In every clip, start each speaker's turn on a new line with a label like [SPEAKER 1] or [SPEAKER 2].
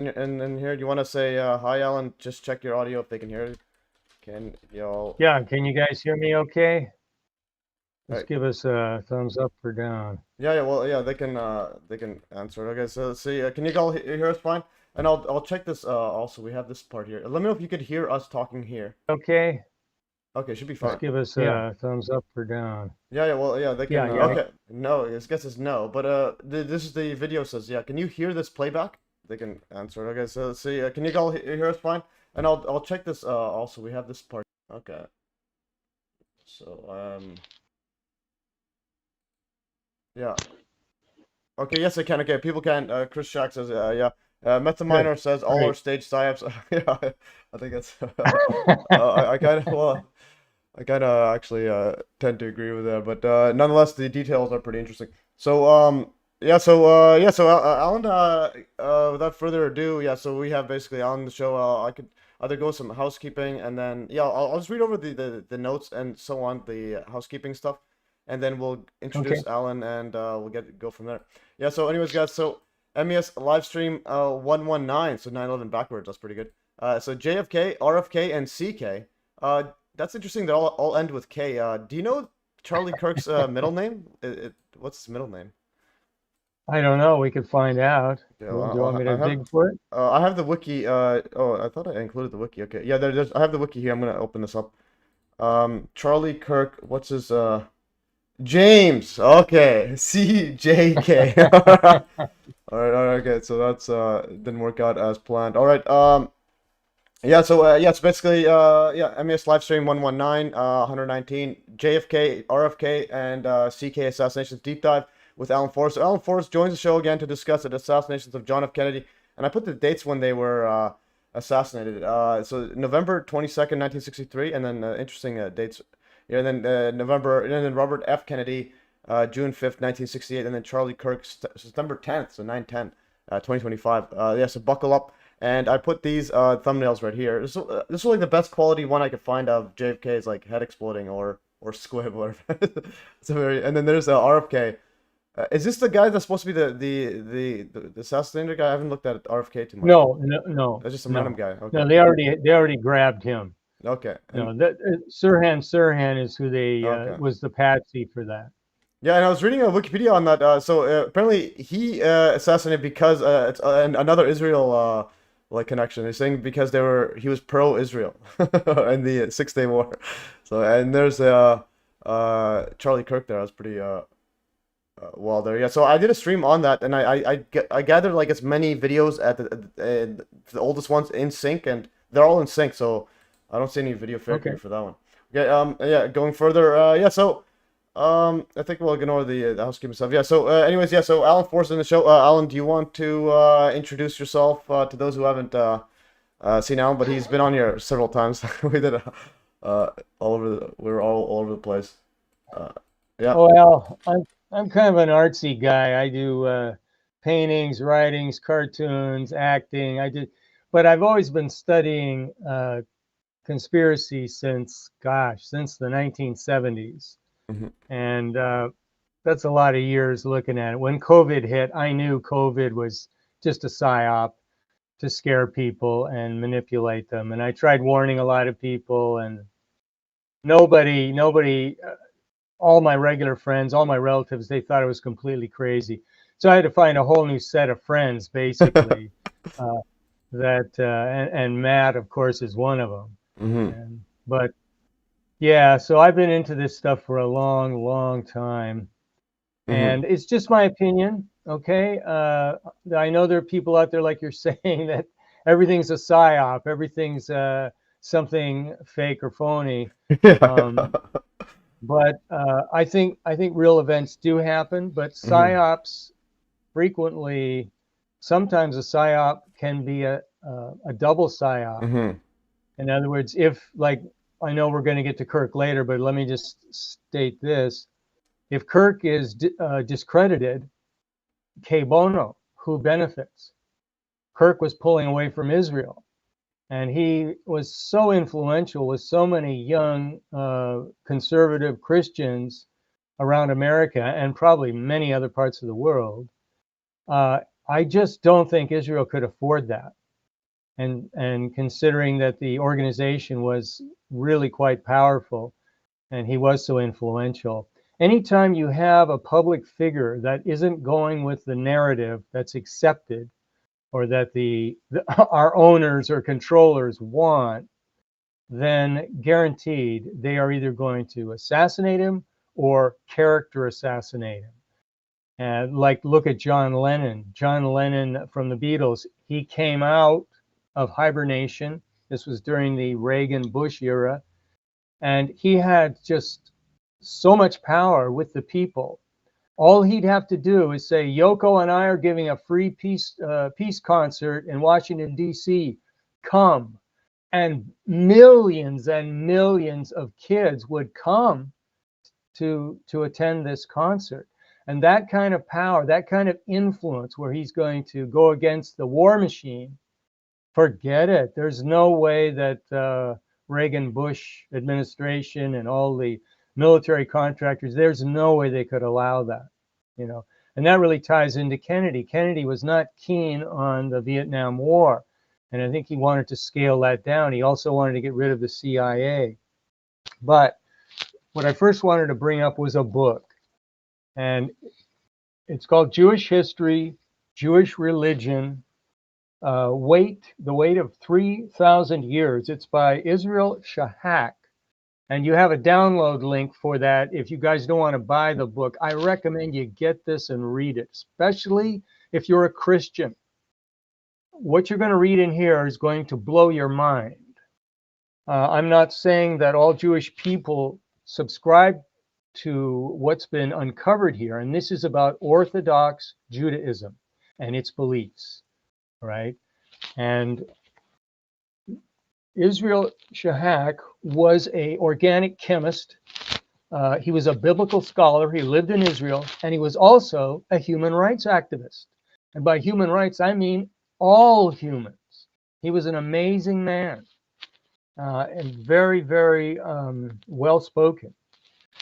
[SPEAKER 1] And here, do you want to say hi, Alan? Just check your audio if they can hear you. Can y'all?
[SPEAKER 2] Yeah, can you guys hear me okay? Just
[SPEAKER 1] Right.
[SPEAKER 2] give us a thumbs up or down.
[SPEAKER 1] Yeah, well, yeah, they can answer it. Okay, so let's see. Can you all hear us fine? And I'll check this. Also, we have this part here. Let me know if you could hear us talking here.
[SPEAKER 2] Okay,
[SPEAKER 1] Okay, should be
[SPEAKER 2] just
[SPEAKER 1] fine.
[SPEAKER 2] give us
[SPEAKER 3] Yeah.
[SPEAKER 2] a thumbs up or down.
[SPEAKER 1] Yeah, well, yeah, they can.
[SPEAKER 2] Yeah.
[SPEAKER 1] Okay, no, I guess it's no. But this is the video says. Yeah, can you hear this playback? They can answer it. Okay, so let's see. Can you all hear us fine? And I'll check this. Also, we have this part. Okay. So yeah. Okay, yes, I can. Okay, people can. Chris Shack says, yeah. Metaminer says all our stage psyops. Yeah, I think that's. I kind of well, I kind of actually tend to agree with that, but nonetheless, the details are pretty interesting. So yeah, so Alan, without further ado, yeah, so we have basically on the show. I could either go some housekeeping, and then yeah, I'll just read over the notes and so on, the housekeeping stuff, and then we'll introduce Alan, and we'll go from there. Yeah. So anyways, guys, so MES Livestream 119, so 9/11 backwards. That's pretty good. So JFK, RFK, and CK. That's interesting. They all end with K. Do you know Charlie Kirk's middle name? What's his middle name?
[SPEAKER 2] I don't know. We could find out.
[SPEAKER 1] Yeah,
[SPEAKER 2] Do you want me to dig for it?
[SPEAKER 1] I have the wiki. Oh, I thought I included the wiki. Okay, yeah, I have the wiki here. I'm gonna open this up. Charlie Kirk. What's his James. Okay, CJK. All right. Okay, so that's didn't work out as planned. All right. Yeah. So yeah. So basically, yeah. MES Livestream 119, 119, JFK, RFK, and CK Assassinations deep dive with Alan Forrest. So Alan Forrest joins the show again to discuss the assassinations of John F. Kennedy, and I put the dates when they were assassinated. So November 22nd, 1963, and then interesting dates. Yeah, and then November, and then Robert F. Kennedy, June 5th, 1968, and then Charlie Kirk, September 10th, so 9/10, 2025. Yeah, so buckle up. And I put these thumbnails right here. This is like the best quality one I could find of JFK's like head exploding or squib, whatever. It's a very, and then there's RFK. Is this the guy that's supposed to be the assassinator guy? I haven't looked at RFK too much.
[SPEAKER 2] No.
[SPEAKER 1] That's just some random guy. Okay.
[SPEAKER 2] No, they already grabbed him.
[SPEAKER 1] Okay.
[SPEAKER 2] No, Sirhan is who they was the patsy for that.
[SPEAKER 1] Yeah, and I was reading Wikipedia on that. So apparently he assassinated because it's another Israel like connection. They're saying because he was pro-Israel in the Six-Day War. So and there's Charlie Kirk there. I was pretty well there. Yeah, so I did a stream on that, and I gathered like as many videos at the oldest ones in sync, and they're all in sync. So I don't see any video failure for that one. Okay. Yeah. Going further. Yeah. So. I think we'll ignore the housekeeping stuff. Yeah. So, anyways, yeah. So, Alan Forrest in the show. Alan, do you want to introduce yourself to those who haven't seen Alan? But he's been on here several times. We did all over. We were all over the place. Yeah.
[SPEAKER 2] Well, I'm kind of an artsy guy. I do paintings, writings, cartoons, acting. But I've always been studying conspiracy since the 1970s. And that's a lot of years looking at it. When COVID hit, I knew COVID was just a psyop to scare people and manipulate them. And I tried warning a lot of people, and nobody, all my regular friends, all my relatives, they thought it was completely crazy. So I had to find a whole new set of friends, basically. And Matt, of course, is one of them. But yeah, so I've been into this stuff for a long time, and it's just my opinion, okay? I know there are people out there, like you're saying, that everything's a psyop, everything's something fake or phony. But I think real events do happen, but psyops frequently, sometimes a psyop can be a double psyop. In other words, if like, I know we're going to get to Kirk later, but let me just state this. If Kirk is discredited, que bono, who benefits? Kirk was pulling away from Israel, and he was so influential with so many young conservative Christians around America and probably many other parts of the world. I just don't think Israel could afford that. And considering that the organization was really quite powerful and he was so influential, anytime you have a public figure that isn't going with the narrative that's accepted or that our owners or controllers want, then guaranteed they are either going to assassinate him or character assassinate him. And like, look at John Lennon. John Lennon from the Beatles, he came out of hibernation. This was during the Reagan-Bush era. And he had just so much power with the people. All he'd have to do is say, Yoko and I are giving a free peace concert in Washington, D.C. Come. And millions of kids would come to attend this concert. And that kind of power, that kind of influence where he's going to go against the war machine, forget it. There's no way that Reagan-Bush administration and all the military contractors, there's no way they could allow that, you know. And that really ties into Kennedy. Kennedy was not keen on the Vietnam War. And I think he wanted to scale that down. He also wanted to get rid of the CIA. But what I first wanted to bring up was a book. And it's called Jewish History, Jewish Religion, the weight of 3,000 years. It's by Israel Shahak. And you have a download link for that. If you guys don't want to buy the book, I recommend you get this and read it, especially if you're a Christian. What you're going to read in here is going to blow your mind. I'm not saying that all Jewish people subscribe to what's been uncovered here, and this is about Orthodox Judaism and its beliefs, right? And Israel Shahak was an organic chemist. He was a biblical scholar. He lived in Israel, and he was also a human rights activist. And by human rights, I mean all humans. He was an amazing man and very, very well-spoken.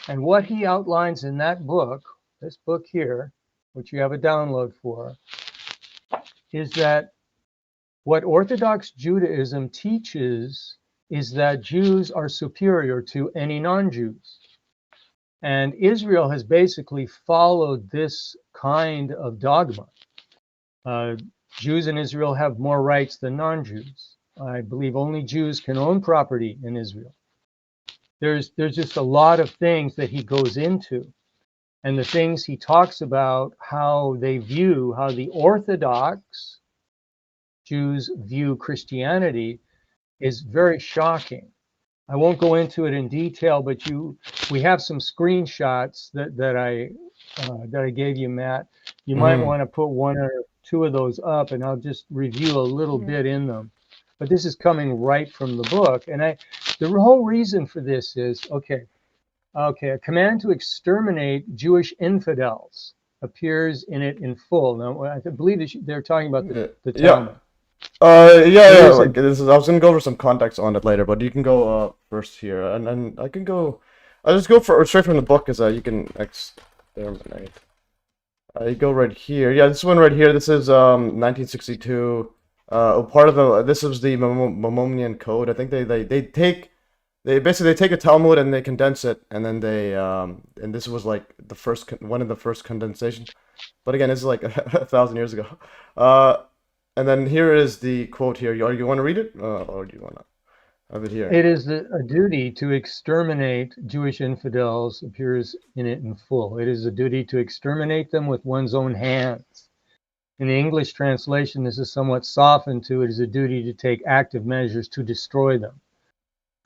[SPEAKER 2] And what he outlines in that book, this book here, which you have a download for, is that what Orthodox Judaism teaches is that Jews are superior to any non-Jews. And Israel has basically followed this kind of dogma. Jews in Israel have more rights than non-Jews. I believe only Jews can own property in Israel. There's just a lot of things that he goes into. And the things he talks about, how the Orthodox Jews view Christianity, is very shocking. I won't go into it in detail, but we have some screenshots that I gave you, Matt. You might want to put one or two of those up, and I'll just review a little bit in them. But this is coming right from the book, and the whole reason for this is a command to exterminate Jewish infidels appears in it in full. Now, I believe they're talking about the Talmud.
[SPEAKER 1] Yeah. Like this is, I was gonna go over some context on it later, but you can go first here, and I can go. I'll just go straight from the book, because you can exterminate. You go right here. Yeah, this one right here. This is 1962. Part of this is the Maimonian Code. I think they basically take a Talmud and they condense it, and then and this was like one of the first condensations. But again, this is like 1,000 years ago. And then here is the quote here. You want to read it, or do you want to have it here?
[SPEAKER 2] It is a duty to exterminate Jewish infidels appears in it in full. It is a duty to exterminate them with one's own hands. In the English translation, this is somewhat softened to it is a duty to take active measures to destroy them.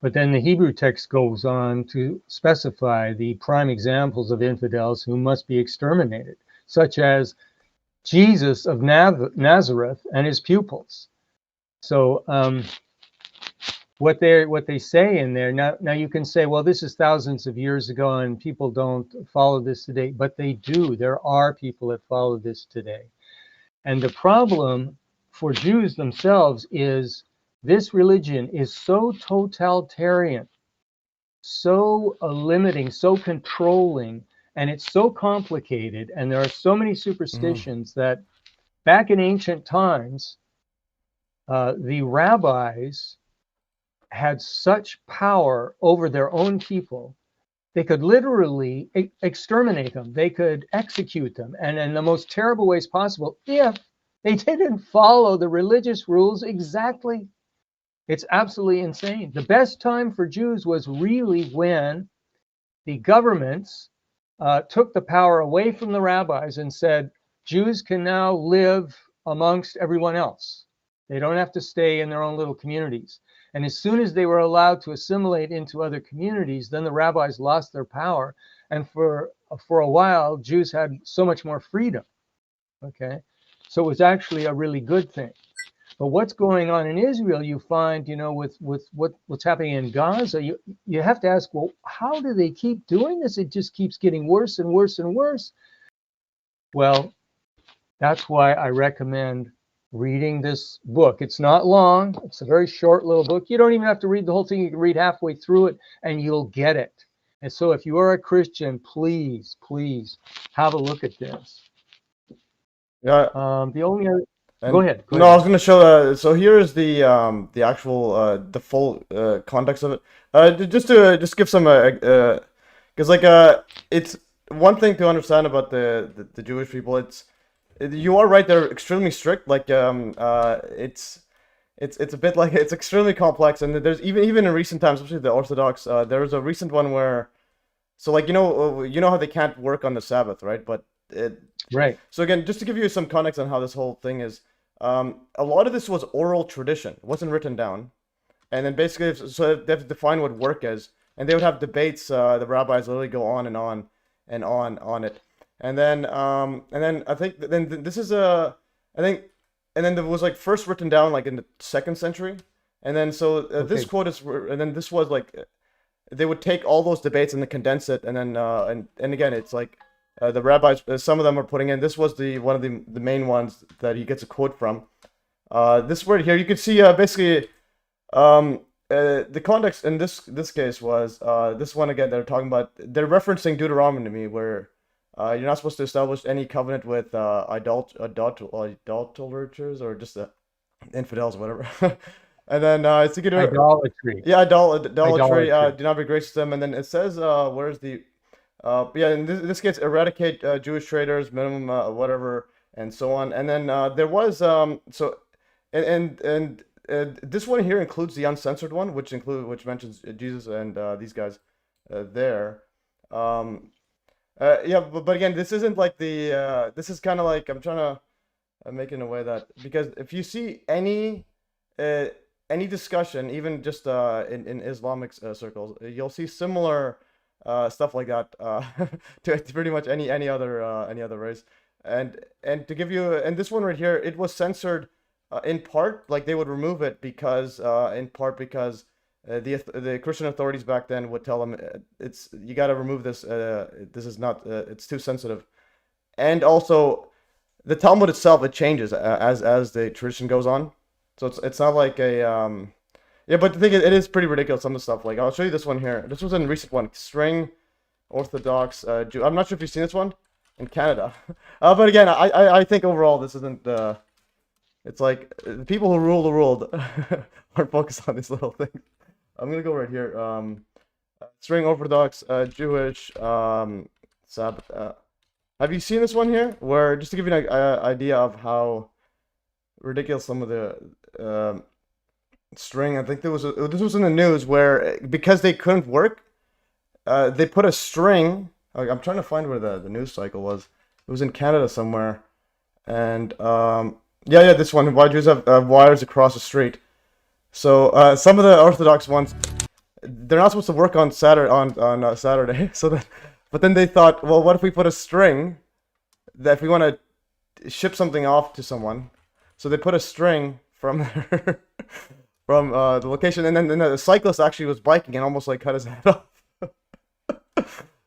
[SPEAKER 2] But then the Hebrew text goes on to specify the prime examples of infidels who must be exterminated, such as Jesus of Nazareth and his pupils. So what they say in there, now you can say, well, this is thousands of years ago and people don't follow this today, but they do. There are people that follow this today. And the problem for Jews themselves is this religion is so totalitarian, so limiting, so controlling, and it's so complicated, and there are so many superstitions that back in ancient times, the rabbis had such power over their own people, they could literally exterminate them. They could execute them, and in the most terrible ways possible, if they didn't follow the religious rules exactly. It's absolutely insane. The best time for Jews was really when the governments took the power away from the rabbis and said, Jews can now live amongst everyone else. They don't have to stay in their own little communities. And as soon as they were allowed to assimilate into other communities, then the rabbis lost their power. And for a while, Jews had so much more freedom. Okay, so it was actually a really good thing. But what's going on in Israel, you find, with what's happening in Gaza, you have to ask, well, how do they keep doing this? It just keeps getting worse and worse and worse. Well, that's why I recommend reading this book. It's not long. It's a very short little book. You don't even have to read the whole thing. You can read halfway through it and you'll get it. And so if you are a Christian, please, please have a look at this.
[SPEAKER 1] Yeah.
[SPEAKER 2] The only other...
[SPEAKER 1] And
[SPEAKER 2] Go ahead.
[SPEAKER 1] no, I was gonna show. So here is the actual the full context of it. Just to give some because it's one thing to understand about the Jewish people. You are right. They're extremely strict. Like it's a bit like it's extremely complex. And there's even in recent times, especially the Orthodox. There was a recent one where, so like you know how they can't work on the Sabbath, right? But
[SPEAKER 2] right.
[SPEAKER 1] So again, just to give you some context on how this whole thing is. A lot of this was oral tradition. It wasn't written down. And then basically, so they have to define what work is. And they would have debates. The rabbis literally go on and on and on it. And then I think then this is and then there was like first written down like in the 2nd century. And then so this quote is, and then this was like, they would take all those debates and then condense it. And then, and again, it's like, the rabbis, some of them are putting in. This was one of the main ones that he gets a quote from. This word here, you can see basically the context in this case was this one again. They're talking about, they're referencing Deuteronomy, where you're not supposed to establish any covenant with idolaters or just infidels, whatever. And then it's
[SPEAKER 2] idolatry.
[SPEAKER 1] Yeah, idolatry. Do not be gracious to them. And then it says, where's the yeah, in this case, eradicate Jewish traders, minimum whatever, and so on. And then there was so, and this one here includes the uncensored one, which mentions Jesus and these guys there. Yeah, but again, this isn't like the this is kind of like, I'm trying to make it in a way that, because if you see any discussion, even just in Islamic circles, you'll see similar stuff like that to pretty much any other race. And to give you, and this one right here, it was censored in part, like they would remove it because in part because the Christian authorities back then would tell them you got to remove this. This is not it's too sensitive. And also the Talmud itself, it changes as the tradition goes on. So it's not like a yeah, but the thing is, it is pretty ridiculous, some of the stuff. Like, I'll show you this one here. This was a recent one. String Orthodox Jew. I'm not sure if you've seen this one in Canada. But again, I think overall this isn't... it's like, the people who rule the world aren't focused on these little things. I'm going to go right here. String Orthodox Jewish Sabbath. Have you seen this one here? Where, just to give you an idea of how ridiculous some of the... string, I think this was in the news, where because they couldn't work, they put a string. I'm trying to find where the news cycle was. It was in Canada somewhere, and yeah, this one. Why Jews have wires across the street. So some of the Orthodox ones, they're not supposed to work on Saturday. So that, but then they thought, well, what if we put a string that if we want to ship something off to someone, so they put a string from their from the location, and then the cyclist actually was biking and almost like cut his head off.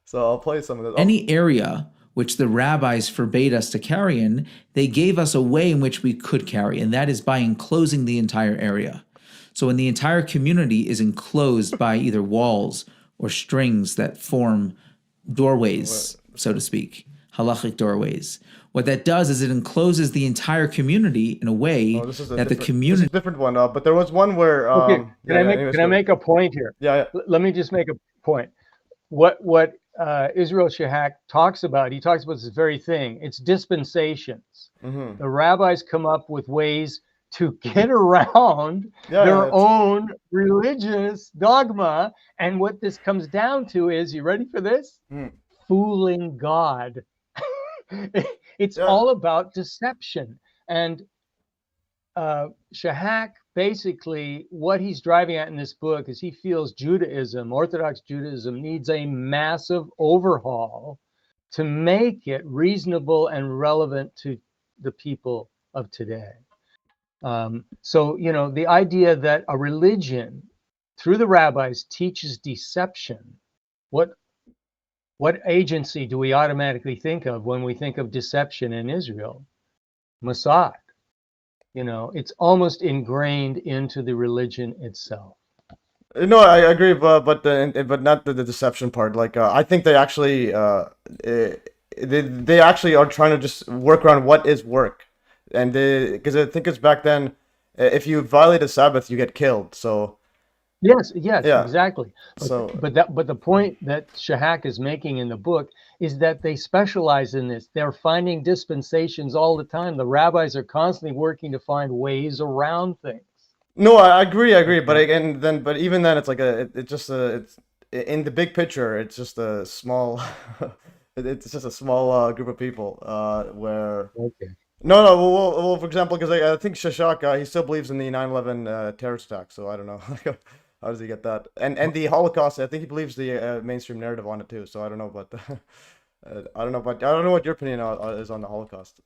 [SPEAKER 1] So I'll play some of this.
[SPEAKER 3] Any area which the rabbis forbade us to carry in, they gave us a way in which we could carry, and that is by enclosing the entire area. So when the entire community is enclosed by either walls or strings that form doorways, so to speak, halachic doorways, What that does is it encloses the entire community in a way
[SPEAKER 1] Oh, this is a
[SPEAKER 3] that the
[SPEAKER 1] different. This is
[SPEAKER 3] community.
[SPEAKER 1] a different one. But there was one where
[SPEAKER 2] Okay,
[SPEAKER 1] yeah, yeah. Anyways,
[SPEAKER 2] can I
[SPEAKER 1] go.
[SPEAKER 2] make a point here?
[SPEAKER 1] Yeah,
[SPEAKER 2] Let me just make a point. What Israel Shahak talks about, he talks about this very thing. It's dispensations.
[SPEAKER 1] yeah. Mm-hmm.
[SPEAKER 2] The rabbis come up with ways to get around
[SPEAKER 1] Yeah,
[SPEAKER 2] their
[SPEAKER 1] it's,
[SPEAKER 2] own religious dogma. And what this comes down to is, you ready for this?
[SPEAKER 1] mm,
[SPEAKER 2] Fooling God. It's
[SPEAKER 1] yeah.
[SPEAKER 2] all about deception. And Shahak, basically, what he's driving at in this book is he feels Judaism, Orthodox Judaism, needs a massive overhaul to make it reasonable and relevant to the people of today. So, you know, the idea that a religion through the rabbis teaches deception, what agency do we automatically think of when we think of deception in Israel? Mossad. You know, it's almost ingrained into the religion itself.
[SPEAKER 1] No, I agree, but not the deception part. Like, I think they actually they actually are trying to just work around what is work, and because I think it's back then, if you violate the Sabbath, you get killed. So
[SPEAKER 2] Yes,
[SPEAKER 1] yeah,
[SPEAKER 2] exactly.
[SPEAKER 1] so
[SPEAKER 2] But the point that Shahak is making in the book is that they specialize in this. They're finding dispensations all the time. The rabbis are constantly working to find ways around things.
[SPEAKER 1] no, I agree. But
[SPEAKER 2] Okay.
[SPEAKER 1] again, but even then, it's like it's just it's in the big picture, it's just a small, it's just a small group of people where.
[SPEAKER 2] Okay.
[SPEAKER 1] No, no. Well, for example, because I think Shashak, he still believes in the 9/11 terrorist attack. So I don't know. How does he get that? And the Holocaust, I think he believes the mainstream narrative on it too. So I don't know, but I don't know, but I don't know what your opinion is on the Holocaust.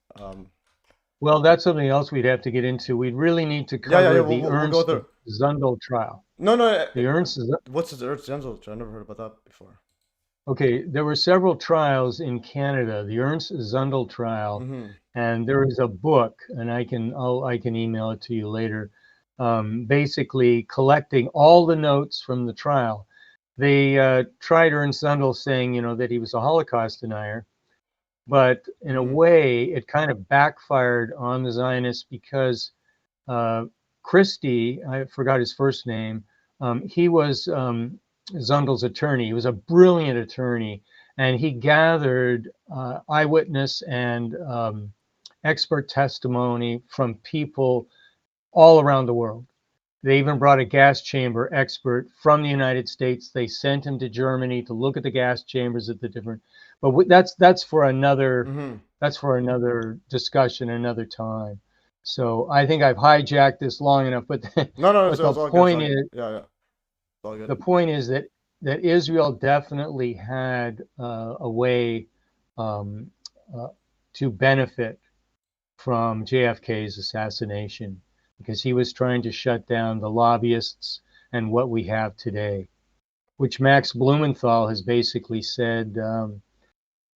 [SPEAKER 2] Well, that's something else we'd have to get into. We'd really need to
[SPEAKER 1] Yeah,
[SPEAKER 2] cover
[SPEAKER 1] We'll,
[SPEAKER 2] the
[SPEAKER 1] we'll go
[SPEAKER 2] Ernst
[SPEAKER 1] through.
[SPEAKER 2] Zundel trial.
[SPEAKER 1] No, no.
[SPEAKER 2] The Ernst
[SPEAKER 1] What's his Ernst Zundel? I never heard about that before.
[SPEAKER 2] Okay, there were several trials in Canada, the Ernst Zundel trial,
[SPEAKER 1] Mm-hmm.
[SPEAKER 2] and there is a book, and I can email it to you later. Basically, collecting all the notes from the trial. They tried Ernst Zundel, saying, you know, that he was a Holocaust denier, but in a
[SPEAKER 1] Mhm.
[SPEAKER 2] way, it kind of backfired on the Zionists because Christie, I forgot his first name, he was Zundel's attorney. He was a brilliant attorney, and he gathered eyewitness and expert testimony from people all around the world. They even brought a gas chamber expert from the United States. They sent him to Germany to look at the gas chambers at the different. But that's for another discussion, another time. So I think I've hijacked this long enough. But
[SPEAKER 1] No,
[SPEAKER 2] but
[SPEAKER 1] it's
[SPEAKER 2] the
[SPEAKER 1] all good.
[SPEAKER 2] point is
[SPEAKER 1] Yeah. It's all good.
[SPEAKER 2] the point is that Israel definitely had a way um, to benefit from JFK's assassination, because he was trying to shut down the lobbyists and what we have today, which Max Blumenthal has basically said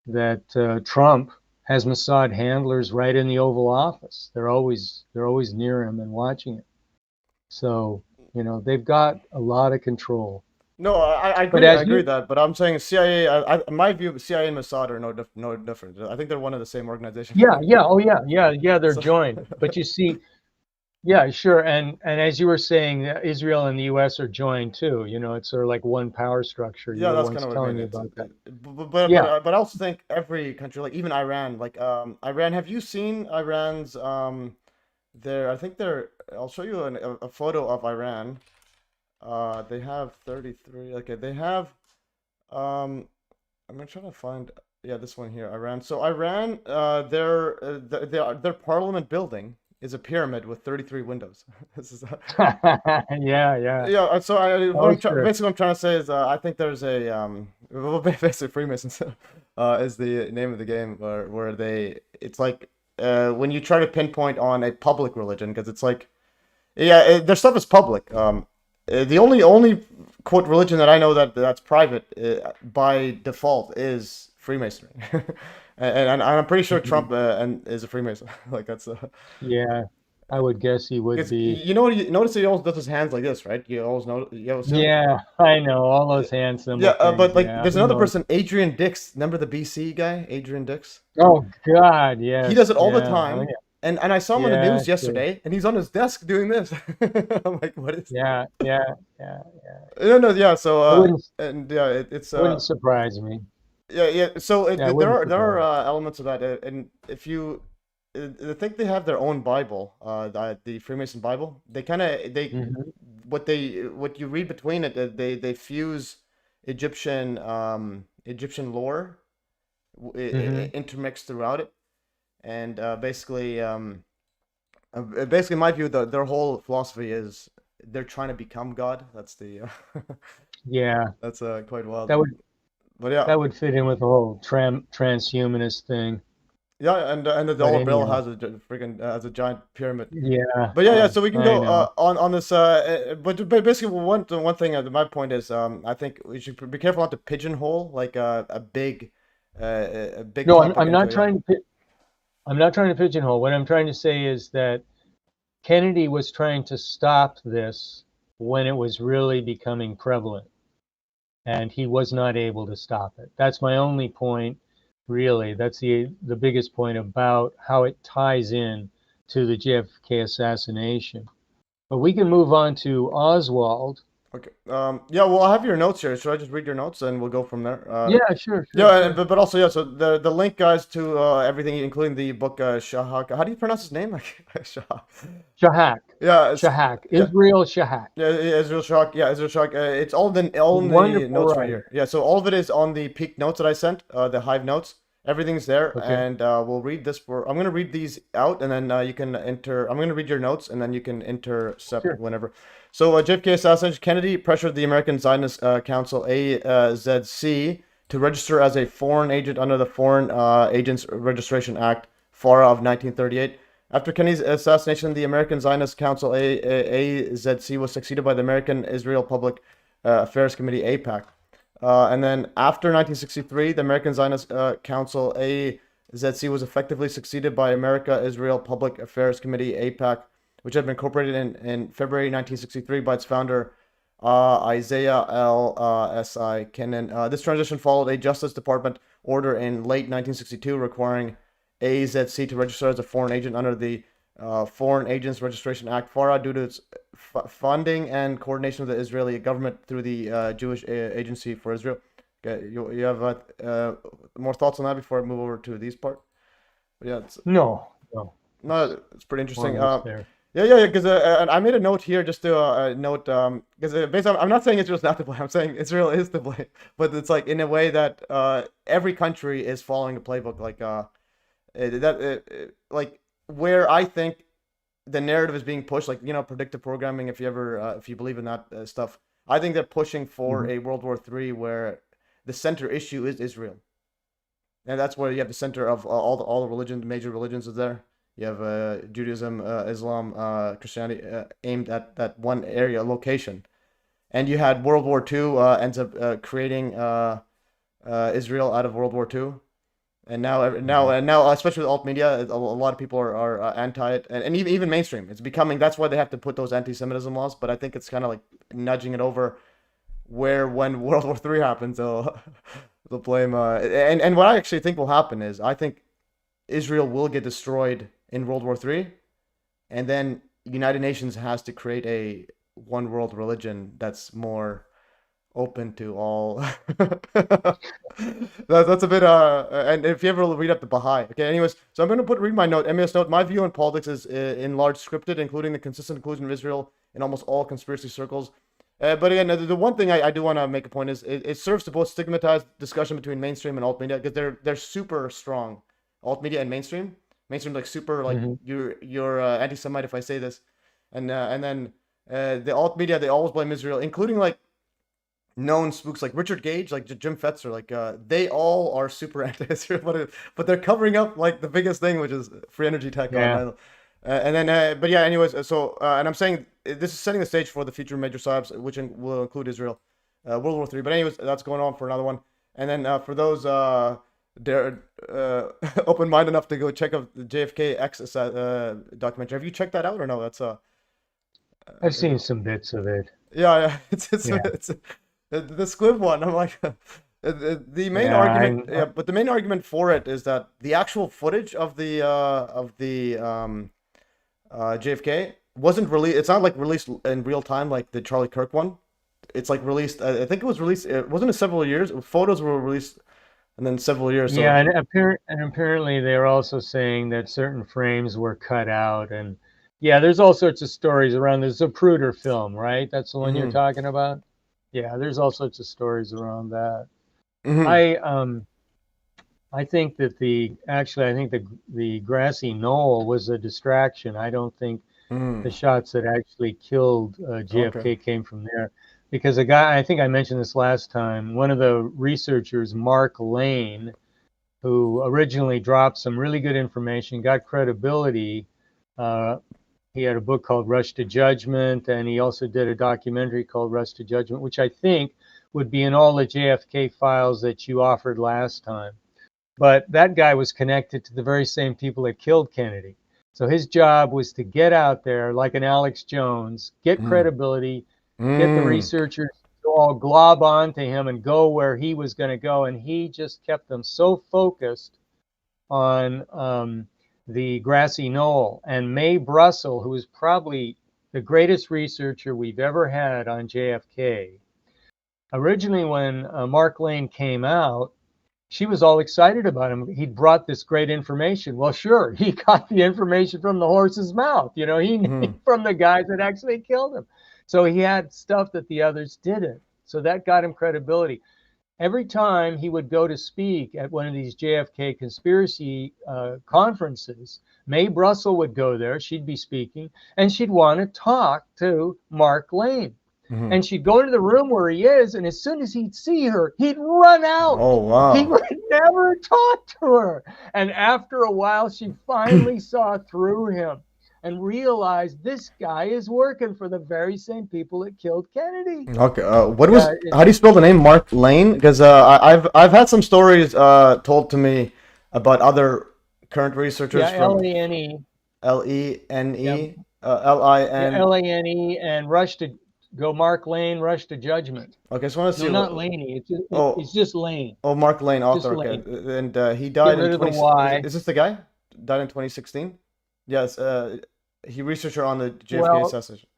[SPEAKER 2] that Trump has Mossad handlers right in the Oval Office. They're always near him and watching it. So, you know, they've got a lot of control.
[SPEAKER 1] No, I
[SPEAKER 2] But
[SPEAKER 1] agree. I
[SPEAKER 2] as
[SPEAKER 1] agree
[SPEAKER 2] you
[SPEAKER 1] with that. But I'm saying CIA. In my view, CIA and Mossad are no different. I think they're one of the same organization.
[SPEAKER 2] yeah, they're
[SPEAKER 1] So,
[SPEAKER 2] joined. But you see, yeah, sure. And as you were saying, Israel and the U.S. are joined too. You know, it's sort of like one power structure. You
[SPEAKER 1] yeah,
[SPEAKER 2] were
[SPEAKER 1] that's kind
[SPEAKER 2] once
[SPEAKER 1] of what I
[SPEAKER 2] telling
[SPEAKER 1] mean.
[SPEAKER 2] me about that.
[SPEAKER 1] But
[SPEAKER 2] Yeah,
[SPEAKER 1] I also think every country, like even Iran, like Iran. Have you seen Iran's their? I think they're. I'll show you a photo of Iran. They have 33. Okay, they have. I'm trying to find. Yeah, this one here, Iran. So Iran, their parliament building is a pyramid with 33 windows. This is.
[SPEAKER 2] yeah.
[SPEAKER 1] Yeah, so
[SPEAKER 2] Oh, sure.
[SPEAKER 1] basically what I'm trying to say is I think there's a well, basically Freemasons is the name of the game where they it's like when you try to pinpoint on a public religion, because it's like their stuff is public. The only quote religion that I know that's private by default is Freemasonry, and I'm pretty sure Trump and is a Freemason. Like that's
[SPEAKER 2] Yeah. I would guess he would
[SPEAKER 1] Because
[SPEAKER 2] be.
[SPEAKER 1] you know, you notice he always does his hands like this, right? You always know, you always see him.
[SPEAKER 2] Yeah, I know all those hand
[SPEAKER 1] Yeah,
[SPEAKER 2] symbol things.
[SPEAKER 1] but like,
[SPEAKER 2] Yeah,
[SPEAKER 1] there's
[SPEAKER 2] who
[SPEAKER 1] another
[SPEAKER 2] knows?
[SPEAKER 1] person, Adrian Dix. Remember the BC guy, Adrian Dix?
[SPEAKER 2] Oh God,
[SPEAKER 1] He does
[SPEAKER 2] yes,
[SPEAKER 1] it all the
[SPEAKER 2] yeah, oh
[SPEAKER 1] time.
[SPEAKER 2] yeah,
[SPEAKER 1] And I saw him on the
[SPEAKER 2] yeah,
[SPEAKER 1] news
[SPEAKER 2] sure.
[SPEAKER 1] yesterday, and he's on his desk doing this. I'm like, what is?
[SPEAKER 2] Yeah, yeah, yeah, yeah.
[SPEAKER 1] No, no, yeah. So,
[SPEAKER 2] It wouldn't
[SPEAKER 1] and yeah, it's
[SPEAKER 2] wouldn't surprise me.
[SPEAKER 1] yeah, yeah. So
[SPEAKER 2] Yeah, it
[SPEAKER 1] there
[SPEAKER 2] wouldn't
[SPEAKER 1] are
[SPEAKER 2] surprise.
[SPEAKER 1] elements of that, and if you, I think they have their own Bible, the Freemason Bible. They kind of
[SPEAKER 2] Hmm.
[SPEAKER 1] what you read between it, they fuse Egyptian Egyptian lore
[SPEAKER 2] Hmm.
[SPEAKER 1] intermixed throughout it, and basically, in my view, their whole philosophy is they're trying to become God. That's the
[SPEAKER 2] Yeah,
[SPEAKER 1] that's quite wild.
[SPEAKER 2] that would
[SPEAKER 1] But yeah,
[SPEAKER 2] that would fit in with the whole transhumanist thing.
[SPEAKER 1] yeah, and the
[SPEAKER 2] But
[SPEAKER 1] dollar bill
[SPEAKER 2] anyhow,
[SPEAKER 1] has a freaking has a giant pyramid.
[SPEAKER 2] yeah,
[SPEAKER 1] But yeah, yeah. So we can
[SPEAKER 2] I
[SPEAKER 1] go
[SPEAKER 2] know.
[SPEAKER 1] on this. But basically, one thing. My point is, I think we should be careful not to pigeonhole like a big
[SPEAKER 2] No, I'm
[SPEAKER 1] topic
[SPEAKER 2] I'm
[SPEAKER 1] into
[SPEAKER 2] not
[SPEAKER 1] it. Yeah.
[SPEAKER 2] trying to I'm not trying to pigeonhole. What I'm trying to say is that Kennedy was trying to stop this when it was really becoming prevalent, and he was not able to stop it. That's my only point, really. That's the biggest point about how it ties in to the JFK assassination. But we can move on to Oswald.
[SPEAKER 1] Okay. Yeah. Well, I have your notes here. Should I just read your notes and we'll go from there?
[SPEAKER 2] Yeah, sure, sure,
[SPEAKER 1] Yeah,
[SPEAKER 2] sure.
[SPEAKER 1] but also yeah. So the link, guys, to everything, including the book Shahak. How do you pronounce his name? Shah.
[SPEAKER 2] Shahak,
[SPEAKER 1] Yeah.
[SPEAKER 2] Shahak,
[SPEAKER 1] Yeah.
[SPEAKER 2] Israel Shahak.
[SPEAKER 1] Yeah, Israel Shock. Yeah, Israel Shock. It's all in the
[SPEAKER 2] Wonderful
[SPEAKER 1] notes right
[SPEAKER 2] writer.
[SPEAKER 1] here. Yeah, so all of it is on the peak notes that I sent, the Hive notes. Everything's there,
[SPEAKER 2] Okay,
[SPEAKER 1] and we'll read this for. I'm gonna read these out, and then you can enter. I'm gonna read your notes, and then you can intercept
[SPEAKER 2] sure.
[SPEAKER 1] whenever. So JFK assassination. Kennedy pressured the American Zionist Council (AZC) to register as a foreign agent under the Foreign Agents Registration Act (FARA) of 1938. After Kennedy's assassination, the American Zionist Council (AZC) was succeeded by the American Israel Public Affairs Committee (APAC). And then after 1963, the American Zionist Council (AZC) was effectively succeeded by America Israel Public Affairs Committee (APAC), which had been incorporated in February 1963 by its founder Isaiah L. S.I. Kennan. This transition followed a Justice Department order in late 1962 requiring AZC to register as a foreign agent under the Foreign Agents Registration Act (FARA) due to its funding and coordination of the Israeli government through the Jewish Agency for Israel. Okay, you have more thoughts on that before I move over to these part? But yeah,
[SPEAKER 2] No, no,
[SPEAKER 1] no, it's pretty
[SPEAKER 2] more
[SPEAKER 1] interesting.
[SPEAKER 2] or less there.
[SPEAKER 1] Yeah, yeah, yeah. Because I made a note here just to note because basically I'm not saying Israel's not to blame. I'm saying Israel is to blame, but it's like in a way that every country is following a playbook like where I think the narrative is being pushed, like predictive programming. If you ever if you believe in that stuff, I think they're pushing for
[SPEAKER 2] Mhm.
[SPEAKER 1] a World War III where the center issue is Israel, and that's where you have the center of all the religions, major religions is there. You have Judaism, Islam, Christianity aimed at that one area location, and you had World War II ends up creating Israel out of World War II. And now, especially with alt media, a lot of people are anti it, and even mainstream. It's becoming. That's why they have to put those anti-Semitism laws. But I think it's kind of like nudging it over, where when World War III happens, they'll blame. And what I actually think will happen is I think Israel will get destroyed in World War III, and then United Nations has to create a one world religion that's more open to all. That's a bit and if you ever read up the Baha'i. Okay, anyways, so I'm gonna read my note, MES note. My view on politics is in large scripted, including the consistent inclusion of Israel in almost all conspiracy circles. But again, the one thing I do want to make a point is it serves to both stigmatize discussion between mainstream and alt media because they're super strong, alt media and mainstream like super like
[SPEAKER 2] Mhm.
[SPEAKER 1] you're anti-Semite if I say this, and then the alt media they always blame Israel, including like known spooks like Richard Gage, like Jim Fetzer, like they all are super anti-Israel, but they're covering up like the biggest thing, which is free energy tech on.
[SPEAKER 2] Yeah.
[SPEAKER 1] And then, but yeah, anyways, so and I'm saying this is setting the stage for the future major psyops, which will include Israel, World War III. But anyways, that's going on for another one. And then for those they're open-minded enough to go check out the JFK X documentary. Have you checked that out or no? That's
[SPEAKER 2] I've seen some bits of it.
[SPEAKER 1] yeah,
[SPEAKER 2] Yeah,
[SPEAKER 1] it's the squib one. I'm like, the main
[SPEAKER 2] yeah,
[SPEAKER 1] argument, yeah, but the main argument for it is that the actual footage of the JFK wasn't released. It's not like released in real time like the Charlie Kirk one. It's like released. I think it was released. It wasn't it several years. Photos were released and then several years.
[SPEAKER 2] yeah,
[SPEAKER 1] So
[SPEAKER 2] and apparently they're also saying that certain frames were cut out, and yeah, there's all sorts of stories around the Zapruder film, right? That's the one you're
[SPEAKER 1] hmm
[SPEAKER 2] talking about. Yeah, there's all sorts of stories around that.
[SPEAKER 1] hmm
[SPEAKER 2] I think that I think the grassy knoll was a distraction. I don't think the
[SPEAKER 1] hmm
[SPEAKER 2] shots that actually killed
[SPEAKER 1] Okay.
[SPEAKER 2] JFK came from there, because a guy, I think I mentioned this last time, one of the researchers, Mark Lane, who originally dropped some really good information, got credibility. Uh, he had a book called Rush to Judgment, and he also did a documentary called Rush to Judgment, which I think would be in all the JFK files that you offered last time. But that guy was connected to the very same people that killed Kennedy. So his job was to get out there like an Alex Jones, get
[SPEAKER 1] Mm.
[SPEAKER 2] credibility, get the
[SPEAKER 1] Mm.
[SPEAKER 2] researchers to all glob onto him and go where he was going to go. And he just kept them so focused on the grassy knoll. And Mae Brussel, who is probably the greatest researcher we've ever had on JFK, originally when Mark Lane came out, she was all excited about him. He'd brought this great information. Well, sure, he got the information from the horse's mouth. You know, he knew
[SPEAKER 1] Mm.
[SPEAKER 2] from the guys that actually killed him. So he had stuff that the others didn't. So that got him credibility. Every time he would go to speak at one of these JFK conspiracy conferences, Mae Brussel would go there. She'd be speaking, and she'd want to talk to Mark Lane.
[SPEAKER 1] Mhm.
[SPEAKER 2] And she'd go into the room where he is, and as soon as he'd see her, he'd run out.
[SPEAKER 1] Oh
[SPEAKER 2] He
[SPEAKER 1] wow.
[SPEAKER 2] would never talk to her. And after a while, she finally saw through him and realized this guy is working for the very same people that killed Kennedy.
[SPEAKER 1] Okay. What
[SPEAKER 2] Yeah,
[SPEAKER 1] was? How do you spell the name? Mark Lane? Because I've had some stories told to me about other current researchers
[SPEAKER 2] yeah,
[SPEAKER 1] from
[SPEAKER 2] Lane. Yeah,
[SPEAKER 1] Lene
[SPEAKER 2] yeah,
[SPEAKER 1] Lin.
[SPEAKER 2] Lane, and rush to go. Mark Lane, rush to judgment.
[SPEAKER 1] Okay, so I want to
[SPEAKER 2] No,
[SPEAKER 1] see
[SPEAKER 2] not
[SPEAKER 1] what.
[SPEAKER 2] Laney.
[SPEAKER 1] Oh,
[SPEAKER 2] It's just Lane.
[SPEAKER 1] oh, Mark Lane,
[SPEAKER 2] Just
[SPEAKER 1] author. Okay,
[SPEAKER 2] Lane.
[SPEAKER 1] and he
[SPEAKER 2] Get
[SPEAKER 1] died in
[SPEAKER 2] rid of the
[SPEAKER 1] 20.
[SPEAKER 2] Y.
[SPEAKER 1] Is this the guy? Died in 2016. Yes. He researcher on the JFK
[SPEAKER 2] Well,
[SPEAKER 1] assassination.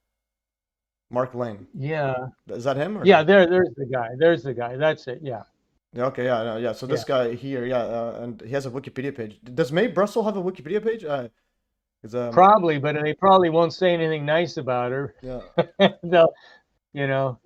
[SPEAKER 1] Mark Lane.
[SPEAKER 2] yeah.
[SPEAKER 1] Is that him or
[SPEAKER 2] Yeah,
[SPEAKER 1] no?
[SPEAKER 2] there's the guy. There's the guy. That's it. Yeah.
[SPEAKER 1] Yeah, okay, yeah, no, yeah. So
[SPEAKER 2] Yeah.
[SPEAKER 1] this guy here, yeah, and he has a Wikipedia page. Does Mae Brussel have a Wikipedia page? 'Cause,
[SPEAKER 2] Probably, but they probably won't say anything nice about her.
[SPEAKER 1] yeah.
[SPEAKER 2] They'll,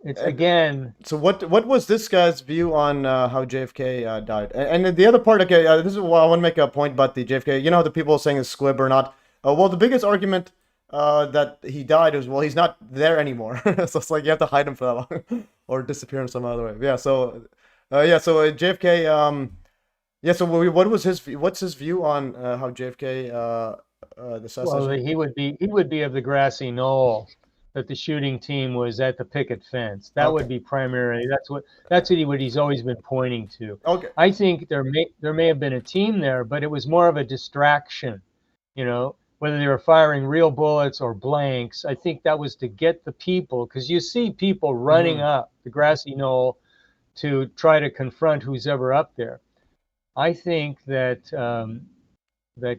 [SPEAKER 2] it's
[SPEAKER 1] And
[SPEAKER 2] again,
[SPEAKER 1] so what was this guy's view on how JFK died? And then the other part, okay, this is why I want to make a point about the JFK. You know, the people saying it's squib or not. Well, the biggest argument that he died is, well, he's not there anymore. So it's like you have to hide him for that long or disappear in some other way. Yeah. So, JFK. Yeah. So what was what's his view on how JFK the
[SPEAKER 2] well,
[SPEAKER 1] assassination?
[SPEAKER 2] he would be of the grassy knoll, that the shooting team was at the picket fence. That would
[SPEAKER 1] Okay.
[SPEAKER 2] be primary. That's what he's always been pointing to.
[SPEAKER 1] Okay.
[SPEAKER 2] I think there may have been a team there, but it was more of a distraction. Whether they were firing real bullets or blanks. I think that was to get the people, because you see people running
[SPEAKER 1] hmm
[SPEAKER 2] up the grassy knoll to try to confront who's ever up there. I think that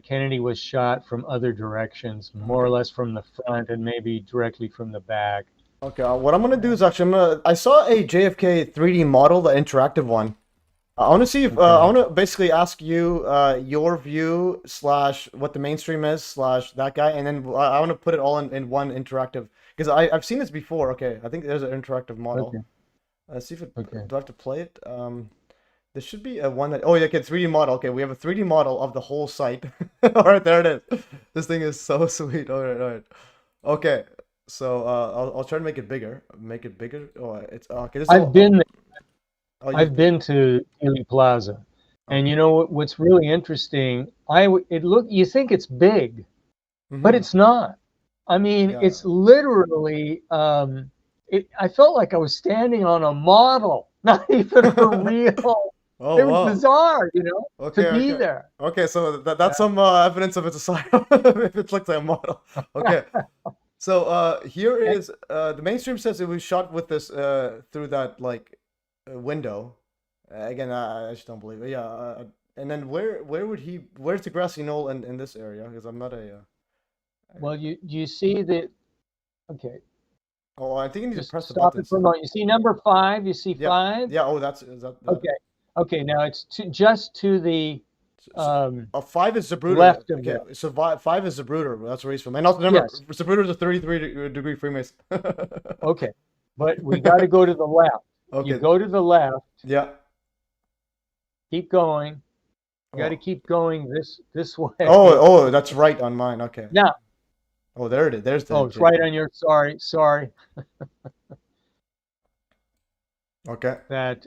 [SPEAKER 2] Kennedy was shot from other directions, more or
[SPEAKER 1] Okay.
[SPEAKER 2] less from the front and maybe directly from the back.
[SPEAKER 1] Okay, what I'm gonna do is actually I saw a JFK 3D model, the interactive one. I want to see if I
[SPEAKER 2] Okay.
[SPEAKER 1] want to basically ask you your view slash what the mainstream is slash that guy, and then I want to put it all in one interactive because I've seen this before. Okay, I think there's an interactive model.
[SPEAKER 2] Okay.
[SPEAKER 1] Let's see if it
[SPEAKER 2] Okay.
[SPEAKER 1] do I have to play it? There should be a one that oh yeah, okay, 3D model. Okay, we have a 3D model of the whole site. All right, there it is. This thing is so sweet. All right, all right. Okay, so I'll try to make it bigger. Make it bigger. Oh, it's okay. This is
[SPEAKER 2] I've
[SPEAKER 1] all.
[SPEAKER 2] been
[SPEAKER 1] Oh, you've
[SPEAKER 2] I've
[SPEAKER 1] been.
[SPEAKER 2] been to Ely Plaza, and
[SPEAKER 1] Okay.
[SPEAKER 2] what's really interesting. You think it's big, but
[SPEAKER 1] Mm-hmm.
[SPEAKER 2] it's not. I mean,
[SPEAKER 1] Yeah.
[SPEAKER 2] it's literally. I felt like I was standing on a model, not even a real
[SPEAKER 1] Oh
[SPEAKER 2] It was
[SPEAKER 1] wow.
[SPEAKER 2] bizarre,
[SPEAKER 1] Okay,
[SPEAKER 2] to be
[SPEAKER 1] okay.
[SPEAKER 2] there.
[SPEAKER 1] Okay, so that's some evidence of its asylum if it looks like a model. Okay. So here
[SPEAKER 2] And-
[SPEAKER 1] is the mainstream says it was shot with this through that like window. Again, I just don't believe it. Yeah. And then where's the grassy knoll in this area? Because I'm not a.
[SPEAKER 2] well, you see the, okay,
[SPEAKER 1] Oh, I think you need to
[SPEAKER 2] just
[SPEAKER 1] press the
[SPEAKER 2] stop it
[SPEAKER 1] buttons.
[SPEAKER 2] for a moment. You see number 5? You see
[SPEAKER 1] Yeah.
[SPEAKER 2] 5?
[SPEAKER 1] Yeah. Oh, is that.
[SPEAKER 2] Okay. Okay, now it's just to the um,
[SPEAKER 1] 5 is Zapruder.
[SPEAKER 2] left of
[SPEAKER 1] Okay,
[SPEAKER 2] that.
[SPEAKER 1] so 5 is Zapruder. That's where he's from. And also remember,
[SPEAKER 2] Yes.
[SPEAKER 1] Zapruder is a 33-degree Freemason.
[SPEAKER 2] Okay. But we got to go to the left. You
[SPEAKER 1] Okay.
[SPEAKER 2] go to the left,
[SPEAKER 1] Yeah.
[SPEAKER 2] keep going. You got to
[SPEAKER 1] Oh.
[SPEAKER 2] keep going this way.
[SPEAKER 1] Oh, that's right on mine. Okay.
[SPEAKER 2] Now,
[SPEAKER 1] Oh, there it is. There's the.
[SPEAKER 2] oh, it's right on your, sorry,
[SPEAKER 1] Okay.
[SPEAKER 2] that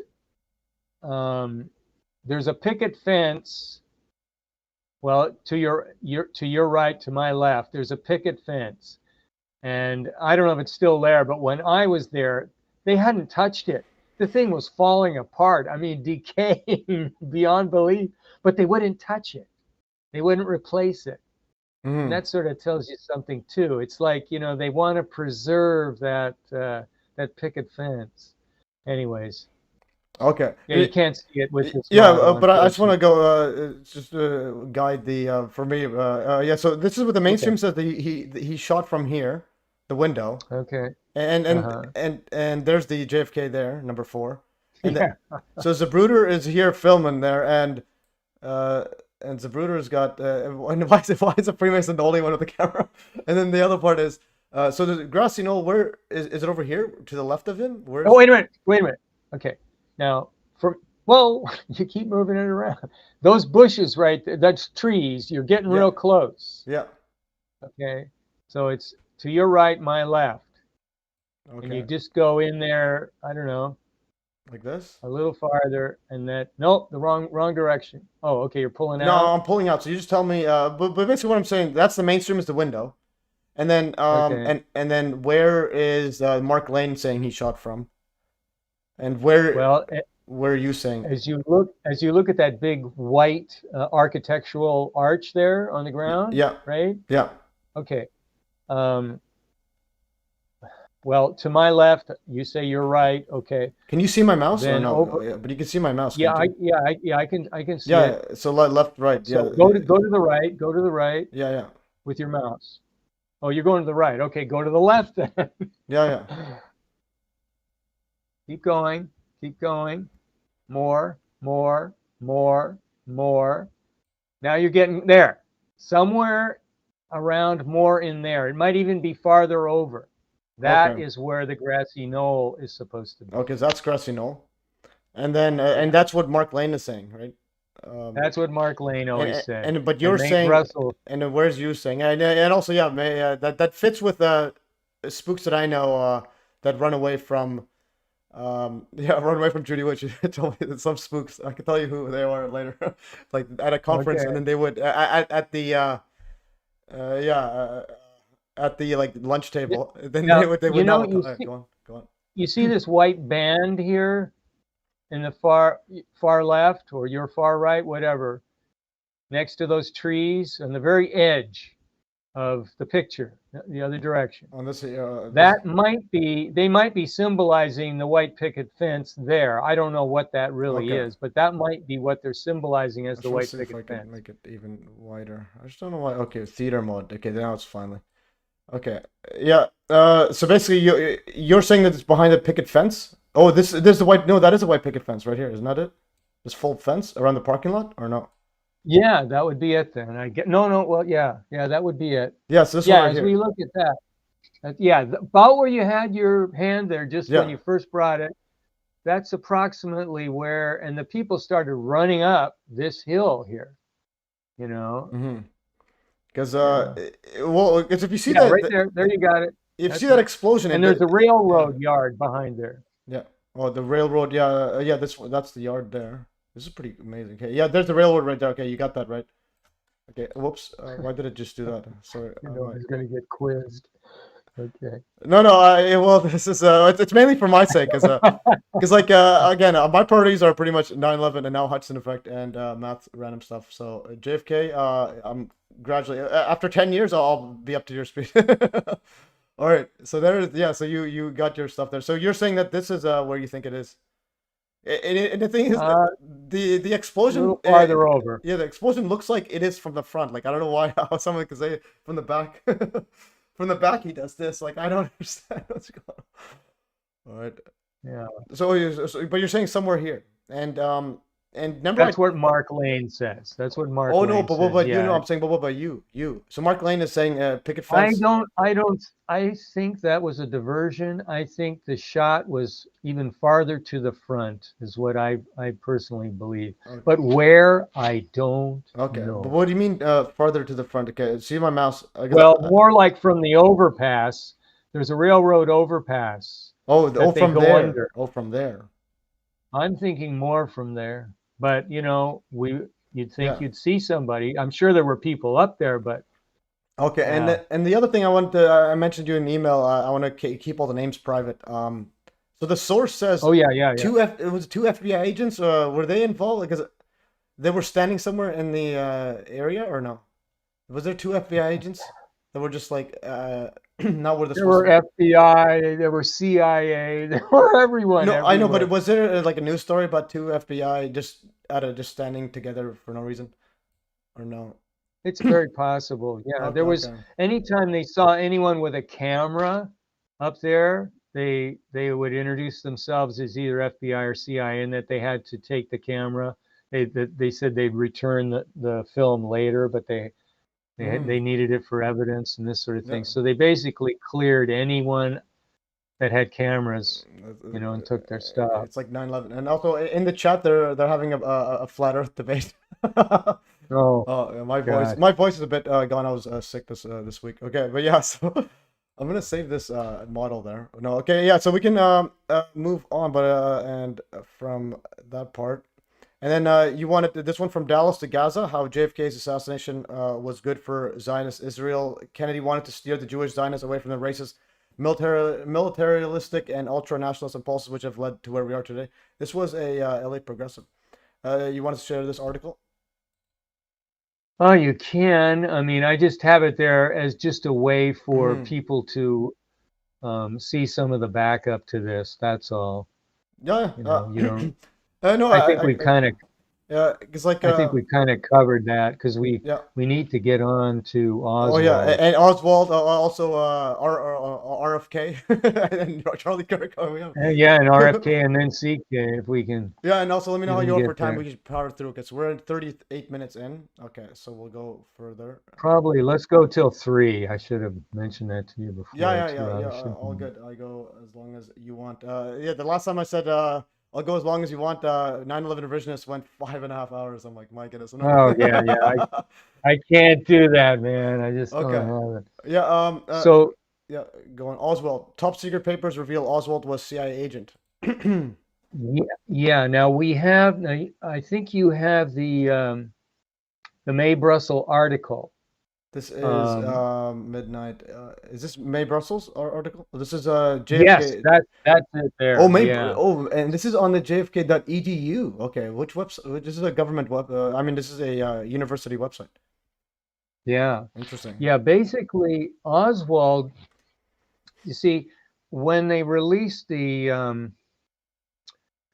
[SPEAKER 2] there's a picket fence. Well, to your right, to my left, there's a picket fence. And I don't know if it's still there, but when I was there, they hadn't touched it. The thing was falling apart. I mean, decaying beyond belief, but they wouldn't touch it. They wouldn't replace it. And
[SPEAKER 1] Mhm.
[SPEAKER 2] that sort of tells you something too. It's like, they want to preserve that picket fence. Anyways,
[SPEAKER 1] Okay.
[SPEAKER 2] yeah, you can't see it with this
[SPEAKER 1] Yeah,
[SPEAKER 2] model,
[SPEAKER 1] but I just want to
[SPEAKER 2] unfortunately.
[SPEAKER 1] go just guide the for me. Yeah, so this is what the mainstream says. That he shot from here, the window,
[SPEAKER 2] Okay.
[SPEAKER 1] and
[SPEAKER 2] Uh-huh.
[SPEAKER 1] and there's the JFK there, number 4, and
[SPEAKER 2] Yeah.
[SPEAKER 1] so Zapruder is here filming there, and Zapruder's got and why is a Freemason the only one with the camera? And then the other part is so the grassy knoll. Where is it over here to the left of him? Where's
[SPEAKER 2] Oh, wait a minute. Okay. Now, well, you keep moving it around. Those bushes right there, that's trees. You're getting
[SPEAKER 1] Yeah.
[SPEAKER 2] real close.
[SPEAKER 1] Yeah.
[SPEAKER 2] Okay. So it's to your right, my left. And you
[SPEAKER 1] Okay.
[SPEAKER 2] just go in there, I don't know,
[SPEAKER 1] Like this?
[SPEAKER 2] a little farther, and nope, the wrong direction. Oh, okay, you're pulling
[SPEAKER 1] No,
[SPEAKER 2] out.
[SPEAKER 1] I'm pulling out. So you just tell me. But basically what I'm saying, that's the mainstream is the window, and then
[SPEAKER 2] Okay.
[SPEAKER 1] and then where is Mark Lane saying he shot from, and where are you saying?
[SPEAKER 2] As you look at that big white architectural arch there on the ground,
[SPEAKER 1] Yeah,
[SPEAKER 2] right?
[SPEAKER 1] yeah.
[SPEAKER 2] Okay. Um, well, to my left, you say you're right. Okay.
[SPEAKER 1] Can you see my mouse or
[SPEAKER 2] Then
[SPEAKER 1] no? Oh,
[SPEAKER 2] over.
[SPEAKER 1] yeah, but you can see my mouse,
[SPEAKER 2] Yeah,
[SPEAKER 1] can't you?
[SPEAKER 2] I can see
[SPEAKER 1] Yeah.
[SPEAKER 2] it.
[SPEAKER 1] So left, right. Yeah,
[SPEAKER 2] So go to the right. Go to the right
[SPEAKER 1] yeah, yeah,
[SPEAKER 2] with your mouse. Oh, you're going to the right. Okay, go to the left then.
[SPEAKER 1] yeah, yeah.
[SPEAKER 2] Keep going. Keep going. More. Now you're getting there. Somewhere around more in there. It might even be farther over. That
[SPEAKER 1] Okay,
[SPEAKER 2] is where the grassy knoll is supposed to be.
[SPEAKER 1] okay. So that's grassy knoll, and then and that's what Mark Lane is saying, right?
[SPEAKER 2] That's what Mark Lane always said.
[SPEAKER 1] But
[SPEAKER 2] And
[SPEAKER 1] you're
[SPEAKER 2] Nate
[SPEAKER 1] saying,
[SPEAKER 2] Russell.
[SPEAKER 1] and then where's you saying, and also yeah, that fits with spooks that I know that run away from, yeah, run away from Judy Witch. You told me that some spooks. I can tell you who they are later, like at a conference,
[SPEAKER 2] Okay.
[SPEAKER 1] and then they would at the yeah at the like lunch table. Then
[SPEAKER 2] Now,
[SPEAKER 1] they would now
[SPEAKER 2] you
[SPEAKER 1] go on.
[SPEAKER 2] see this white band here in the far left or your far right, whatever, next to those trees on the very edge of the picture, the other direction.
[SPEAKER 1] On this
[SPEAKER 2] That they might be symbolizing the white picket fence there. I don't know what that really
[SPEAKER 1] Okay.
[SPEAKER 2] is, but that might be what they're symbolizing as
[SPEAKER 1] I'm
[SPEAKER 2] the
[SPEAKER 1] trying to
[SPEAKER 2] white
[SPEAKER 1] see if I
[SPEAKER 2] picket
[SPEAKER 1] can
[SPEAKER 2] fence.
[SPEAKER 1] make it even wider. I just don't know why. Okay, theater mode. Okay, now it's finally. Okay, yeah. So basically, you're saying that it's behind a picket fence? Oh, this is the white. No, that is a white picket fence right here, isn't that it? This full fence around the parking lot, or no?
[SPEAKER 2] Yeah, that would be it then. No. Well, yeah, that would be it.
[SPEAKER 1] Yes, this
[SPEAKER 2] Yeah,
[SPEAKER 1] one right
[SPEAKER 2] as
[SPEAKER 1] here.
[SPEAKER 2] we look at that, yeah, about where you had your hand there, just when
[SPEAKER 1] Yeah.
[SPEAKER 2] you first brought it, that's approximately where, and the people started running up this hill here, you know.
[SPEAKER 1] Mm-hmm. Because
[SPEAKER 2] Yeah,
[SPEAKER 1] well, because if you see
[SPEAKER 2] yeah, right
[SPEAKER 1] that,
[SPEAKER 2] there. There you got it.
[SPEAKER 1] if you
[SPEAKER 2] That's
[SPEAKER 1] see that
[SPEAKER 2] it.
[SPEAKER 1] explosion,
[SPEAKER 2] And there's a
[SPEAKER 1] yeah,
[SPEAKER 2] railroad yard behind there.
[SPEAKER 1] yeah. Oh, the railroad. Yeah, yeah. That's the yard there. This is pretty amazing. Okay, yeah. There's the railroad right there. Okay, you got that right. Okay. Whoops. Why did it just do that? Sorry.
[SPEAKER 2] You know, he's going to get quizzed. Okay.
[SPEAKER 1] No, no. Well, this is it's mainly for my sake, because like again, my priorities are pretty much 9/11 and now Hudson Effect and math random stuff. So JFK, I'm gradually after 10 years, I'll be up to your speed. All right. So yeah. So you got your stuff there. So you're saying that this is where you think it is. And the thing is, the
[SPEAKER 2] A
[SPEAKER 1] explosion,
[SPEAKER 2] little farther over.
[SPEAKER 1] yeah, the explosion looks like it is from the front. Like I don't know why how someone could say from the back. From the back he does this. Like I don't understand what's going on. All right.
[SPEAKER 2] Yeah.
[SPEAKER 1] But you're saying somewhere here, and remember
[SPEAKER 2] That's what Mark Lane says. That's what Mark
[SPEAKER 1] oh no,
[SPEAKER 2] Lane
[SPEAKER 1] but
[SPEAKER 2] says.
[SPEAKER 1] but you
[SPEAKER 2] Yeah.
[SPEAKER 1] know, I'm saying but you. So Mark Lane is saying picket fence.
[SPEAKER 2] I think that was a diversion. I think the shot was even farther to the front, is what I personally believe.
[SPEAKER 1] Okay.
[SPEAKER 2] But where, I don't
[SPEAKER 1] Okay, but
[SPEAKER 2] know.
[SPEAKER 1] what do you mean farther to the front? Okay, see my mouse.
[SPEAKER 2] Well, more like from the overpass. There's a railroad overpass that they
[SPEAKER 1] from
[SPEAKER 2] go
[SPEAKER 1] there.
[SPEAKER 2] under.
[SPEAKER 1] Oh, from there.
[SPEAKER 2] I'm thinking more from there. But you'd think
[SPEAKER 1] Yeah.
[SPEAKER 2] you'd see somebody. I'm sure there were people up there, but
[SPEAKER 1] Okay,
[SPEAKER 2] yeah.
[SPEAKER 1] and the other thing I wanted to I mentioned you in an email. I want to keep all the names private. So the source says
[SPEAKER 2] Oh yeah.
[SPEAKER 1] it was two FBI agents. Were they involved? Because they were standing somewhere in the area, or no? Was there two FBI agents that were just like not where they're
[SPEAKER 2] There
[SPEAKER 1] supposed
[SPEAKER 2] were
[SPEAKER 1] to
[SPEAKER 2] FBI, there were CIA, there were everyone
[SPEAKER 1] be? No, I know, but
[SPEAKER 2] everywhere.
[SPEAKER 1] was there like a news story about two FBI just standing together for no reason, or no?
[SPEAKER 2] It's very possible. Yeah,
[SPEAKER 1] Okay,
[SPEAKER 2] there was
[SPEAKER 1] okay.
[SPEAKER 2] anytime they saw anyone with a camera up there, they would introduce themselves as either FBI or CIA, and that they had to take the camera. They said they'd return the film later, but they needed it for evidence and this sort of
[SPEAKER 1] Yeah.
[SPEAKER 2] thing. So they basically cleared anyone that had cameras, and took their stuff.
[SPEAKER 1] It's like 9/11, and also in the chat they're having a flat Earth debate.
[SPEAKER 2] Oh
[SPEAKER 1] Oh, yeah,
[SPEAKER 2] God.
[SPEAKER 1] my voice is a bit gone. I was sick this week. Okay, but yeah, so I'm gonna save this model there. No, okay, yeah, so we can move on, but and from that part, and then you wanted this one from Dallas to Gaza. How JFK's assassination was good for Zionist Israel. Kennedy wanted to steer the Jewish Zionists away from the racist, militaristic, and ultra nationalist impulses which have led to where we are today. This was a LA progressive. You want to share this article?
[SPEAKER 2] Oh, you can. I mean, I just have it there as just a way for
[SPEAKER 1] Mhm.
[SPEAKER 2] people to see some of the backup to this. That's all.
[SPEAKER 1] Yeah,
[SPEAKER 2] You don't.
[SPEAKER 1] no,
[SPEAKER 2] I think we've kind of.
[SPEAKER 1] yeah, it's like,
[SPEAKER 2] I think we kind of covered that because we
[SPEAKER 1] yeah,
[SPEAKER 2] we need to get on to
[SPEAKER 1] oh yeah,
[SPEAKER 2] Oswald.
[SPEAKER 1] and Oswald, also, RFK, and Charlie Kirk. Oh yeah,
[SPEAKER 2] Yeah, and RFK and then CK if we can
[SPEAKER 1] yeah, and also let me know how
[SPEAKER 2] even
[SPEAKER 1] you are
[SPEAKER 2] get
[SPEAKER 1] for time.
[SPEAKER 2] there.
[SPEAKER 1] We can power through because we're in 38 minutes in. Okay, so we'll go further.
[SPEAKER 2] Probably let's go till 3. I should have mentioned that to you before.
[SPEAKER 1] Yeah,
[SPEAKER 2] A
[SPEAKER 1] yeah, yeah,
[SPEAKER 2] 2 hour
[SPEAKER 1] yeah.
[SPEAKER 2] should
[SPEAKER 1] All
[SPEAKER 2] be.
[SPEAKER 1] good. I go as long as you want. Yeah, the last time I said I'll go as long as you want. 9/11 revisionist went 5.5 hours. I'm like, my goodness, no.
[SPEAKER 2] Oh yeah. I can't do that, man. I just don't
[SPEAKER 1] Okay.
[SPEAKER 2] have it.
[SPEAKER 1] Yeah.
[SPEAKER 2] So
[SPEAKER 1] Yeah. Going Oswald. Top secret papers reveal Oswald was CIA agent.
[SPEAKER 2] yeah. Now we have. Now, I think you have the May Brussels article.
[SPEAKER 1] This is
[SPEAKER 2] Um,
[SPEAKER 1] midnight. Is this May Brussels article? This is
[SPEAKER 2] yes,
[SPEAKER 1] JFK.
[SPEAKER 2] that's it
[SPEAKER 1] Oh,
[SPEAKER 2] there. Yeah.
[SPEAKER 1] and this is on the JFK.edu. Okay, which website? This is a government web. I mean, this is a university website.
[SPEAKER 2] Yeah.
[SPEAKER 1] Interesting.
[SPEAKER 2] Yeah. Basically, Oswald. You see, when they released the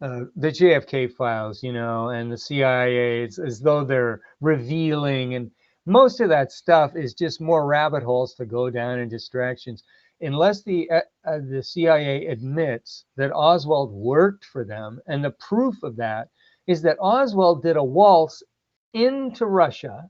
[SPEAKER 2] JFK files, and the CIA, it's as though they're revealing, and most of that stuff is just more rabbit holes to go down and distractions. Unless the CIA admits that Oswald worked for them, and the proof of that is that Oswald did a waltz into Russia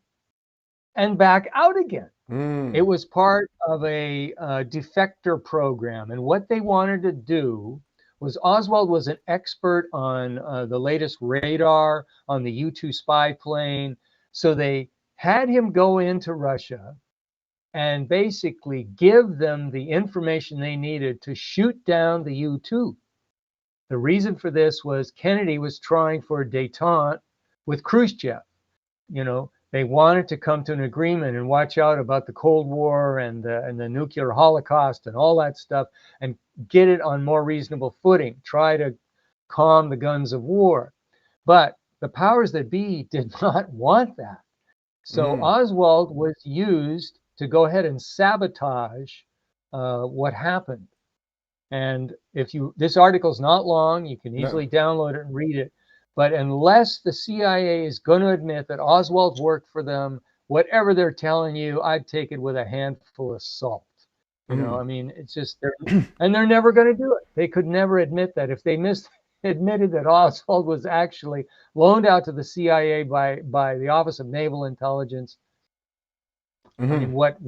[SPEAKER 2] and back out again. It
[SPEAKER 1] Mm.
[SPEAKER 2] was part of a defector program, and what they wanted to do was Oswald was an expert on the latest radar on the U-2 spy plane, so they had him go into Russia and basically give them the information they needed to shoot down the U-2. The reason for this was Kennedy was trying for détente with Khrushchev. they wanted to come to an agreement and watch out about the Cold War and the nuclear holocaust and all that stuff, and get it on more reasonable footing, try to calm the guns of war. But the powers that be did not want that. So Oswald was used to go ahead and sabotage what happened. And this article's not long, you can easily download it and read it. But unless the CIA is going to admit that Oswald worked for them, whatever they're telling you, I'd take it with a handful of salt. You know, I mean, it's just, and they're never going to do it. They could never admit that. If they admitted that Oswald was actually loaned out to the CIA by the Office of Naval Intelligence, I mean, what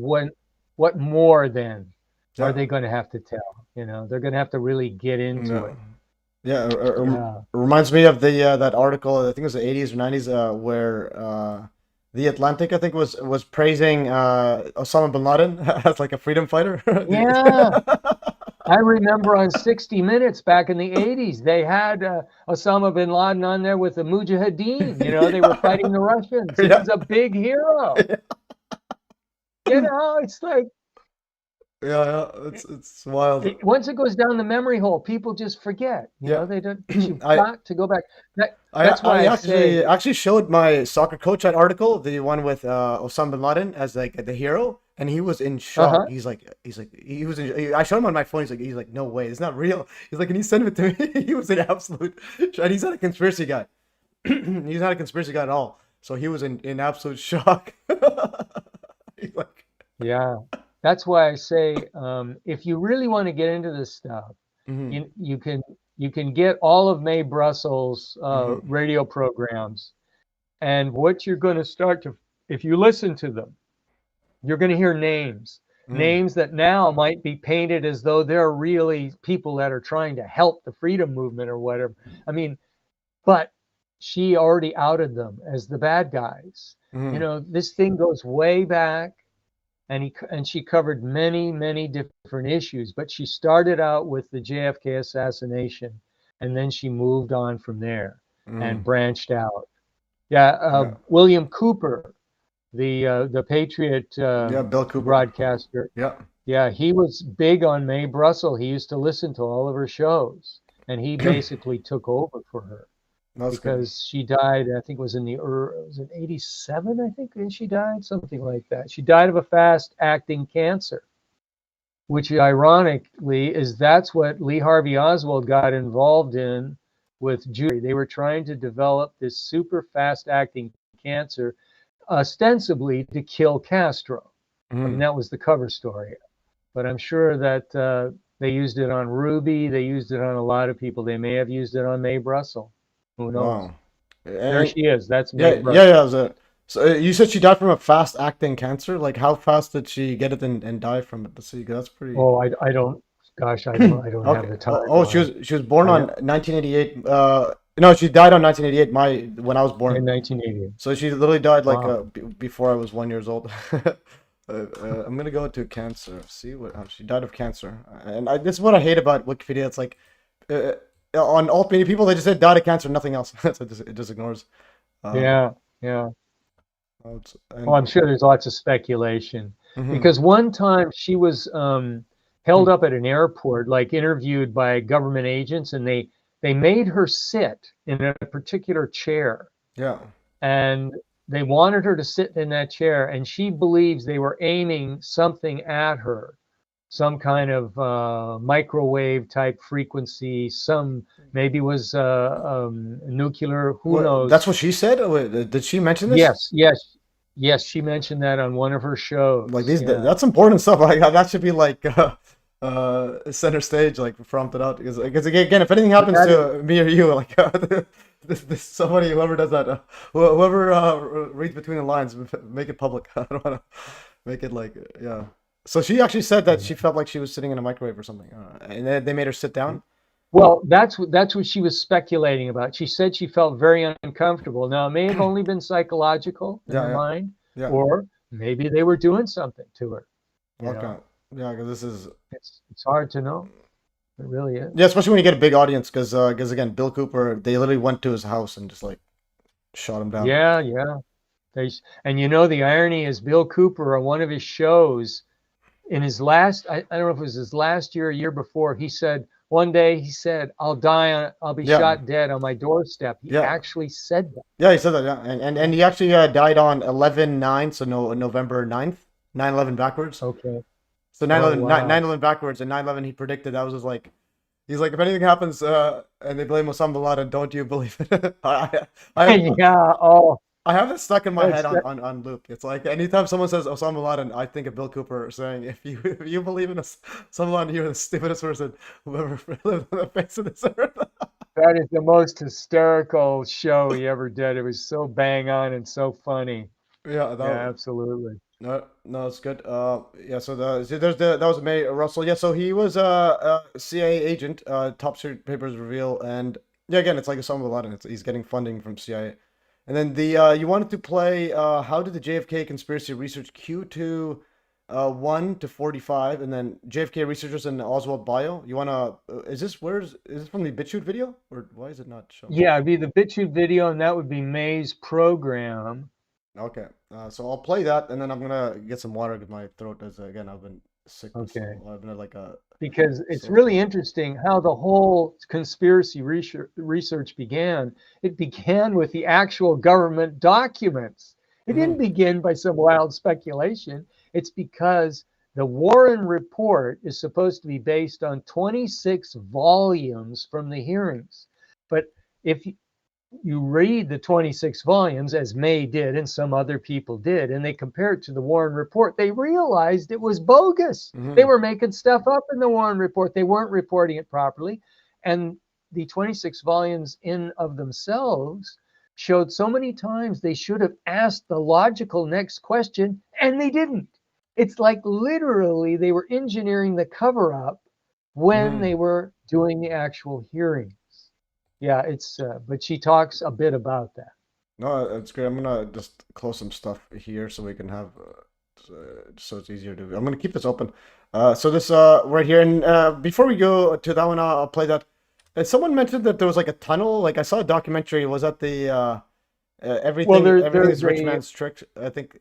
[SPEAKER 2] more then are they going to have to tell? You know, they're going to have to really get into it.
[SPEAKER 1] Yeah, it reminds me of that article, I think it was the 80s or 90s, where The Atlantic, I think, was praising Osama bin Laden as like a freedom fighter.
[SPEAKER 2] Yeah. I remember on 60 Minutes back in the 80s, they had Osama bin Laden on there with the Mujahideen. You know, they were fighting the Russians. He was a big hero. You know, it's like,
[SPEAKER 1] it's wild.
[SPEAKER 2] Once it goes down the memory hole, people just forget. You know, they don't. You've got to go back. That's why I
[SPEAKER 1] actually showed my soccer coach that article, the one with Osama bin Laden as like the hero, and he was in shock. He was. I showed him on my phone. He's like, no way, it's not real. He's like, can you send it to me? He was in absolute. And he's not a conspiracy guy. He's not a conspiracy guy at all. So he was in absolute shock. He's like,
[SPEAKER 2] yeah. That's why I say, if you really want to get into this stuff, you can get all of Mae Brussels' radio programs, and what you're going to start to, if you listen to them, you're going to hear names that now might be painted as though they're really people that are trying to help the freedom movement or whatever. I mean, but she already outed them as the bad guys. You know, this thing goes way back. And she covered many different issues, but she started out with the JFK assassination, and then she moved on from there and branched out. William Cooper, the Patriot
[SPEAKER 1] Bill Cooper
[SPEAKER 2] broadcaster. Yeah, he was big on Mae Brussels. He used to listen to all of her shows, and he basically took over for her. Because she died, I think it was in was it 87, I think, and she died, something like that. She died of a fast-acting cancer, which ironically that's what Lee Harvey Oswald got involved in with Judy. They were trying to develop this super fast-acting cancer, ostensibly to kill Castro. I mean, that was the cover story. But I'm sure that they used it on Ruby. They used it on a lot of people. They may have used it on Mae Brussels. Who knows?
[SPEAKER 1] Wow.
[SPEAKER 2] There she is. That's
[SPEAKER 1] Mae Brussels. So you said she died from a fast-acting cancer. Like, how fast did she get it and die from it? Let's see, that's pretty.
[SPEAKER 2] Oh, I don't. Gosh, I don't have the time.
[SPEAKER 1] Oh, she was born on 1988. No, she died on 1988. When I was born.
[SPEAKER 2] In 1988.
[SPEAKER 1] So she literally died like before I was 1 year old. I'm gonna go to cancer. See what she died of cancer. And this is what I hate about Wikipedia. It's like. On alt media people, they just said died of cancer, nothing else. So it just ignores.
[SPEAKER 2] Yeah. I'm sure there's lots of speculation because one time she was held up at an airport, like interviewed by government agents, and they made her sit in a particular chair.
[SPEAKER 1] Yeah. And
[SPEAKER 2] they wanted her to sit in that chair, and she believes they were aiming something at her. Some kind of microwave type frequency, maybe was nuclear, who knows?
[SPEAKER 1] That's what she said? Did she mention this?
[SPEAKER 2] Yes, she mentioned that on one of her shows.
[SPEAKER 1] Like that's important stuff. Like that should be like center stage, like prompted out. Because again, if anything happens to me or you, like this somebody, whoever does that, whoever reads between the lines, make it public. I don't want to make it like, yeah. So she actually said that she felt like she was sitting in a microwave or something, and they made her sit down.
[SPEAKER 2] Well, that's what she was speculating about. She said she felt very uncomfortable. Now, it may have only been psychological in her mind, or maybe they were doing something to her.
[SPEAKER 1] Okay, yeah, because this is
[SPEAKER 2] it's hard to know. It really is.
[SPEAKER 1] Yeah, especially when you get a big audience, because again, Bill Cooper, they literally went to his house and just like shot him down.
[SPEAKER 2] Yeah. And you know, the irony is Bill Cooper on one of his shows in his last, I don't know if it was his last year or year before, he said, one day he said, I'll be
[SPEAKER 1] Yeah.
[SPEAKER 2] shot dead on my doorstep. He
[SPEAKER 1] Yeah.
[SPEAKER 2] actually said that.
[SPEAKER 1] Yeah, he said that, yeah. And he actually died on 11/9, so November 9th. 9/11 backwards.
[SPEAKER 2] Okay.
[SPEAKER 1] So 9/11,
[SPEAKER 2] Oh, wow.
[SPEAKER 1] 9/11 backwards, and 9/11 he predicted that was just like, he's like, if anything happens and they blame Osama bin Laden, don't you believe it?
[SPEAKER 2] Yeah. Oh,
[SPEAKER 1] I have it stuck in my
[SPEAKER 2] That's
[SPEAKER 1] head on loop. It's like anytime someone says Osama bin Laden, I think of Bill Cooper saying, if you believe in Osama bin Laden, you're the stupidest person who ever lived on the face of this earth.
[SPEAKER 2] that is the most hysterical show he ever did. It was so bang on and so funny.
[SPEAKER 1] Yeah,
[SPEAKER 2] Yeah, absolutely.
[SPEAKER 1] no, it's good. Yeah. So that was May Russell. Yeah. So he was a CIA agent. Top secret papers reveal, and yeah, again, it's like Osama bin Laden. He's getting funding from CIA. And then you wanted to play how did the JFK conspiracy research Q2 1 to 45, and then JFK researchers and Oswald bio. You wanna is this from the BitChute video, or why is it not showing?
[SPEAKER 2] Yeah, it'd be the BitChute video, and that would be May's program.
[SPEAKER 1] Okay, so I'll play that, and then I'm gonna get some water because my throat is again. I've been sick.
[SPEAKER 2] Okay.
[SPEAKER 1] I've been like a.
[SPEAKER 2] Because it's really interesting how the whole conspiracy research began. It began with the actual government documents. It didn't begin by some wild speculation. It's because the Warren Report is supposed to be based on 26 volumes from the hearings. But if you read the 26 volumes, as May did and some other people did, and they compare it to the Warren Report, they realized it was bogus. They were making stuff up in the Warren Report. They weren't reporting it properly. And the 26 volumes in of themselves showed so many times they should have asked the logical next question, and they didn't. It's like literally they were engineering the cover-up when they were doing the actual hearing. Yeah, it's but she talks a bit about that.
[SPEAKER 1] No, that's great. I'm gonna just close some stuff here so we can have so it's easier to. I'm gonna keep this open. So this right here, and before we go to that one, I'll play that. Someone mentioned that there was like a tunnel. Like I saw a documentary. Was that the everything? Everything is rich man's trick. I think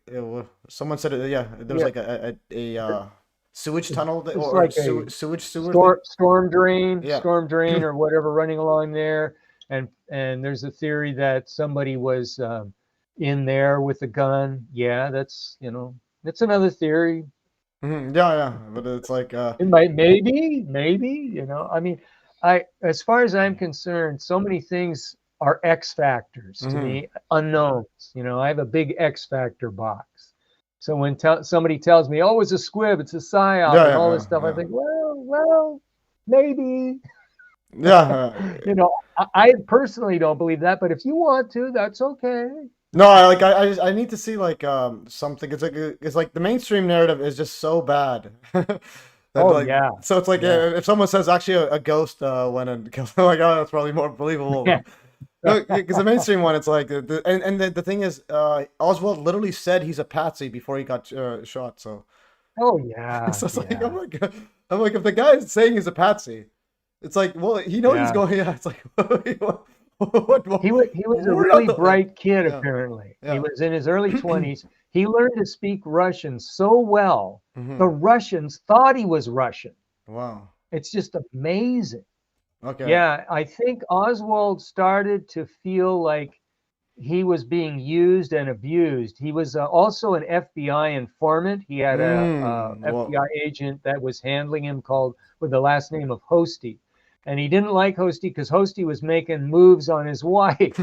[SPEAKER 1] someone said it. Yeah, there was like a sewage tunnel or
[SPEAKER 2] like
[SPEAKER 1] sewage sewer
[SPEAKER 2] storm drain, storm drain or whatever running along there, and there's a theory that somebody was in there with a gun. Yeah, that's another theory.
[SPEAKER 1] Yeah, but it's like
[SPEAKER 2] it might maybe I mean, as far as I'm concerned, so many things are X factors to me, unknowns. I have a big X factor box. So when somebody tells me, "Oh, it's a squib, it's a psyop," and all this stuff, I think, well, maybe.
[SPEAKER 1] Yeah.
[SPEAKER 2] I personally don't believe that, but if you want to, that's okay.
[SPEAKER 1] No, I need to see like something. It's like the mainstream narrative is just so bad.
[SPEAKER 2] Yeah.
[SPEAKER 1] So it's like if someone says actually a ghost went and killed, like, oh, that's probably more believable. Because the mainstream one, it's like, the thing is, Oswald literally said he's a patsy before he got shot. So.
[SPEAKER 2] Oh yeah.
[SPEAKER 1] So it's like I'm like if the guy is saying he's a patsy, it's like, well, he knows he's going. Yeah, it's like what?
[SPEAKER 2] He was a really bright kid apparently.
[SPEAKER 1] Yeah.
[SPEAKER 2] He was in his early 20s. He learned to speak Russian so well. The Russians thought he was Russian.
[SPEAKER 1] Wow.
[SPEAKER 2] It's just amazing.
[SPEAKER 1] Okay.
[SPEAKER 2] Yeah, I think Oswald started to feel like he was being used and abused. He was also an FBI informant. He had a FBI agent that was handling him with the last name of Hosty. And he didn't like Hosty because Hosty was making moves on his wife.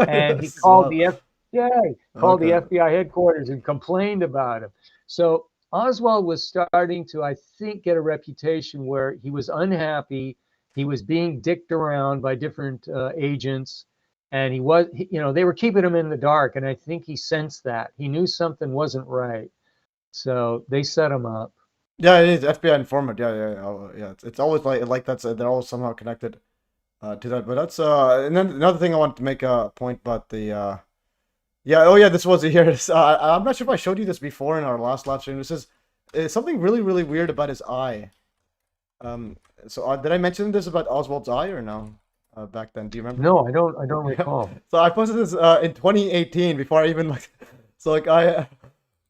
[SPEAKER 2] And he called the FBI headquarters and complained about him. So Oswald was starting to, I think, get a reputation where he was unhappy. He was being dicked around by different agents, and they were keeping him in the dark. And I think he sensed that. He knew something wasn't right. So they set him up.
[SPEAKER 1] Yeah, it is FBI informant. Yeah. It's always like that's they're always somehow connected to that. But that's and then another thing I wanted to make a point about the this was here. I'm not sure if I showed you this before in our last live stream. This is something really really weird about his eye. So did I mention this about Oswald's eye or no? Back then, do you remember?
[SPEAKER 2] No, I don't recall.
[SPEAKER 1] So I posted this in 2018 before I even So like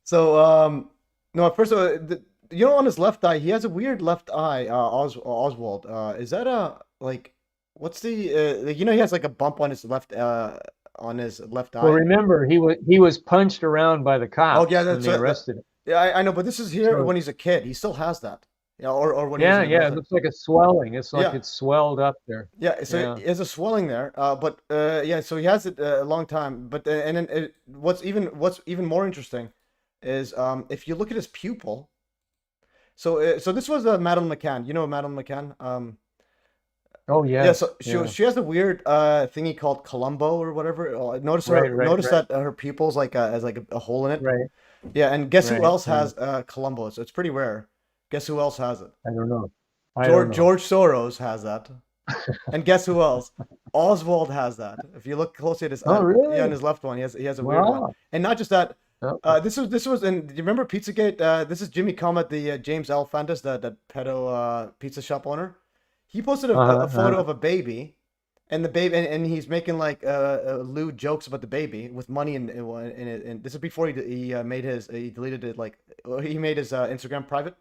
[SPEAKER 1] so no, first of all, you know, on his left eye, he has a weird left eye. Oswald. Is that a like? What's the like, you know, he has like a bump on his left
[SPEAKER 2] Well,
[SPEAKER 1] eye.
[SPEAKER 2] remember, he was punched around by the
[SPEAKER 1] Oh yeah,
[SPEAKER 2] cops when
[SPEAKER 1] that's
[SPEAKER 2] they
[SPEAKER 1] it.
[SPEAKER 2] arrested him.
[SPEAKER 1] Yeah, I know, but this is here
[SPEAKER 2] So
[SPEAKER 1] when he's a kid. He still has that. Yeah, or when he was in
[SPEAKER 2] yeah,
[SPEAKER 1] the
[SPEAKER 2] yeah, it
[SPEAKER 1] military.
[SPEAKER 2] looks like a swelling. It's like
[SPEAKER 1] Yeah,
[SPEAKER 2] it's swelled up there.
[SPEAKER 1] yeah. So
[SPEAKER 2] Yeah.
[SPEAKER 1] he has a swelling there. But yeah, so he has it a long time. But and then what's even more interesting is if you look at his pupil. So this was Madeline McCann. You know Madeline McCann?
[SPEAKER 2] Oh
[SPEAKER 1] Yeah.
[SPEAKER 2] yes.
[SPEAKER 1] So
[SPEAKER 2] Yeah.
[SPEAKER 1] she has a weird thingy called Columbo or whatever.
[SPEAKER 2] Right. Right.
[SPEAKER 1] Notice
[SPEAKER 2] Right.
[SPEAKER 1] that her pupil's like has like a hole in it.
[SPEAKER 2] Right.
[SPEAKER 1] Yeah, and guess who
[SPEAKER 2] Right.
[SPEAKER 1] else
[SPEAKER 2] Right.
[SPEAKER 1] has Columbo? So it's pretty rare. Guess who else has it?
[SPEAKER 2] I don't know. I don't know.
[SPEAKER 1] George Soros has that. And guess who else? Oswald has that. If you look closely at his
[SPEAKER 2] Oh
[SPEAKER 1] yeah, on
[SPEAKER 2] really?
[SPEAKER 1] his left one, he has a weird one.
[SPEAKER 2] Wow.
[SPEAKER 1] And not just that.
[SPEAKER 2] Oh,
[SPEAKER 1] This was and do you remember Pizzagate? This is Jimmy Comet, the James L. Fantas, the pedo pizza shop owner. He posted a photo of a baby, and the baby, and he's making like lewd jokes about the baby with money in it. And this is before he made his he deleted it like or he made his Instagram private.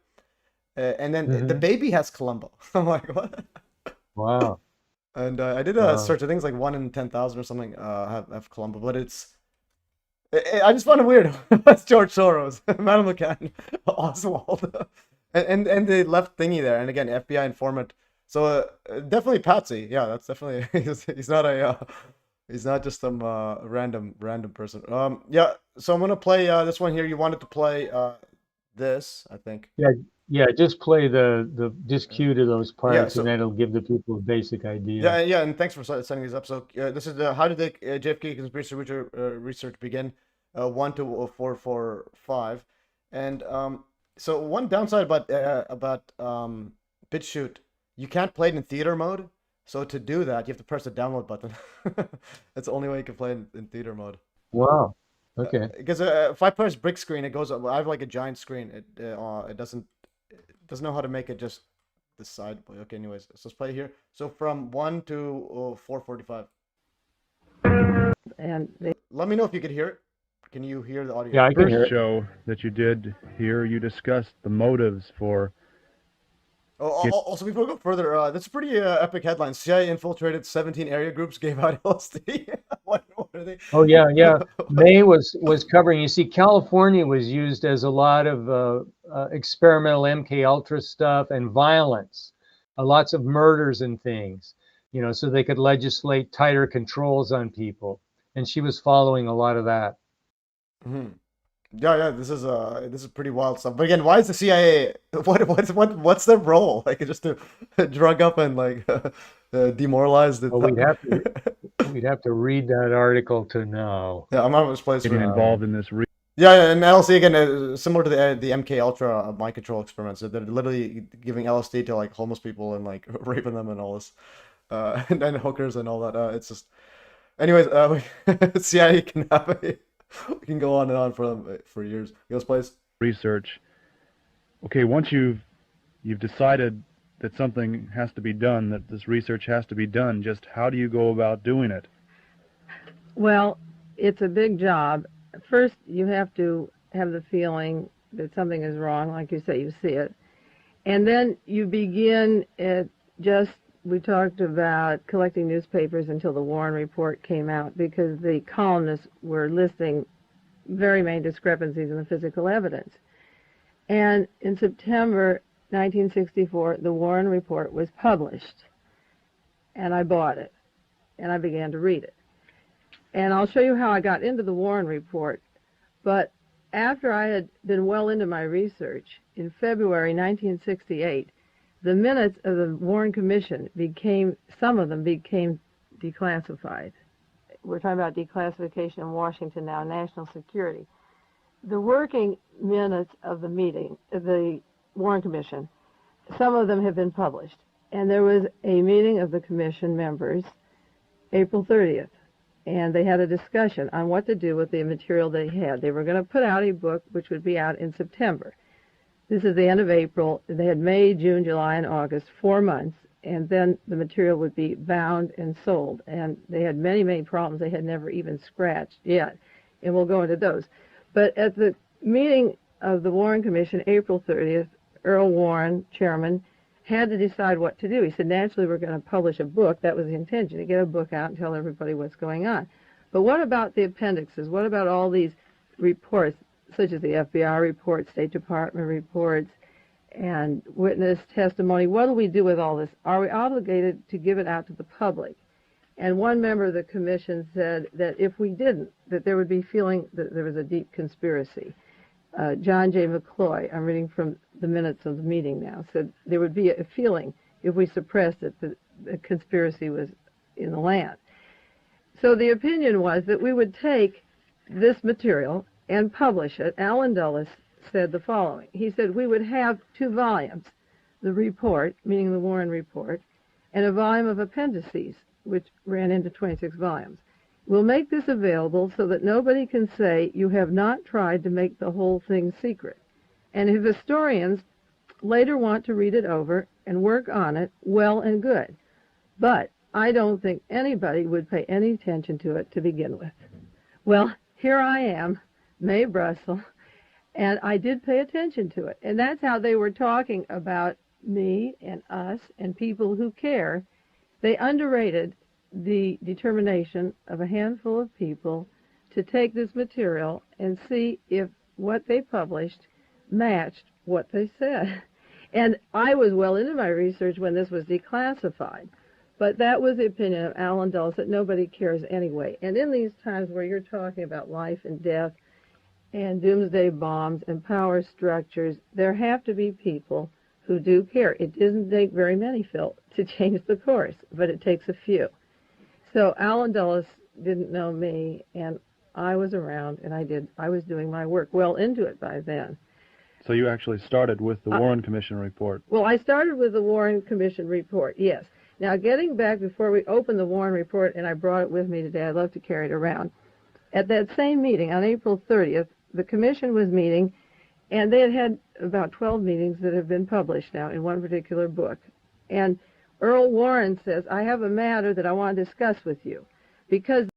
[SPEAKER 1] And then the baby has Columbo. I'm like, what?
[SPEAKER 2] wow.
[SPEAKER 1] And I did a
[SPEAKER 2] Wow.
[SPEAKER 1] search. I think it's like 1 in 10,000 or something. Have Columbo, but I just found it weird. That's George Soros, Madam McCann, Oswald, and the left thingy there. And again, FBI informant. So definitely Patsy. Yeah, that's definitely he's not a he's not just some random person. Yeah. So I'm gonna play this one here. You wanted to play this, I think.
[SPEAKER 2] Yeah. Yeah. Just play just cue to those
[SPEAKER 1] Yeah.
[SPEAKER 2] parts,
[SPEAKER 1] So
[SPEAKER 2] and that'll give the people a basic idea.
[SPEAKER 1] yeah, yeah, and thanks for setting this up. So this is the how did the JFK conspiracy research begin? 1 to 445, and so one downside about BitChute, you can't play it in theater mode. So to do that, you have to press the download button. That's the only way you can play it in theater mode.
[SPEAKER 2] Wow. Okay.
[SPEAKER 1] Because if I press brick screen, it goes up. I have like a giant screen. It doesn't know how to make it just this side. Okay, anyways, so let's play here. So from 1 to 445.
[SPEAKER 4] And
[SPEAKER 1] Let me know if you could hear it. Can you hear the audio?
[SPEAKER 2] Yeah, I can hear
[SPEAKER 5] First
[SPEAKER 2] it.
[SPEAKER 5] show that you did here, you discussed the motives for
[SPEAKER 1] Also, before we go further, that's a pretty epic headline. CIA infiltrated 17 area groups, gave out LSD. what are they?
[SPEAKER 2] Oh yeah, yeah. May was covering. You see, California was used as a lot of experimental MK Ultra stuff and violence, lots of murders and things. You know, so they could legislate tighter controls on people, and she was following a lot of that.
[SPEAKER 1] Mm-hmm. Yeah, this is pretty wild stuff. But again, why is the CIA? What's their role? Like just to drug up and like demoralize the.
[SPEAKER 2] Well, we'd have to read that article to know.
[SPEAKER 1] Yeah, I'm not just place.
[SPEAKER 5] getting involved in this.
[SPEAKER 1] Yeah, and LSD again, similar to the MK Ultra mind control experiments. They're literally giving LSD to like homeless people and like raping them and all this, and hookers and all that. It's just, anyways, CIA can have we can go on and on for years. Let's play
[SPEAKER 5] Research. Okay, once you've decided that something has to be done, that this research has to be done, just how do you go about doing it?
[SPEAKER 4] well, it's a big job. First, you have to have the feeling that something is wrong, like you say, you see it. And then you begin at we talked about collecting newspapers until the Warren Report came out because the columnists were listing very main discrepancies in the physical evidence. And in September 1964, the Warren Report was published. And I bought it. And I began to read it. And I'll show you how I got into the Warren Report. But after I had been well into my research, in February 1968, the minutes of the Warren Commission some of them became declassified. We're talking about declassification in Washington now, national security. The working minutes of the meeting, the Warren Commission, some of them have been published. And there was a meeting of the commission members April 30th. And they had a discussion on what to do with the material they had. They were going to put out a book which would be out in September. This is the end of April. They had May, June, July, and August, 4 months, and then the material would be bound and sold. And they had many, many problems they had never even scratched yet, and we'll go into those. But at the meeting of the Warren Commission, April 30th, Earl Warren, chairman, had to decide what to do. He said, naturally, we're going to publish a book. That was the intention, to get a book out and tell everybody what's going on. But what about the appendixes? What about all these reports, such as the FBI report, State Department reports, and witness testimony? What do we do with all this? Are we obligated to give it out to the public? And one member of the commission said that if we didn't, that there would be feeling that there was a deep conspiracy. John J. McCloy, I'm reading from the minutes of the meeting now, said there would be a feeling if we suppressed it that the conspiracy was in the land. So the opinion was that we would take this material and publish it. Alan Dulles said the following. He said we would have 2 volumes, the report, meaning the Warren report, and a volume of appendices, which ran into 26 volumes. We'll make this available so that nobody can say you have not tried to make the whole thing secret. And if historians later want to read it over and work on it, well and good. But I don't think anybody would pay any attention to it to begin with. Well, here I am, Mae Brussel, and I did pay attention to it. And that's how they were talking about me and us and people who care. They underrated the determination of a handful of people to take this material and see if what they published matched what they said. And I was well into my research when this was declassified. But that was the opinion of Alan Dulles, that nobody cares anyway. And in these times where you're talking about life and death and doomsday bombs and power structures, there have to be people who do care. It doesn't take very many, Phil, to change the course, but it takes a few. So Alan Dulles didn't know me, and I was around, and I was doing my work well into it by then.
[SPEAKER 5] So you actually started with the Warren Commission report.
[SPEAKER 4] Well, I started with the Warren Commission report, yes. Now, getting back before we opened the Warren report, and I brought it with me today, I'd love to carry it around. At that same meeting on April 30th, the commission was meeting, and they had about 12 meetings that have been published now in one particular book. And Earl Warren says, I have a matter that I want to discuss with you, because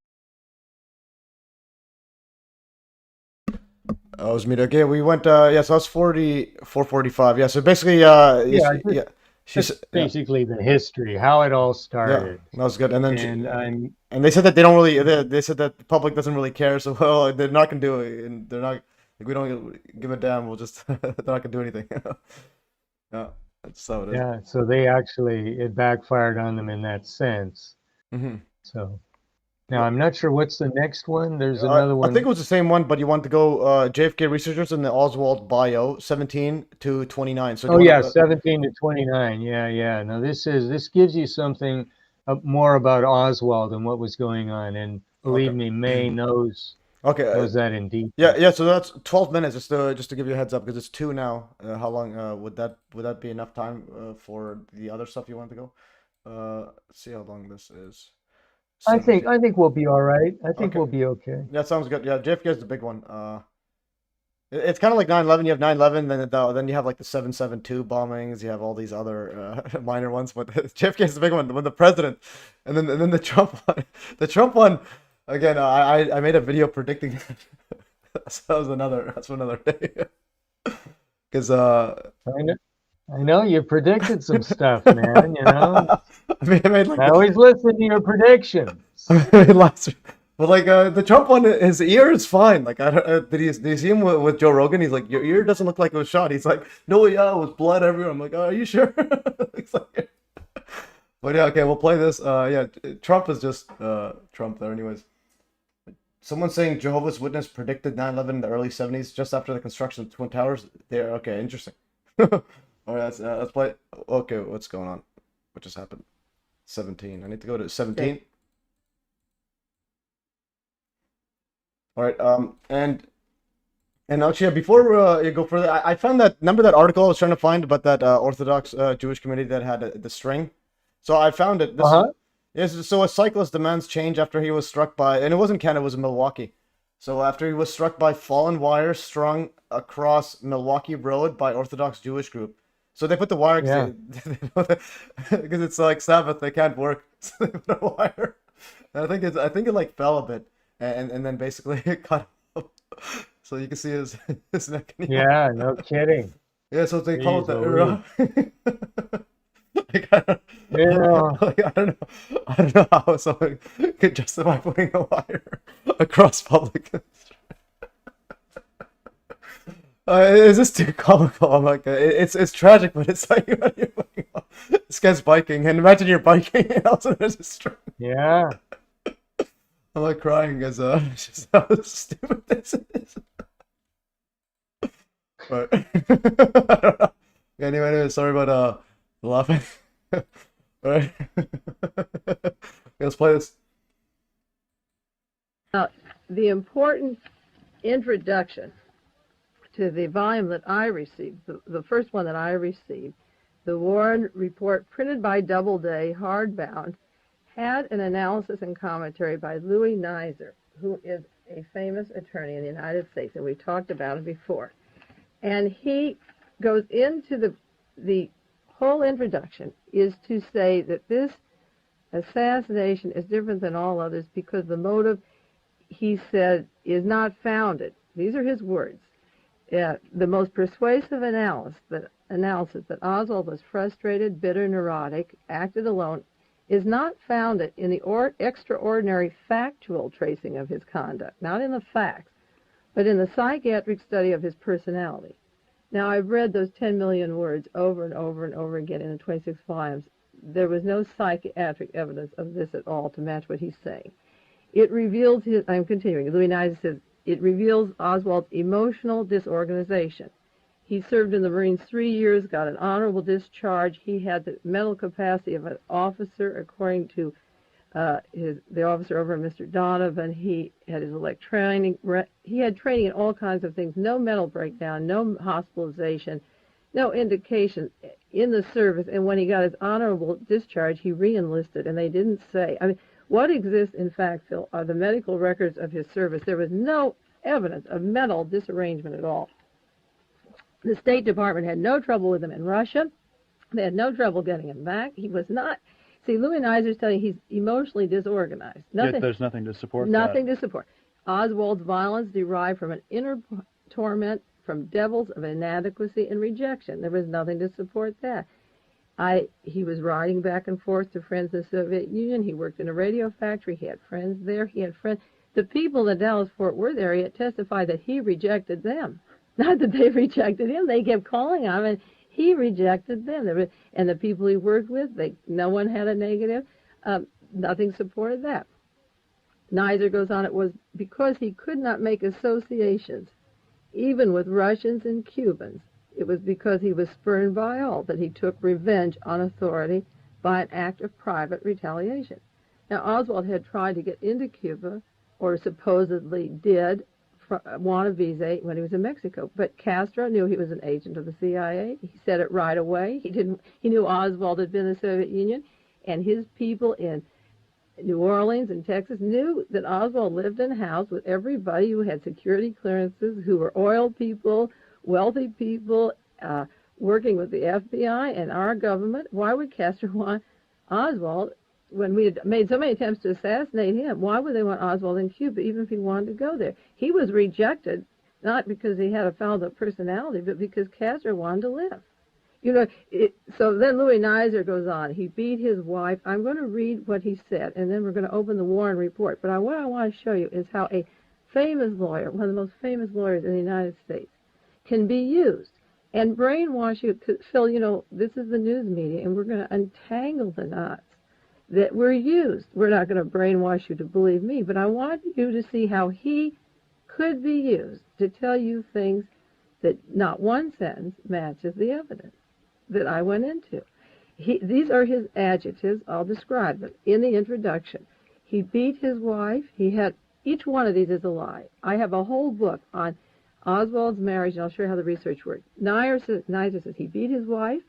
[SPEAKER 1] Oh, it was me. Okay, we went. Yeah, so that's 4:45. Yeah, so basically, yeah, she's
[SPEAKER 2] basically the history, how it all
[SPEAKER 1] yeah,
[SPEAKER 2] started.
[SPEAKER 1] that was good. And then
[SPEAKER 2] And
[SPEAKER 1] they said that they don't really. They said that the public doesn't really care. So well, they're not gonna do it, and they're not. Like, we don't give a damn. We'll just they're not gonna do anything. Yeah, that's how it is.
[SPEAKER 2] yeah, so it backfired on them in that sense.
[SPEAKER 1] Mm-hmm.
[SPEAKER 2] So now I'm not sure what's the next one. There's another
[SPEAKER 1] I
[SPEAKER 2] one.
[SPEAKER 1] think it was the same one, but you want to go JFK researchers in the Oswald bio, 17 to 29. So do
[SPEAKER 2] Oh
[SPEAKER 1] you
[SPEAKER 2] yeah,
[SPEAKER 1] wanna,
[SPEAKER 2] 17 to 29. Yeah. Now this gives you something more about Oswald and what was going on. And believe me, May knows
[SPEAKER 1] okay.
[SPEAKER 2] that in detail.
[SPEAKER 1] Yeah. So that's 12 minutes, just to give you a heads up, because it's 2 now. How long would that be enough time for the other stuff you want to go? Let's see how long this is.
[SPEAKER 2] I
[SPEAKER 1] 17.
[SPEAKER 2] think we'll be all right. I think
[SPEAKER 1] Okay.
[SPEAKER 2] we'll be okay.
[SPEAKER 1] Yeah, sounds good. Yeah, JFK is the big one. It's kind of like 9/11. You have 9/11, then you have like the 7/7/2 bombings. You have all these other minor ones, but JFK is the big one. When the president, and then the Trump one. The Trump one, again. I made a video predicting. That's for another day. Because
[SPEAKER 2] I know you predicted some stuff, man. You know,
[SPEAKER 1] I made like
[SPEAKER 2] I always listen to your predictions.
[SPEAKER 1] I made last. But like the Trump one, his ear is fine. Like I don't, did you see him with Joe Rogan? He's like, your ear doesn't look like it was shot. He's like, no, yeah, it was blood everywhere. I'm like, oh, are you sure? It's like, but yeah, okay, we'll play this. Yeah, Trump is just Trump there, anyways. Someone saying Jehovah's Witness predicted 9/11 in the early 70s, just after the construction of Twin Towers. There, okay, interesting. All right, let's play. Okay, what's going on? What just happened? 17. I need to go to 17.
[SPEAKER 4] Okay.
[SPEAKER 1] All right, and actually, before you go further, I found that, remember that article I was trying to find about that Orthodox Jewish community that had the string? So I found it. Yes, so a cyclist demands change after he was struck by, and it wasn't Canada, it was in Milwaukee. So after he was struck by fallen wires strung across Milwaukee Road by Orthodox Jewish group. So they put the wire, because it's like Sabbath, they can't work. So they put a wire. And I think it like fell a bit, and then basically it cut off. So you can see his neck. And
[SPEAKER 2] Yeah, no kidding.
[SPEAKER 1] Yeah, so they call it
[SPEAKER 2] Jeez
[SPEAKER 1] that. Like,
[SPEAKER 2] Yeah.
[SPEAKER 1] like, I don't know how someone could justify putting a wire across public. It's just too comical. I'm like, it's tragic, but it's like this guy's biking, and imagine you're biking, and also there's a string.
[SPEAKER 2] Yeah.
[SPEAKER 1] I'm like crying as it's just how stupid this is. But I don't know. Anyway, sorry about laughing. Alright. Let's play this.
[SPEAKER 4] The important introduction to the volume that I received, the first one that I received, the Warren Report, printed by Doubleday, hardbound, had an analysis and commentary by Louis Nizer, who is a famous attorney in the United States, and we've talked about it before. And he goes into the whole introduction is to say that this assassination is different than all others because the motive, he said, is not founded. These are his words. The most persuasive analysis that Oswald was frustrated, bitter, neurotic, acted alone, is not founded in the extraordinary factual tracing of his conduct, not in the facts, but in the psychiatric study of his personality. Now, I've read those 10 million words over and over and over again in the 26 volumes. There was no psychiatric evidence of this at all to match what he's saying. It reveals his, I'm continuing, Louis Nizer says, it reveals Oswald's emotional disorganization. He served in the Marines 3 years, got an honorable discharge. He had the mental capacity of an officer, according to the officer over Mr. Donovan. He had his training. He had training in all kinds of things. No mental breakdown, no hospitalization, no indication in the service. And when he got his honorable discharge, he re-enlisted, and they didn't say. I mean, what exists, in fact, Phil, are the medical records of his service. There was no evidence of mental disarrangement at all. The State Department had no trouble with him in Russia. They had no trouble getting him back. He was not. See, Louis Nizer is telling you he's emotionally disorganized.
[SPEAKER 5] Yet there's nothing to support
[SPEAKER 4] nothing
[SPEAKER 5] that.
[SPEAKER 4] to support. Oswald's violence derived from an inner torment, from devils of inadequacy and rejection. There was nothing to support that. He was riding back and forth to friends in the Soviet Union. He worked in a radio factory. He had friends there. He had friends. The people in the Dallas-Fort Worth area testified that he rejected them. Not that they rejected him. They kept calling him, and he rejected them. And the people he worked with, no one had a negative. Nothing supported that. Nizer goes on, it was because he could not make associations, even with Russians and Cubans. It was because he was spurned by all that he took revenge on authority by an act of private retaliation. Now, Oswald had tried to get into Cuba, or supposedly did, want a visa when he was in Mexico. But Castro knew he was an agent of the CIA. He said it right away. He knew Oswald had been in the Soviet Union, and his people in New Orleans and Texas knew that Oswald lived in a house with everybody who had security clearances, who were oil people, wealthy people, working with the FBI and our government. Why would Castro want Oswald, when we had made so many attempts to assassinate him, why would they want Oswald in Cuba, even if he wanted to go there? He was rejected, not because he had a fouled-up personality, but because Castro wanted to live. You know, so then Louis Nizer goes on. He beat his wife. I'm going to read what he said, and then we're going to open the Warren Report. But what I want to show you is how a famous lawyer, one of the most famous lawyers in the United States, can be used and brainwash you. Phil, you know, this is the news media, and we're going to untangle the knots that we're used. We're not going to brainwash you to believe me, but I want you to see how he could be used to tell you things that not one sentence matches the evidence that I went into. These are his adjectives. I'll describe them in the introduction. He beat his wife. He had, each one of these is a lie. I have a whole book on Oswald's marriage, and I'll show you how the research works. Nizer says he beat his wife.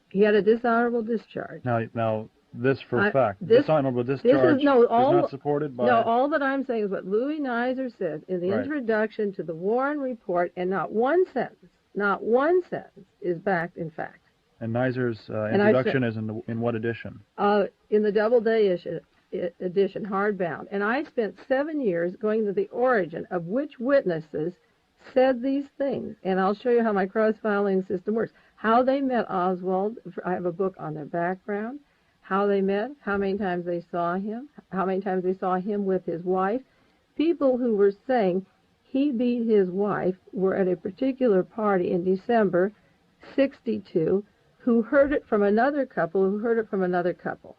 [SPEAKER 4] He had a dishonorable discharge.
[SPEAKER 5] Now this for a fact. Dishonorable discharge is not supported by...
[SPEAKER 4] No, all that I'm saying is what Louis Nizer said in the introduction to the Warren Report, and not one sentence is backed in fact.
[SPEAKER 5] And Nizer's introduction is in what edition?
[SPEAKER 4] In the Doubleday edition, hardbound. And I spent 7 years going to the origin of which witnesses said these things, and I'll show you how my cross-filing system works. How they met Oswald, I have a book on their background, how they met, how many times they saw him, how many times they saw him with his wife. People who were saying he beat his wife were at a particular party in December 62 who heard it from another couple who heard it from another couple.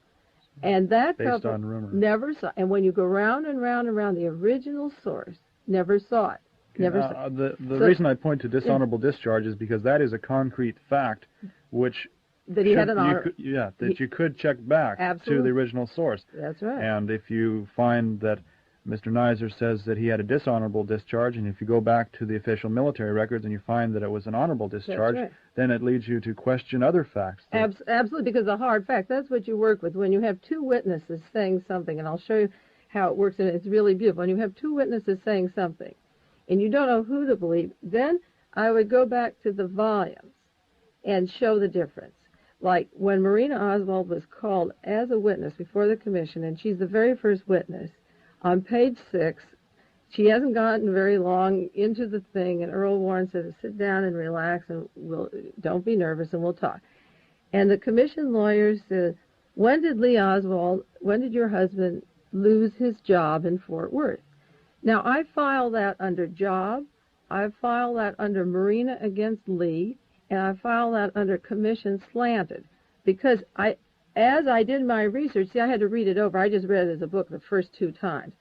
[SPEAKER 4] And that
[SPEAKER 5] Based
[SPEAKER 4] couple
[SPEAKER 5] on rumor.
[SPEAKER 4] never saw, and when you go round and round and round, the original source never saw it. Never saw it.
[SPEAKER 5] The
[SPEAKER 4] So-
[SPEAKER 5] reason I point to dishonorable discharge is because that is a concrete fact which
[SPEAKER 4] That he had an honor.
[SPEAKER 5] you could check back to
[SPEAKER 4] Absolutely.
[SPEAKER 5] the original source.
[SPEAKER 4] That's right.
[SPEAKER 5] And if you find that Mr. Nizer says that he had a dishonorable discharge, and if you go back to the official military records and you find that it was an honorable discharge,
[SPEAKER 4] right.
[SPEAKER 5] then it leads you to question other facts. that-
[SPEAKER 4] Absolutely, because the hard fact, that's what you work with. When you have two witnesses saying something, and I'll show you how it works, and it's really beautiful. When you have two witnesses saying something, and you don't know who to believe, then I would go back to the volumes and show the difference. Like when Marina Oswald was called as a witness before the commission, and she's the very first witness, on page 6, she hasn't gotten very long into the thing, and Earl Warren said, sit down and relax, and don't be nervous, and we'll talk. And the commission lawyer said, when did your husband lose his job in Fort Worth? Now, I file that under job, I file that under Marina against Lee, and I file that under commission slanted, because as I did my research, see, I had to read it over. I just read it as a book the first 2 times.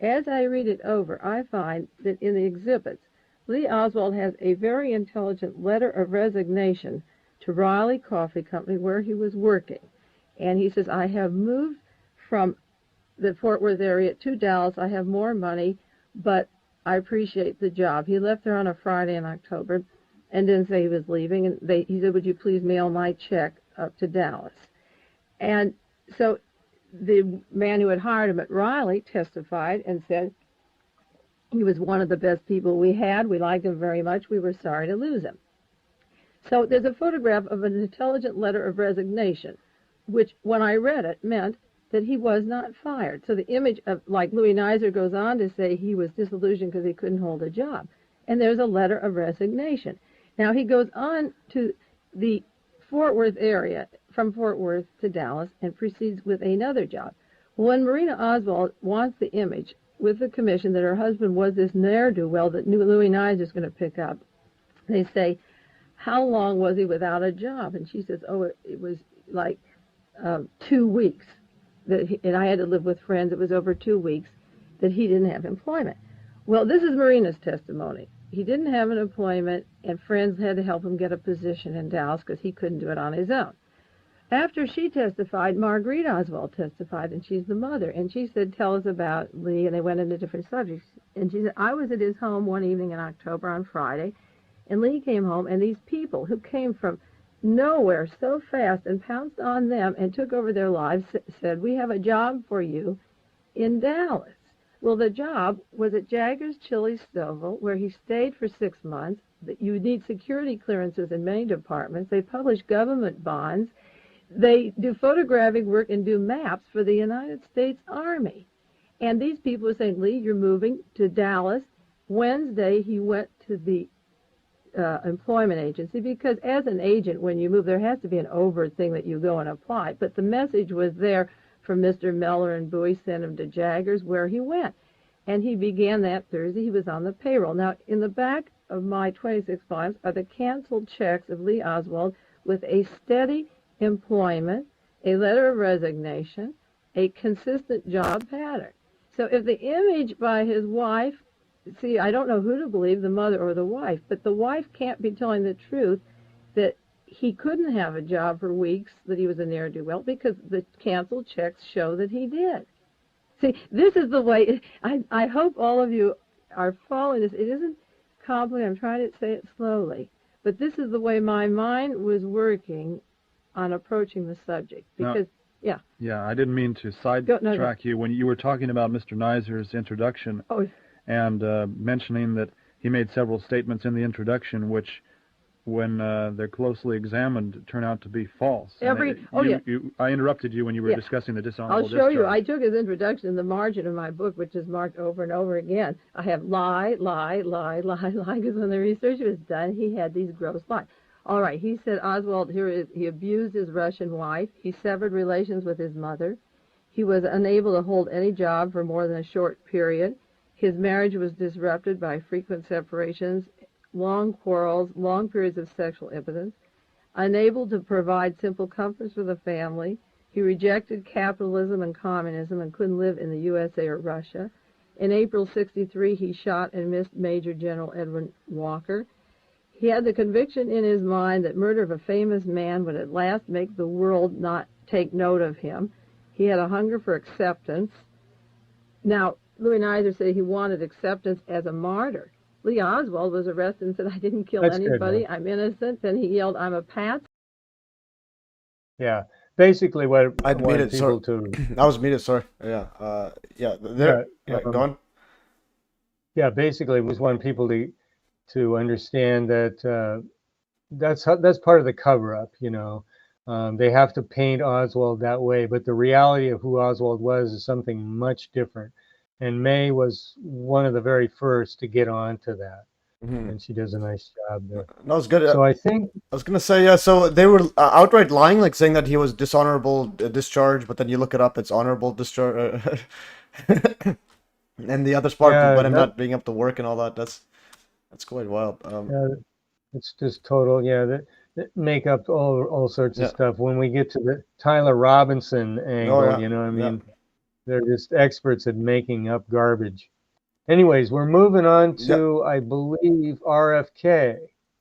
[SPEAKER 4] As I read it over, I find that in the exhibits, Lee Oswald has a very intelligent letter of resignation to Riley Coffee Company where he was working. And he says, I have moved from the Fort Worth area to Dallas. I have more money, but I appreciate the job. He left there on a Friday in October and didn't say he was leaving. And he said, would you please mail my check up to Dallas? And so the man who had hired him at Riley testified and said he was one of the best people we had. We liked him very much. We were sorry to lose him. So there's a photograph of an intelligent letter of resignation, which when I read it meant that he was not fired. So the image of, like Louis Nizer goes on to say he was disillusioned because he couldn't hold a job. And there's a letter of resignation. Now he goes on to the Fort Worth area, from Fort Worth to Dallas, and proceeds with another job. When Marina Oswald wants the image with the commission that her husband was this ne'er-do-well that Louis Nizer is going to pick up, they say, how long was he without a job? And she says, oh, it was like 2 weeks. And I had to live with friends. It was over 2 weeks that he didn't have employment. Well, this is Marina's testimony. He didn't have an employment, and friends had to help him get a position in Dallas because he couldn't do it on his own. After she testified, Marguerite Oswald testified, and she's the mother. And she said, tell us about Lee, and they went into different subjects. And she said, I was at his home one evening in October on Friday, and Lee came home, and these people who came from nowhere so fast and pounced on them and took over their lives said, we have a job for you in Dallas. Well, the job was at Jagger's Chili Stovall, where he stayed for 6 months. You need security clearances in many departments. They publish government bonds. They do photographic work and do maps for the United States Army. And these people are saying, Lee, you're moving to Dallas. Wednesday, he went to the employment agency, because as an agent, when you move, there has to be an overt thing that you go and apply. But the message was there from Mr. Meller, and Bowie sent him to Jaggers, where he went. And he began that Thursday. He was on the payroll. Now, in the back of my 26 volumes are the canceled checks of Lee Oswald with a steady employment, a letter of resignation, a consistent job pattern. So if the image by his wife, see, I don't know who to believe, the mother or the wife, but the wife can't be telling the truth that he couldn't have a job for weeks, that he was a ne'er-do-well, because the canceled checks show that he did. See, this is the way, I hope all of you are following this. It isn't complicated. I'm trying to say it slowly. But this is the way my mind was working on approaching the subject. Because, yeah.
[SPEAKER 5] Yeah, I didn't mean to sidetrack you. When you were talking about Mr. Nizer's introduction and mentioning that he made several statements in the introduction which when they're closely examined, turn out to be false.
[SPEAKER 4] Yeah.
[SPEAKER 5] I interrupted you when you were
[SPEAKER 4] Yeah.
[SPEAKER 5] discussing the dishonorable
[SPEAKER 4] I'll show you.
[SPEAKER 5] discharge.
[SPEAKER 4] I took his introduction in the margin of my book, which is marked over and over again. I have lie, lie, lie, lie, lie, because when the research was done, he had these gross lies. All right, he said Oswald, he abused his Russian wife. He severed relations with his mother. He was unable to hold any job for more than a short period. His marriage was disrupted by frequent separations, long quarrels, long periods of sexual impotence. Unable to provide simple comforts for the family, he rejected capitalism and communism and couldn't live in the USA or Russia. In April '63, he shot and missed Major General Edwin Walker. He had the conviction in his mind that murder of a famous man would at last make the world not take note of him. He had a hunger for acceptance. Now, Louis Neither said he wanted acceptance as a martyr. Lee Oswald was arrested and said, I didn't kill
[SPEAKER 2] That's good,
[SPEAKER 4] anybody,
[SPEAKER 2] man.
[SPEAKER 4] I'm innocent. Then he yelled, I'm a Pat.
[SPEAKER 2] Yeah. Basically, what
[SPEAKER 1] I
[SPEAKER 2] I
[SPEAKER 1] had
[SPEAKER 2] wanted
[SPEAKER 1] muted. Sorry,
[SPEAKER 2] people to
[SPEAKER 1] I was muted. Sorry. Yeah. Yeah. There.
[SPEAKER 2] Yeah,
[SPEAKER 1] Yeah. Go on.
[SPEAKER 2] yeah, basically was want people to understand that that's part of the cover-up. They have to paint Oswald that way, but the reality of who Oswald was is something much different. And May was one of the very first to get on to that, and she does a nice job there.
[SPEAKER 1] No, it's good.
[SPEAKER 2] So I think,
[SPEAKER 1] I was gonna say, yeah. So they were outright lying, like saying that he was dishonorable discharge, but then you look it up, it's honorable discharge. And the other part
[SPEAKER 2] yeah,
[SPEAKER 1] about him not being up to work and all that. That's quite wild.
[SPEAKER 2] it's just total, yeah. That make up all sorts of
[SPEAKER 1] Yeah.
[SPEAKER 2] stuff. When we get to the Tyler Robinson angle,
[SPEAKER 1] yeah,
[SPEAKER 2] I
[SPEAKER 1] yeah.
[SPEAKER 2] mean, they're just experts at making up garbage. Anyways, we're moving on to, I believe, RFK.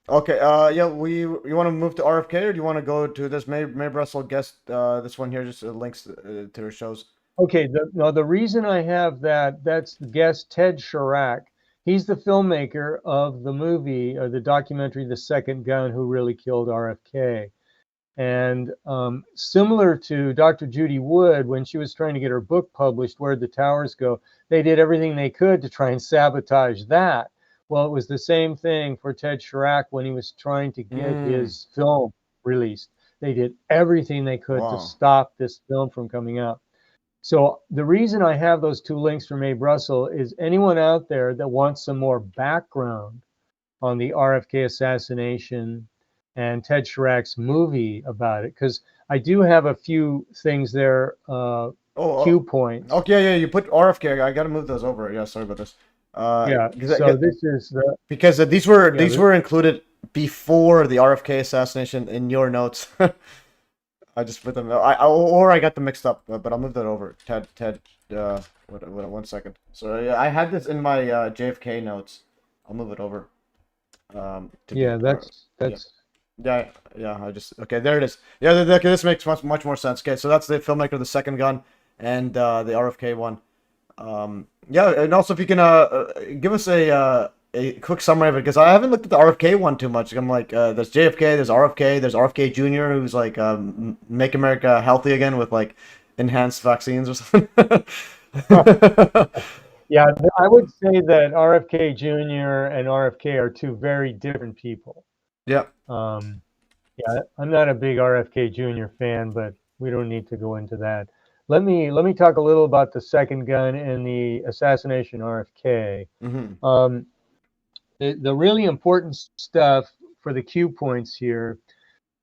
[SPEAKER 1] Okay. Yeah. You want to move to RFK, or do you want to go to this May Russell guest? This one here just links to her shows.
[SPEAKER 2] Okay, the reason I have that's the guest Ted Chirac. He's the filmmaker of the movie or the documentary The Second Gun, Who Really Killed RFK. And similar to Dr. Judy Wood, when she was trying to get her book published, Where'd the Towers Go, they did everything they could to try and sabotage that. Well, it was the same thing for Ted Chirac when he was trying to get his film released. They did everything they could to stop this film from coming out. So the reason I have those two links from Abe Russell is anyone out there that wants some more background on the RFK assassination and Ted Chirac's movie about it, because I do have a few things there, cue points.
[SPEAKER 1] Okay, yeah, you put RFK. I gotta move those over. Yeah, sorry about this.
[SPEAKER 2] So this is the
[SPEAKER 1] because these were included before the RFK assassination in your notes. I just put them. I got them mixed up, but I'll move that over. Ted. Wait, 1 second. So I had this in my JFK notes. I'll move it over. Yeah. I just there it is. Yeah, okay, this makes much more sense. Okay, so that's the filmmaker, The Second Gun, and the RFK one. Yeah, and also if you can give us a quick summary of it, because I haven't looked at the RFK one too much. I'm like, there's JFK, there's RFK Jr., who's like make America healthy again with like enhanced vaccines or something.
[SPEAKER 2] Yeah, I would say that RFK Jr. and RFK are two very different people.
[SPEAKER 1] Yeah.
[SPEAKER 2] Yeah, I'm not a big RFK Jr. fan, but we don't need to go into that. Let me talk a little about The Second Gun and the assassination RFK. The really important stuff for the cue points here,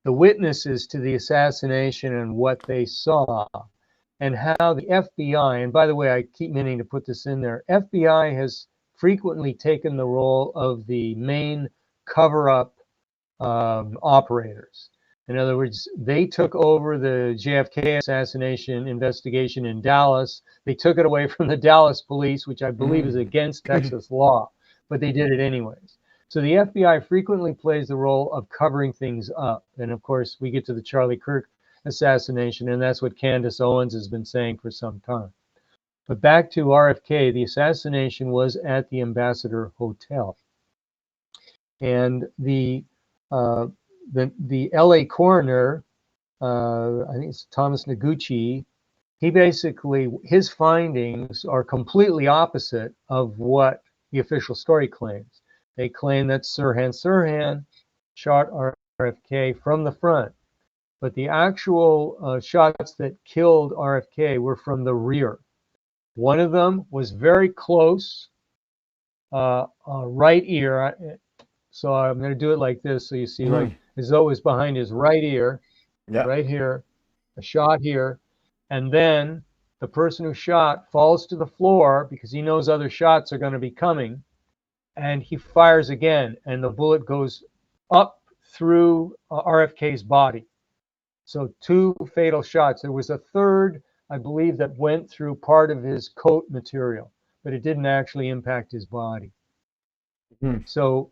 [SPEAKER 2] the witnesses to the assassination and what they saw, and how the FBI, and by the way, I keep meaning to put this in there, FBI has frequently taken the role of the main cover-up operators. In other words, they took over the JFK assassination investigation in Dallas. They took it away from the Dallas police, which I believe is against Texas law, but they did it anyways. So the FBI frequently plays the role of covering things up. And of course, we get to the Charlie Kirk assassination, and that's what Candace Owens has been saying for some time. But back to RFK, the assassination was at the Ambassador Hotel. And the LA coroner, I think it's Thomas Noguchi, he basically, his findings are completely opposite of what the official story claims. They claim that Sirhan Sirhan shot RFK from the front, but the actual shots that killed RFK were from the rear. One of them was very close, right ear. So I'm going to do it like this, so you see, like as though it was behind his right ear, right here, a shot here, and then the person who shot falls to the floor because he knows other shots are going to be coming, and he fires again, and the bullet goes up through RFK's body. So 2 fatal shots. There was a third, I believe, that went through part of his coat material, but it didn't actually impact his body. So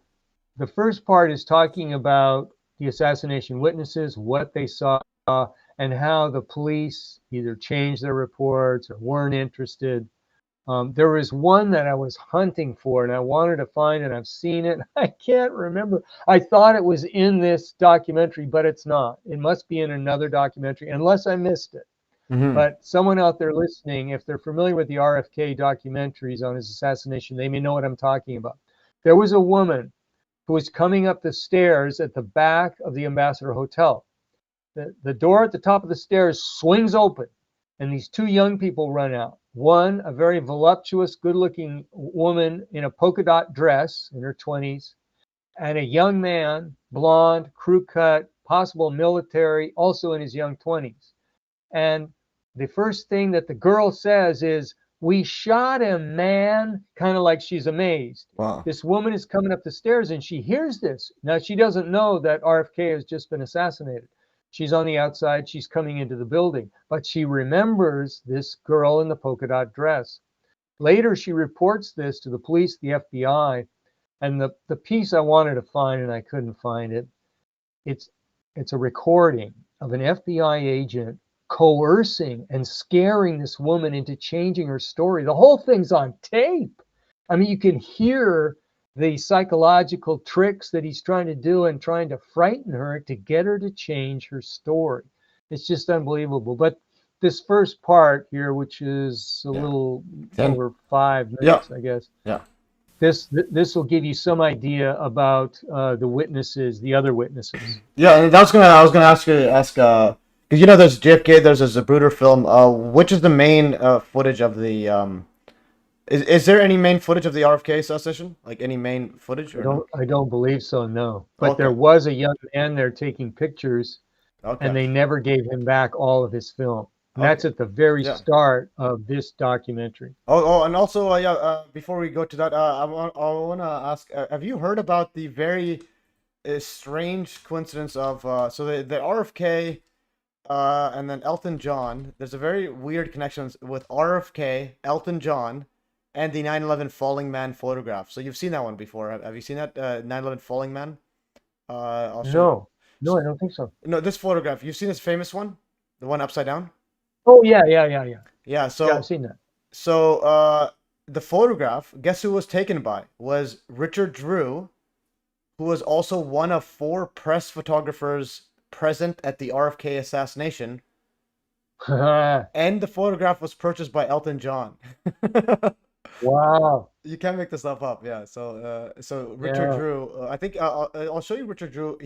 [SPEAKER 2] the first part is talking about the assassination witnesses, what they saw, and how the police either changed their reports or weren't interested. There was one that I was hunting for, and I wanted to find, and I've seen it. I can't remember. I thought it was in this documentary, but it's not. It must be in another documentary, unless I missed it. But someone out there listening, if they're familiar with the RFK documentaries on his assassination, they may know what I'm talking about. There was a woman who was coming up the stairs at the back of the Ambassador Hotel. The door at the top of the stairs swings open, and these 2 young people run out. One, a very voluptuous, good-looking woman in a polka dot dress in her 20s, and a young man, blonde, crew cut, possible military, also in his young 20s. And the first thing that the girl says is, "We shot him, man," kind of like she's amazed.
[SPEAKER 1] Wow.
[SPEAKER 2] This woman is coming up the stairs and she hears this. Now, she doesn't know that RFK has just been assassinated. She's on the outside. She's coming into the building, but she remembers this girl in the polka dot dress. Later, she reports this to the police, the FBI, and the piece I wanted to find, and I couldn't find it. It's a recording of an FBI agent coercing and scaring this woman into changing her story. The whole thing's on tape. I mean, you can hear the psychological tricks that he's trying to do and trying to frighten her to get her to change her story. It's just unbelievable. But this first part here, which is a little over 5 minutes, I guess.
[SPEAKER 1] Yeah.
[SPEAKER 2] This will give you some idea about the witnesses, the other witnesses.
[SPEAKER 1] Yeah, and I was gonna ask because you know there's JFK, there's a Zapruder film. Which is the main footage of the Is there any main footage of the RFK assassination? Like any main footage? Or
[SPEAKER 2] I don't believe so, no. But
[SPEAKER 1] Okay.
[SPEAKER 2] there was a young man there taking pictures,
[SPEAKER 1] Okay.
[SPEAKER 2] and they never gave him back all of his film. And that's at the very start of this documentary.
[SPEAKER 1] And also, before we go to that, I want to ask: have you heard about the very strange coincidence of the RFK and then Elton John? There's a very weird connection with RFK, Elton John, and the 9/11 falling man photograph. So you've seen that one before. Have you seen that 9/11 falling man?
[SPEAKER 2] No, I don't think so.
[SPEAKER 1] No, this photograph. You've seen this famous one, the one upside down.
[SPEAKER 2] Oh yeah.
[SPEAKER 1] Yeah. So
[SPEAKER 2] Yeah, I've seen that.
[SPEAKER 1] So the photograph, guess who was taken by? Was Richard Drew, who was also one of 4 press photographers present at the RFK assassination. And the photograph was purchased by Elton John.
[SPEAKER 2] Wow.
[SPEAKER 1] You can't make this stuff up. Yeah. So Richard Drew, I think I'll show you Richard Drew.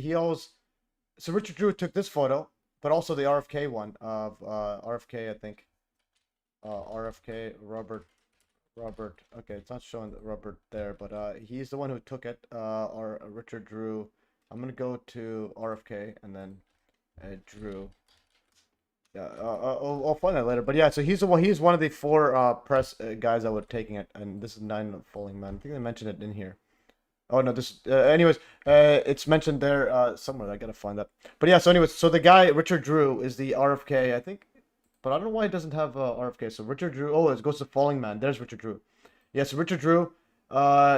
[SPEAKER 1] So Richard Drew took this photo, but also the RFK one of RFK, I think. RFK Robert. Okay, it's not showing Robert there, but he's the one who took it. Or Richard Drew. I'm gonna go to RFK and then Drew. Yeah, I'll find that later. But yeah, so he's one of the 4 press guys that were taking it, and this is 9 falling man. I think they mentioned it in here. Oh no, this. Anyways, it's mentioned there somewhere. I gotta find that. But yeah, so anyways, so the guy Richard Drew is the RFK, I think. But I don't know why it doesn't have RFK. So Richard Drew. Oh, it goes to Falling Man. There's Richard Drew. Yeah, so Richard Drew.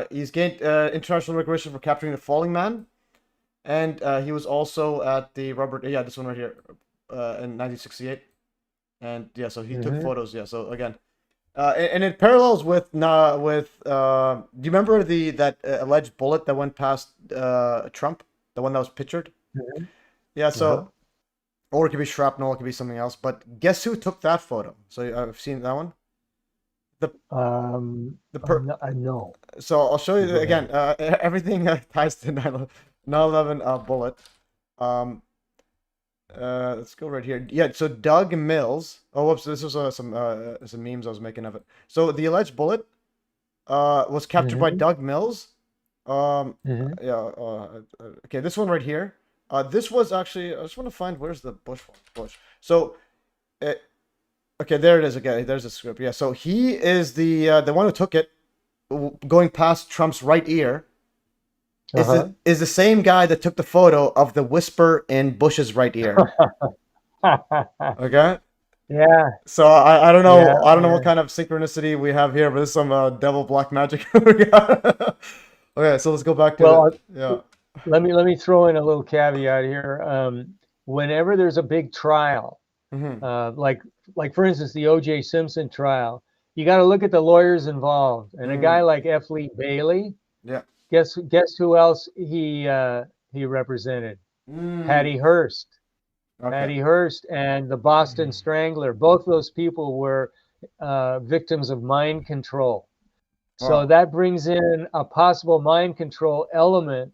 [SPEAKER 1] He's gained international recognition for capturing the Falling Man, and he was also at the Robert. Yeah, this one right here, in 1968. And yeah, so he took photos. Yeah, so again, and it parallels with do you remember that alleged bullet that went past Trump, the one that was pictured? Yeah, so. Or it could be shrapnel, it could be something else. But guess who took that photo? So I've seen that one.
[SPEAKER 2] I know.
[SPEAKER 1] So I'll show you again. Everything ties to 9/11. 9/11 bullet. Let's go right here. Yeah, so Doug Mills. Oh, whoops, this was some memes I was making of it. So the alleged bullet was captured by
[SPEAKER 2] Mm-hmm.
[SPEAKER 1] Doug Mills.
[SPEAKER 2] Mm-hmm.
[SPEAKER 1] Yeah. Okay, this one right here. This was actually. I just want to find where's the Bush one. Bush. So, okay, there it is. Okay, there's the script. Yeah. So he is the one who took it, going past Trump's right ear. Is the same guy that took the photo of the whisper in Bush's right ear. Okay.
[SPEAKER 2] Yeah.
[SPEAKER 1] So I don't know
[SPEAKER 2] Yeah,
[SPEAKER 1] I don't know
[SPEAKER 2] yeah.
[SPEAKER 1] what kind of synchronicity we have here, but there's some devil black magic we got. Okay, so let's go back to
[SPEAKER 2] Well,
[SPEAKER 1] it. Yeah.
[SPEAKER 2] let me throw in a little caveat here. Whenever there's a big trial,
[SPEAKER 1] Hmm.
[SPEAKER 2] like for instance the O.J. Simpson trial, you got to look at the lawyers involved. And a guy like F. Lee Bailey,
[SPEAKER 1] Yeah.
[SPEAKER 2] guess who else he represented? Patty Hearst.
[SPEAKER 1] Okay.
[SPEAKER 2] Patty Hearst and the Boston Strangler. Both those people were victims of mind control. So
[SPEAKER 1] Wow.
[SPEAKER 2] that brings in a possible mind control element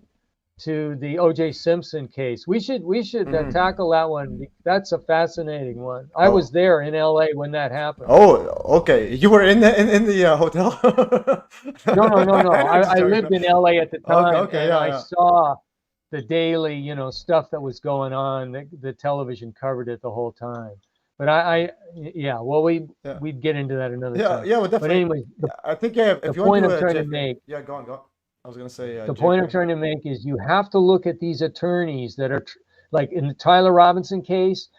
[SPEAKER 2] to the O.J. Simpson case. We should tackle that one. That's a fascinating one. I was there in L.A. when that happened.
[SPEAKER 1] Oh, okay. You were in the hotel?
[SPEAKER 2] No. I lived in L.A. at the time,
[SPEAKER 1] Okay,
[SPEAKER 2] and
[SPEAKER 1] yeah,
[SPEAKER 2] I
[SPEAKER 1] yeah.
[SPEAKER 2] saw the daily, stuff that was going on. The television covered it the whole time. But yeah. Well, we'd get into that another
[SPEAKER 1] Yeah,
[SPEAKER 2] time.
[SPEAKER 1] yeah, well,
[SPEAKER 2] But
[SPEAKER 1] definitely.
[SPEAKER 2] anyway,
[SPEAKER 1] I think yeah,
[SPEAKER 2] the
[SPEAKER 1] if you want
[SPEAKER 2] point
[SPEAKER 1] to do
[SPEAKER 2] I'm
[SPEAKER 1] a
[SPEAKER 2] trying to
[SPEAKER 1] JFK,
[SPEAKER 2] make
[SPEAKER 1] yeah, go on, go on. I was gonna say
[SPEAKER 2] the point I'm
[SPEAKER 1] JFK.
[SPEAKER 2] trying to make is you have to look at these attorneys that are like in the Tyler Robinson case.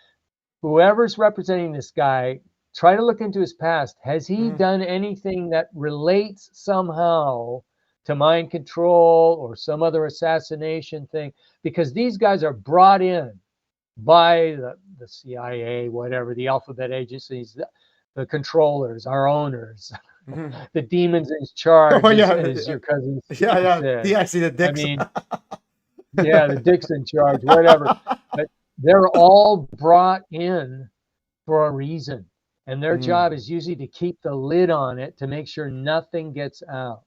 [SPEAKER 2] Whoever's representing this guy, try to look into his past. Has he done anything that relates somehow to mind control or some other assassination thing? Because these guys are brought in by the CIA, whatever, the alphabet agencies, the controllers, our owners, the demons in charge,
[SPEAKER 1] Oh yeah,
[SPEAKER 2] as your cousin
[SPEAKER 1] yeah.
[SPEAKER 2] said.
[SPEAKER 1] I see the
[SPEAKER 2] I
[SPEAKER 1] dicks.
[SPEAKER 2] mean, yeah, the dick's in charge, whatever. But they're all brought in for a reason. And their job is usually to keep the lid on it to make sure nothing gets out.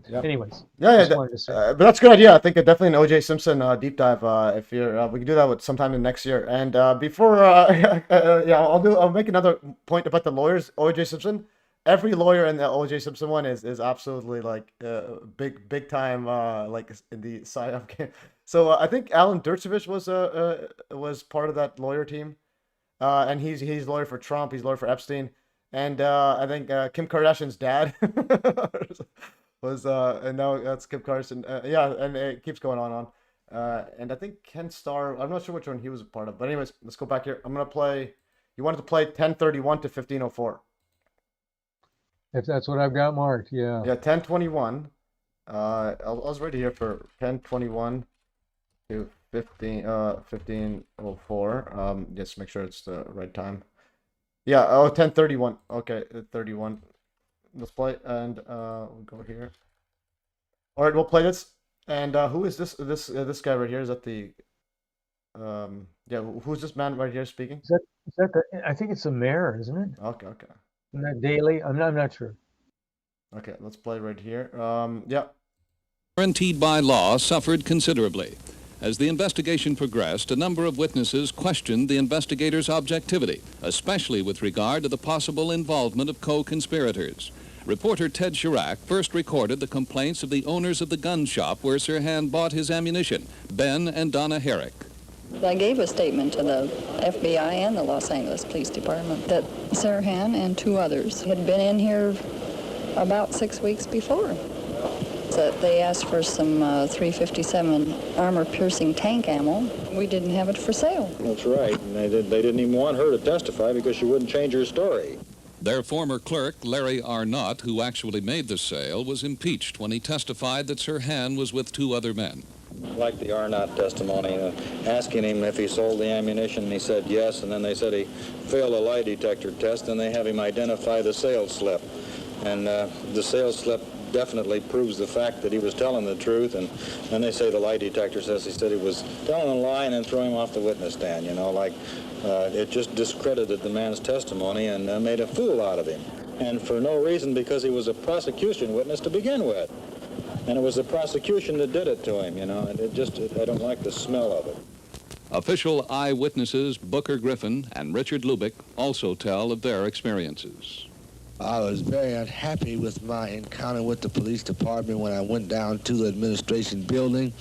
[SPEAKER 1] Yeah.
[SPEAKER 2] Anyways,
[SPEAKER 1] Yeah,
[SPEAKER 2] just wanted to say.
[SPEAKER 1] but that's a good idea. I think definitely an OJ Simpson deep dive. If you're, we can do that with sometime in next year. And before, yeah, I'll make another point about the lawyers. OJ Simpson. Every lawyer in the OJ Simpson one is absolutely like big time like in the psyop game. So I think Alan Dershowitz was part of that lawyer team, and he's lawyer for Trump. He's lawyer for Epstein, and I think Kim Kardashian's dad was and now that's Kim Kardashian. Yeah, and it keeps going on. And I think Ken Starr. I'm not sure which one he was a part of, but anyways, let's go back here. I'm gonna play. You wanted to play 1031 to 1504.
[SPEAKER 2] If that's what I've got marked, yeah.
[SPEAKER 1] Yeah, 1021. I was ready here for 1021 to 1504. Just make sure it's the right time. Yeah, 1031. Okay, 31. Let's play and we'll go here. All right, we'll play this. And who is this guy right here? Is that the yeah, who's this man right here speaking?
[SPEAKER 2] Is that I think it's the mayor, isn't it?
[SPEAKER 1] Okay.
[SPEAKER 2] Isn't that Daily? I'm not sure.
[SPEAKER 1] Okay, let's play right here. Yeah.
[SPEAKER 6] Guaranteed by law suffered considerably. As the investigation progressed, a number of witnesses questioned the investigators' objectivity, especially with regard to the possible involvement of co-conspirators. Reporter Ted Chirac first recorded the complaints of the owners of the gun shop where Sirhan bought his ammunition, Ben and Donna Herrick.
[SPEAKER 7] I gave a statement to the FBI and the Los Angeles Police Department that Sirhan and two others had been in here about 6 weeks before. That they asked for some 357 armor-piercing tank ammo. We didn't have it for sale.
[SPEAKER 8] That's right. And they didn't even want her to testify because she wouldn't change her story.
[SPEAKER 6] Their former clerk, Larry Arnott, who actually made the sale, was impeached when he testified that Sirhan was with two other men.
[SPEAKER 8] Like the Arnott testimony, asking him if he sold the ammunition, and he said yes, and then they said he failed a lie detector test, and they have him identify the sales slip. And the sales slip definitely proves the fact that he was telling the truth, and then they say the lie detector says he said he was telling a lie and then throw him off the witness stand, it just discredited the man's testimony and made a fool out of him. And for no reason, because he was a prosecution witness to begin with. And it was the prosecution that did it to him, you know, and I don't like the smell of it.
[SPEAKER 6] Official eyewitnesses Booker Griffin and Richard Lubick also tell of their experiences.
[SPEAKER 9] I was very unhappy with my encounter with the police department when I went down to the administration building.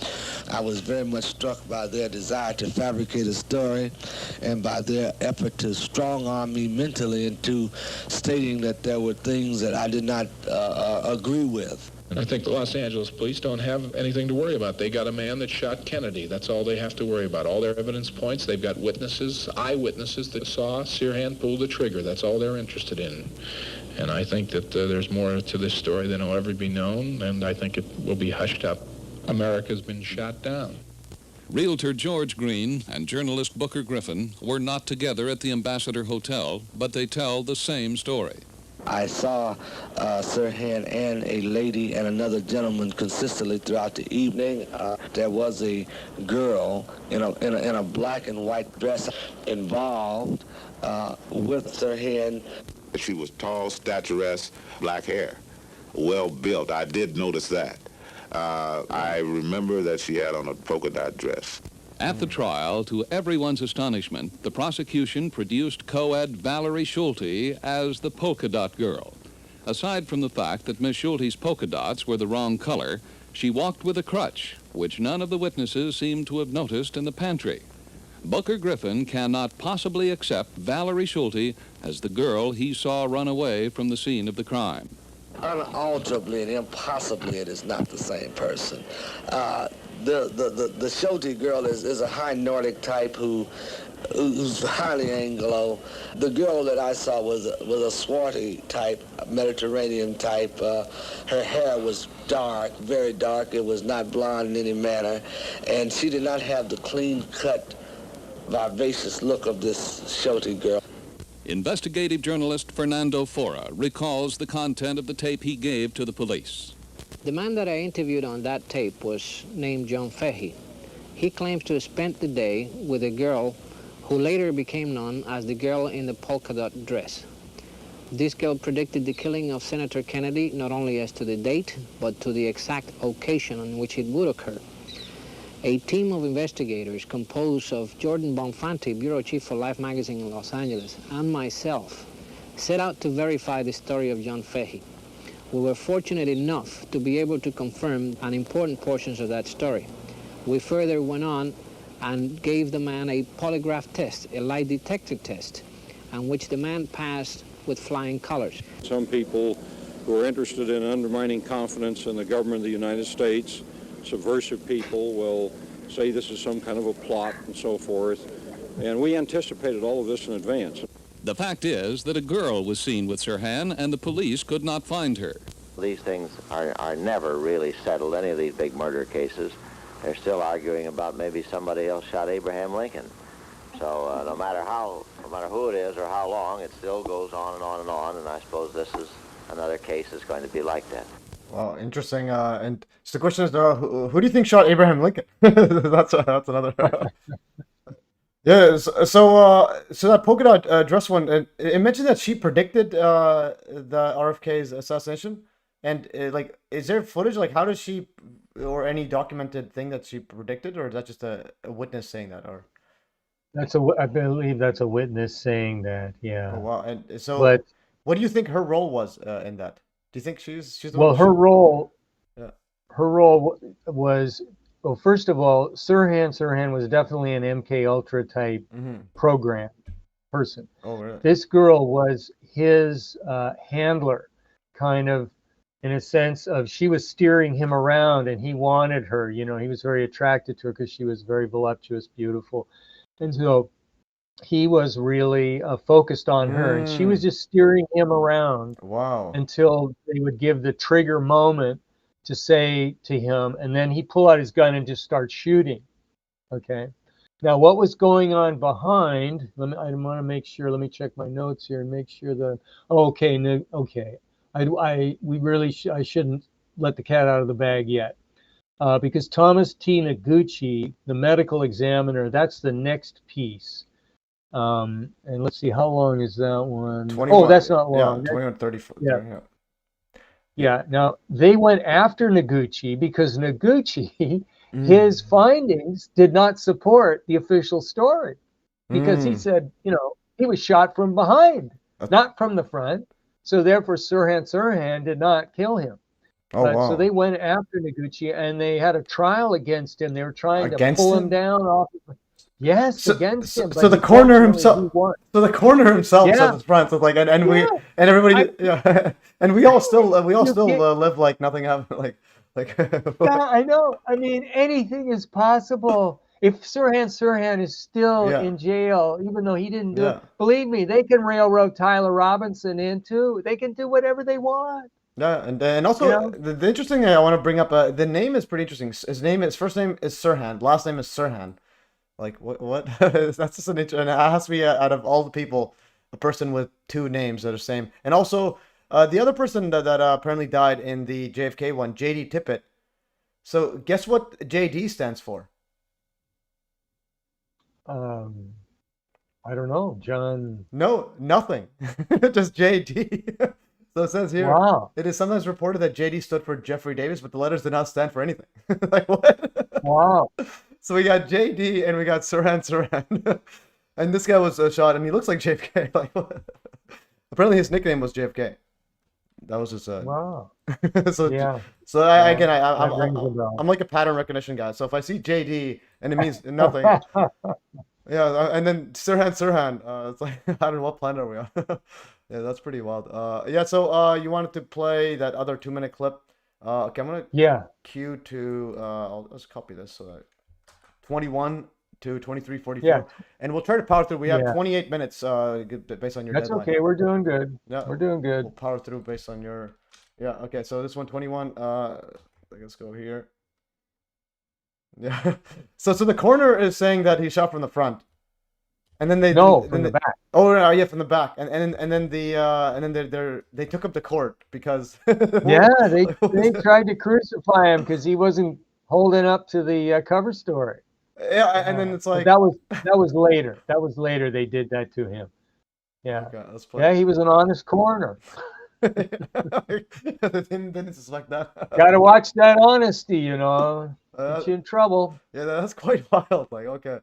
[SPEAKER 9] I was very much struck by their desire to fabricate a story and by their effort to strong-arm me mentally into stating that there were things that I did not agree with.
[SPEAKER 10] And I think the Los Angeles police don't have anything to worry about. They got a man that shot Kennedy. That's all they have to worry about. All their evidence points, they've got witnesses, eyewitnesses that saw Sirhan pull the trigger. That's all they're interested in. And I think that there's more to this story than will ever be known, and I think it will be hushed up. America's been shot down.
[SPEAKER 6] Realtor George Green and journalist Booker Griffin were not together at the Ambassador Hotel, but they tell the same story.
[SPEAKER 9] I saw Sirhan and a lady and another gentleman consistently throughout the evening. There was a girl in a black and white dress involved with Sirhan.
[SPEAKER 11] She was tall, statuesque, black hair, well built. I did notice that. I remember that she had on a polka dot dress.
[SPEAKER 6] At the trial, to everyone's astonishment, the prosecution produced co-ed Valerie Schulte as the polka dot girl. Aside from the fact that Miss Schulte's polka dots were the wrong color, she walked with a crutch, which none of the witnesses seemed to have noticed in the pantry. Booker Griffin cannot possibly accept Valerie Schulte as the girl he saw run away from the scene of the crime.
[SPEAKER 9] Unalterably and impossibly, it is not the same person. The Schulte girl is a high Nordic type who's highly Anglo. The girl that I saw was a swarthy type, Mediterranean type. Her hair was dark, very dark. It was not blonde in any manner, and she did not have the clean-cut, vivacious look of this Schulte girl.
[SPEAKER 6] Investigative journalist Fernando Fora recalls the content of the tape he gave to the police.
[SPEAKER 12] The man that I interviewed on that tape was named John Fahey. He claims to have spent the day with a girl who later became known as the girl in the polka dot dress. This girl predicted the killing of Senator Kennedy not only as to the date, but to the exact occasion on which it would occur. A team of investigators composed of Jordan Bonfanti, bureau chief for Life magazine in Los Angeles, and myself set out to verify the story of John Fahey. We were fortunate enough to be able to confirm an important portions of that story. We further went on and gave the man a polygraph test, a lie detector test, on which the man passed with flying colors.
[SPEAKER 13] Some people who are interested in undermining confidence in the government of the United States, subversive people, will say this is some kind of a plot and so forth. And we anticipated all of this in advance.
[SPEAKER 6] The fact is that a girl was seen with Sirhan and the police could not find her.
[SPEAKER 14] These things are never really settled, any of these big murder cases. They're still arguing about maybe somebody else shot Abraham Lincoln. So no matter who it is or how long, it still goes on and on and on, and I suppose this is another case that's going to be like that.
[SPEAKER 1] Wow, interesting. And so the question is, who do you think shot Abraham Lincoln? that's another. Yeah. So that polka dot dress one, it mentioned that she predicted the RFK's assassination, and like, is there footage? Like, how does she, or any documented thing that she predicted, or is that just a witness saying that, or?
[SPEAKER 2] I believe that's a witness saying that. Yeah.
[SPEAKER 1] Oh wow. And so,
[SPEAKER 2] but
[SPEAKER 1] what do you think her role was in that? Do you think she's the
[SPEAKER 2] well,
[SPEAKER 1] one
[SPEAKER 2] her role,
[SPEAKER 1] yeah.
[SPEAKER 2] her role was, well, first of all, Sirhan was definitely an MK Ultra type program person.
[SPEAKER 1] Oh, really?
[SPEAKER 2] This girl was his handler, kind of, in a sense of she was steering him around, and he wanted her. You know, he was very attracted to her because she was very voluptuous, beautiful, and so he was really focused on her, and she was just steering him around.
[SPEAKER 1] Wow.
[SPEAKER 2] Until they would give the trigger moment to say to him, and then he'd pull out his gun and just start shooting. Okay. Now, what was going on behind? I want to make sure. Let me check my notes here and make sure that. Oh, okay. Okay. I shouldn't let the cat out of the bag yet, because Thomas T. Noguchi, the medical examiner, that's the next piece. And let's see, how long is that one?
[SPEAKER 1] 21,
[SPEAKER 2] oh, that's not long.
[SPEAKER 1] Yeah, 21, 34.
[SPEAKER 2] Yeah. Yeah. Now they went after Noguchi because Noguchi,
[SPEAKER 1] Mm.
[SPEAKER 2] his findings did not support the official story because he
[SPEAKER 1] Mm.
[SPEAKER 2] said, he was shot from behind,
[SPEAKER 1] Uh,
[SPEAKER 2] not from the front. So therefore, Sirhan did not kill him.
[SPEAKER 1] Oh
[SPEAKER 2] But so
[SPEAKER 1] wow.
[SPEAKER 2] they went after Noguchi and they had a trial against him. They were trying to
[SPEAKER 1] Against
[SPEAKER 2] pull him
[SPEAKER 1] him?
[SPEAKER 2] down off. Yes,
[SPEAKER 1] So,
[SPEAKER 2] against
[SPEAKER 1] so,
[SPEAKER 2] him.
[SPEAKER 1] so
[SPEAKER 2] But
[SPEAKER 1] the coroner
[SPEAKER 2] fortunately, he
[SPEAKER 1] himself.
[SPEAKER 2] won.
[SPEAKER 1] So the coroner himself
[SPEAKER 2] Yeah,
[SPEAKER 1] says it's front. So like, and we
[SPEAKER 2] yeah.
[SPEAKER 1] and everybody, yeah, and we all still
[SPEAKER 2] You can't,
[SPEAKER 1] live like nothing happened. Like.
[SPEAKER 2] yeah, I know. I mean, anything is possible. If Sirhan is still
[SPEAKER 1] Yeah.
[SPEAKER 2] in jail, even though he didn't do it,
[SPEAKER 1] Yeah.
[SPEAKER 2] believe me, they can railroad Tyler Robinson in too. They can do whatever they want.
[SPEAKER 1] Yeah, and also
[SPEAKER 2] You know?
[SPEAKER 1] the interesting thing I want to bring up, the name is pretty interesting. His first name is Sirhan, last name is Sirhan. Like what? That's just an and it has to be out of all the people, a person with two names that are same. And also, the other person that apparently died in the JFK one, JD Tippett. So guess what JD stands for?
[SPEAKER 2] I don't know, John.
[SPEAKER 1] No, nothing. Just JD. So it says here,
[SPEAKER 2] Wow.
[SPEAKER 1] it is sometimes reported that JD stood for Jeffrey Davis, but the letters did not stand for anything. Like what?
[SPEAKER 2] Wow.
[SPEAKER 1] So we got JD and we got Sirhan. And this guy was shot and he looks like JFK. Like what? Apparently his nickname was JFK. That was his
[SPEAKER 2] Wow.
[SPEAKER 1] so
[SPEAKER 2] Yeah.
[SPEAKER 1] so
[SPEAKER 2] That rings a
[SPEAKER 1] I'm
[SPEAKER 2] bell.
[SPEAKER 1] like a pattern recognition guy. So if I see JD and it means nothing, yeah, and then Sirhan, it's like, I don't know what planet are we on? Yeah, that's pretty wild. Yeah, so you wanted to play that other 2-minute clip. Okay, I'm gonna
[SPEAKER 2] Yeah.
[SPEAKER 1] cue to let's copy this. 21 to 23:44,
[SPEAKER 2] Yeah.
[SPEAKER 1] and we'll try to power through. We have
[SPEAKER 2] Yeah.
[SPEAKER 1] 28 minutes based on your
[SPEAKER 2] That's
[SPEAKER 1] deadline.
[SPEAKER 2] okay. We're doing good.
[SPEAKER 1] Yeah,
[SPEAKER 2] We're doing good.
[SPEAKER 1] we'll power through based on your. Yeah, okay. So this one 21. Let's go here. Yeah. So the coroner is saying that he shot from the front, and then they
[SPEAKER 2] from the back.
[SPEAKER 1] Oh yeah, from the back, and then they took him to court because
[SPEAKER 2] Yeah, they tried to crucify him because he wasn't holding up to the cover story.
[SPEAKER 1] Yeah, and then it's like
[SPEAKER 2] that was later. That was later. They did that to him. Yeah.
[SPEAKER 1] Okay, let's play.
[SPEAKER 2] Yeah, he was an honest coroner.
[SPEAKER 1] Didn't suspect that.
[SPEAKER 2] Got to watch that honesty, Get you in trouble.
[SPEAKER 1] Yeah, that's quite wild. Like, okay.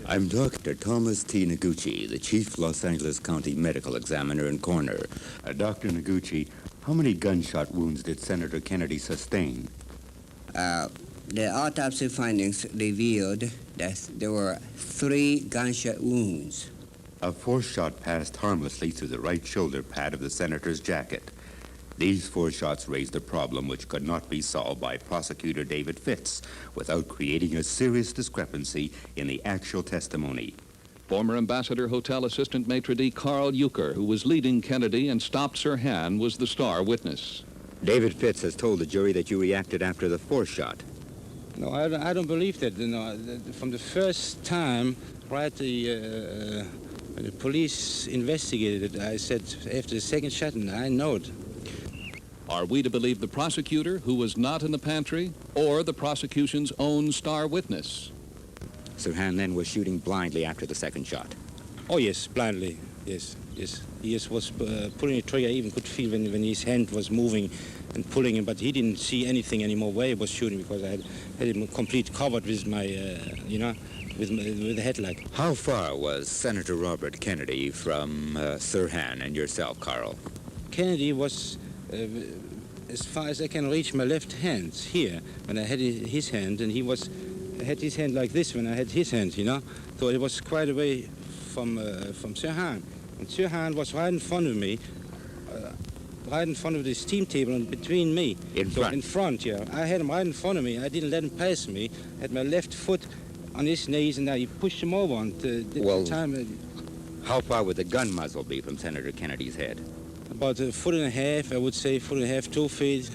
[SPEAKER 15] I'm Dr. Thomas T. Noguchi, the Chief Los Angeles County Medical Examiner and Coroner. Dr. Noguchi, how many gunshot wounds did Senator Kennedy sustain?
[SPEAKER 16] The autopsy findings revealed that there were 3 gunshot wounds.
[SPEAKER 15] A 4th shot passed harmlessly through the right shoulder pad of the senator's jacket. These 4 shots raised a problem which could not be solved by Prosecutor David Fitz without creating a serious discrepancy in the actual testimony.
[SPEAKER 6] Former Ambassador Hotel Assistant Maitre d' Carl Euchre, who was leading Kennedy and stopped Sirhan, was the star witness.
[SPEAKER 15] David Fitz has told the jury that you reacted after the 4th shot.
[SPEAKER 12] No, I don't believe that. From the first time, right, when the police investigated it, I said after the 2nd shot, and I know it.
[SPEAKER 6] Are we to believe the prosecutor, who was not in the pantry, or the prosecution's own star witness?
[SPEAKER 15] Sirhan then was shooting blindly after the 2nd shot.
[SPEAKER 12] Oh, yes, blindly, yes. He just was pulling the trigger. I even could feel when his hand was moving and pulling him, but he didn't see anything anymore where he was shooting because I had him complete covered with my, with the headlight.
[SPEAKER 15] How far was Senator Robert Kennedy from Sirhan and yourself, Carl?
[SPEAKER 12] Kennedy was as far as I can reach my left hand here when I had his hand, and he had his hand like this when I had his hand, So it was quite a way from Sirhan. And Sirhan was right in front of me, right in front of the steam table and between me.
[SPEAKER 15] In front?
[SPEAKER 12] In front, yeah. I had him right in front of me. I didn't let him pass me. I had my left foot on his knees, and I pushed him over. And
[SPEAKER 15] Well,
[SPEAKER 12] the time,
[SPEAKER 15] how far would the gun muzzle be from Senator Kennedy's head?
[SPEAKER 12] about 1.5 feet, I would say 1.5 feet, 2 feet.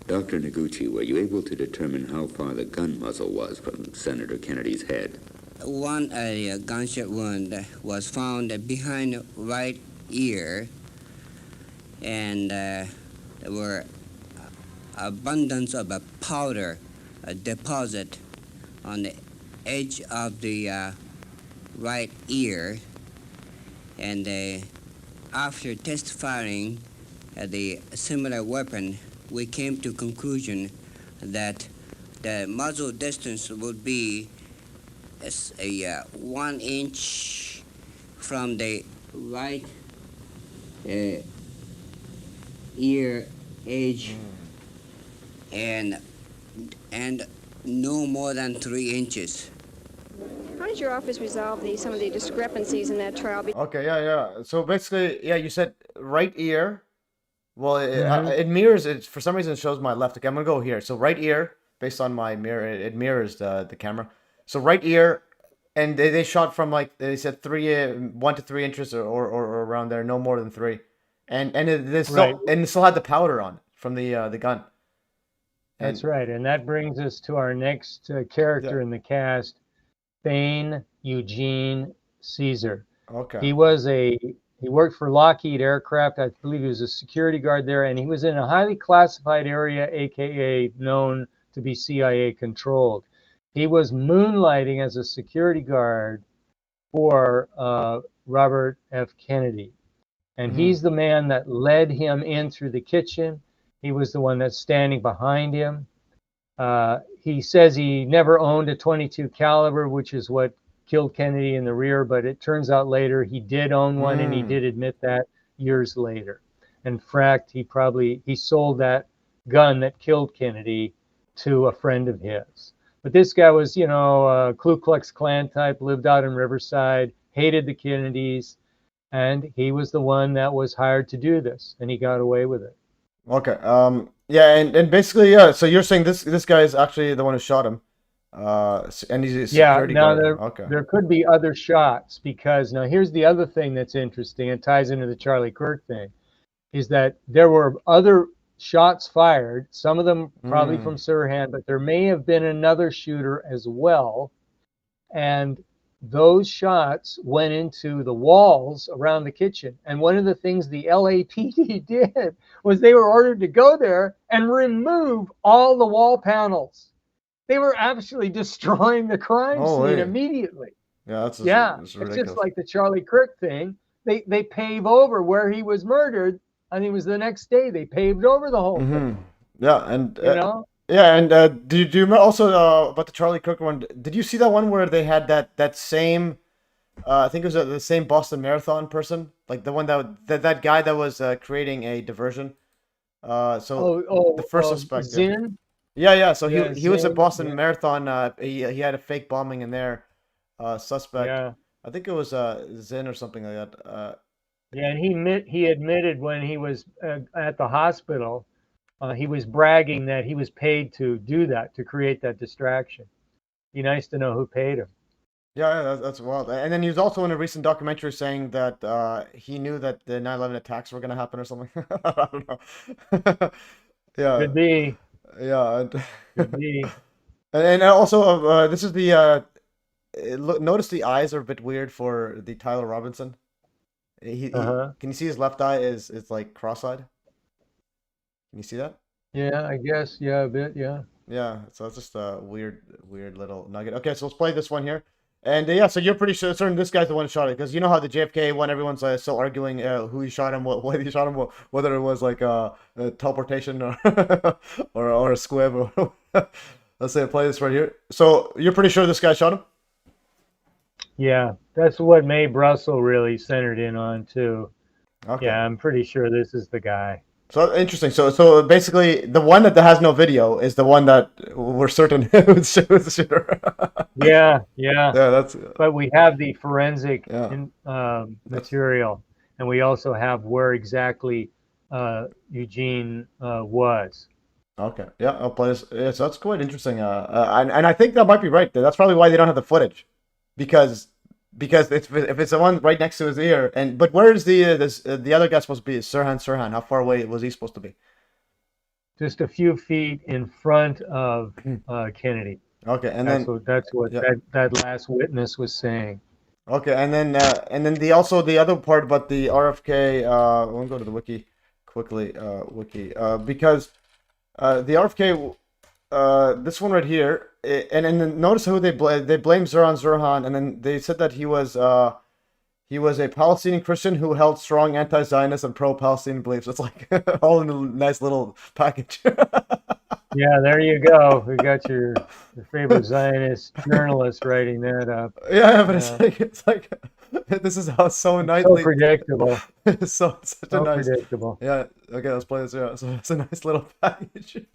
[SPEAKER 15] Dr. Noguchi, were you able to determine how far the gun muzzle was from Senator Kennedy's head?
[SPEAKER 16] One gunshot wound was found behind the right ear, and there were abundance of a powder deposit on the edge of the right ear, and after testifying the similar weapon, we came to conclusion that the muzzle distance would be a 1 inch from the right ear edge and no more than 3 inches.
[SPEAKER 17] How did your office resolve some of the discrepancies in that trial?
[SPEAKER 1] Okay, yeah. So basically, yeah, you said right ear. Well,
[SPEAKER 2] Mhm.
[SPEAKER 1] it mirrors it. For some reason, it shows my left. Okay, I'm gonna go here. So right ear, based on my mirror, it mirrors the camera. So right ear, and they shot from like they said 1 to 3 inches or around there, no more than 3, and
[SPEAKER 2] Right.
[SPEAKER 1] it still had the powder on it from the gun.
[SPEAKER 2] That's
[SPEAKER 1] And
[SPEAKER 2] right. And that brings us to our next character in the cast, Thane Eugene Caesar.
[SPEAKER 1] okay.
[SPEAKER 2] He worked for Lockheed Aircraft. I believe he was a security guard there, and he was in a highly classified area, aka known to be CIA controlled. He was moonlighting as a security guard for Robert F. Kennedy. And he's the man that led him in through the kitchen. He was the one that's standing behind him. He says he never owned a .22 caliber, which is what killed Kennedy in the rear, but it turns out later he did own one, and he did admit that years later. In fact, he sold that gun that killed Kennedy to a friend of his. But this guy was, a Ku Klux Klan type, lived out in Riverside, hated the Kennedys, and he was the one that was hired to do this, and he got away with it.
[SPEAKER 1] Okay. Yeah, and basically, yeah. So you're saying this guy is actually the one who shot him, and he's a security
[SPEAKER 2] now
[SPEAKER 1] guard.
[SPEAKER 2] there could be other shots, because now here's the other thing that's interesting and ties into the Charlie Kirk thing, is that there were other shots fired, some of them probably from Sirhan, but there may have been another shooter as well, and those shots went into the walls around the kitchen. And one of the things the LAPD did was they were ordered to go there and remove all the wall panels. They were actually destroying the crime scene immediately.
[SPEAKER 1] Yeah, that's
[SPEAKER 2] It's just like the Charlie Kirk thing. They pave over where he was murdered. I think it was the next day they paved over the whole thing.
[SPEAKER 1] Yeah, and
[SPEAKER 2] Yeah,
[SPEAKER 1] and do you remember also about the Charlie Kirk one? Did you see that one where they had that same? I think it was the same Boston Marathon person, like the one that guy that was creating a diversion. The first suspect.
[SPEAKER 2] Zinn?
[SPEAKER 1] Yeah. So
[SPEAKER 2] Yeah,
[SPEAKER 1] he was a
[SPEAKER 2] Zinn,
[SPEAKER 1] Boston Marathon. He had a fake bombing in there. Suspect.
[SPEAKER 2] Yeah.
[SPEAKER 1] I think it was Zinn or something like that.
[SPEAKER 2] Yeah, and he admitted when he was at the hospital, he was bragging that he was paid to do that, to create that distraction. Be nice to know who paid him.
[SPEAKER 1] Yeah, that's wild. And then he was also in a recent documentary saying that he knew that the 9/11 attacks were going to happen or something. I don't know. Yeah.
[SPEAKER 2] Could be.
[SPEAKER 1] Yeah.
[SPEAKER 2] Could be.
[SPEAKER 1] And also, this is the notice the eyes are a bit weird for the Tyler Robinson. Can you see his left eye is like cross-eyed? Can you see that?
[SPEAKER 2] Yeah, I guess. Yeah, a bit. Yeah.
[SPEAKER 1] Yeah. So that's just a weird little nugget. Okay, so let's play this one here. And yeah, so you're pretty certain this guy's the one who shot it, because you know how the JFK one, everyone's still arguing who he shot him, why he shot him, whether it was like a teleportation or or a squib. Or let's say play this right here. So you're pretty sure this guy shot him?
[SPEAKER 2] Yeah, that's what Mae Brussel really centered in on too.
[SPEAKER 1] Okay.
[SPEAKER 2] Yeah, I'm pretty sure this is the guy.
[SPEAKER 1] So interesting. So basically, the one that has no video is the one that we're certain was the shooter.
[SPEAKER 2] Yeah.
[SPEAKER 1] Yeah, that's.
[SPEAKER 2] But we have the forensic material, and we also have where exactly Eugene was.
[SPEAKER 1] Okay. Yeah, I'll play this. Yeah, so that's quite interesting. And I think that might be right. That's probably why they don't have the footage, because if it's the one right next to his ear, but where is the other guy supposed to be? Sirhan. How far away was he supposed to be?
[SPEAKER 2] Just a few feet in front of Kennedy.
[SPEAKER 1] Okay, and
[SPEAKER 2] that's what that last witness was saying.
[SPEAKER 1] Okay, and then the other part about the RFK. We'll go to the wiki quickly. Because the RFK. This one right here, and then notice who they blame Zirhan, and then they said that he was He was a Palestinian Christian who held strong anti-Zionist and pro-Palestinian beliefs. It's like all in a nice little package.
[SPEAKER 2] Yeah, there you go. We got your favorite Zionist journalist writing that up.
[SPEAKER 1] Yeah, but it's like this is how so nicely.
[SPEAKER 2] So predictable.
[SPEAKER 1] Such a nice.
[SPEAKER 2] Predictable.
[SPEAKER 1] Yeah. Okay, let's play this. Yeah. So it's a nice little package.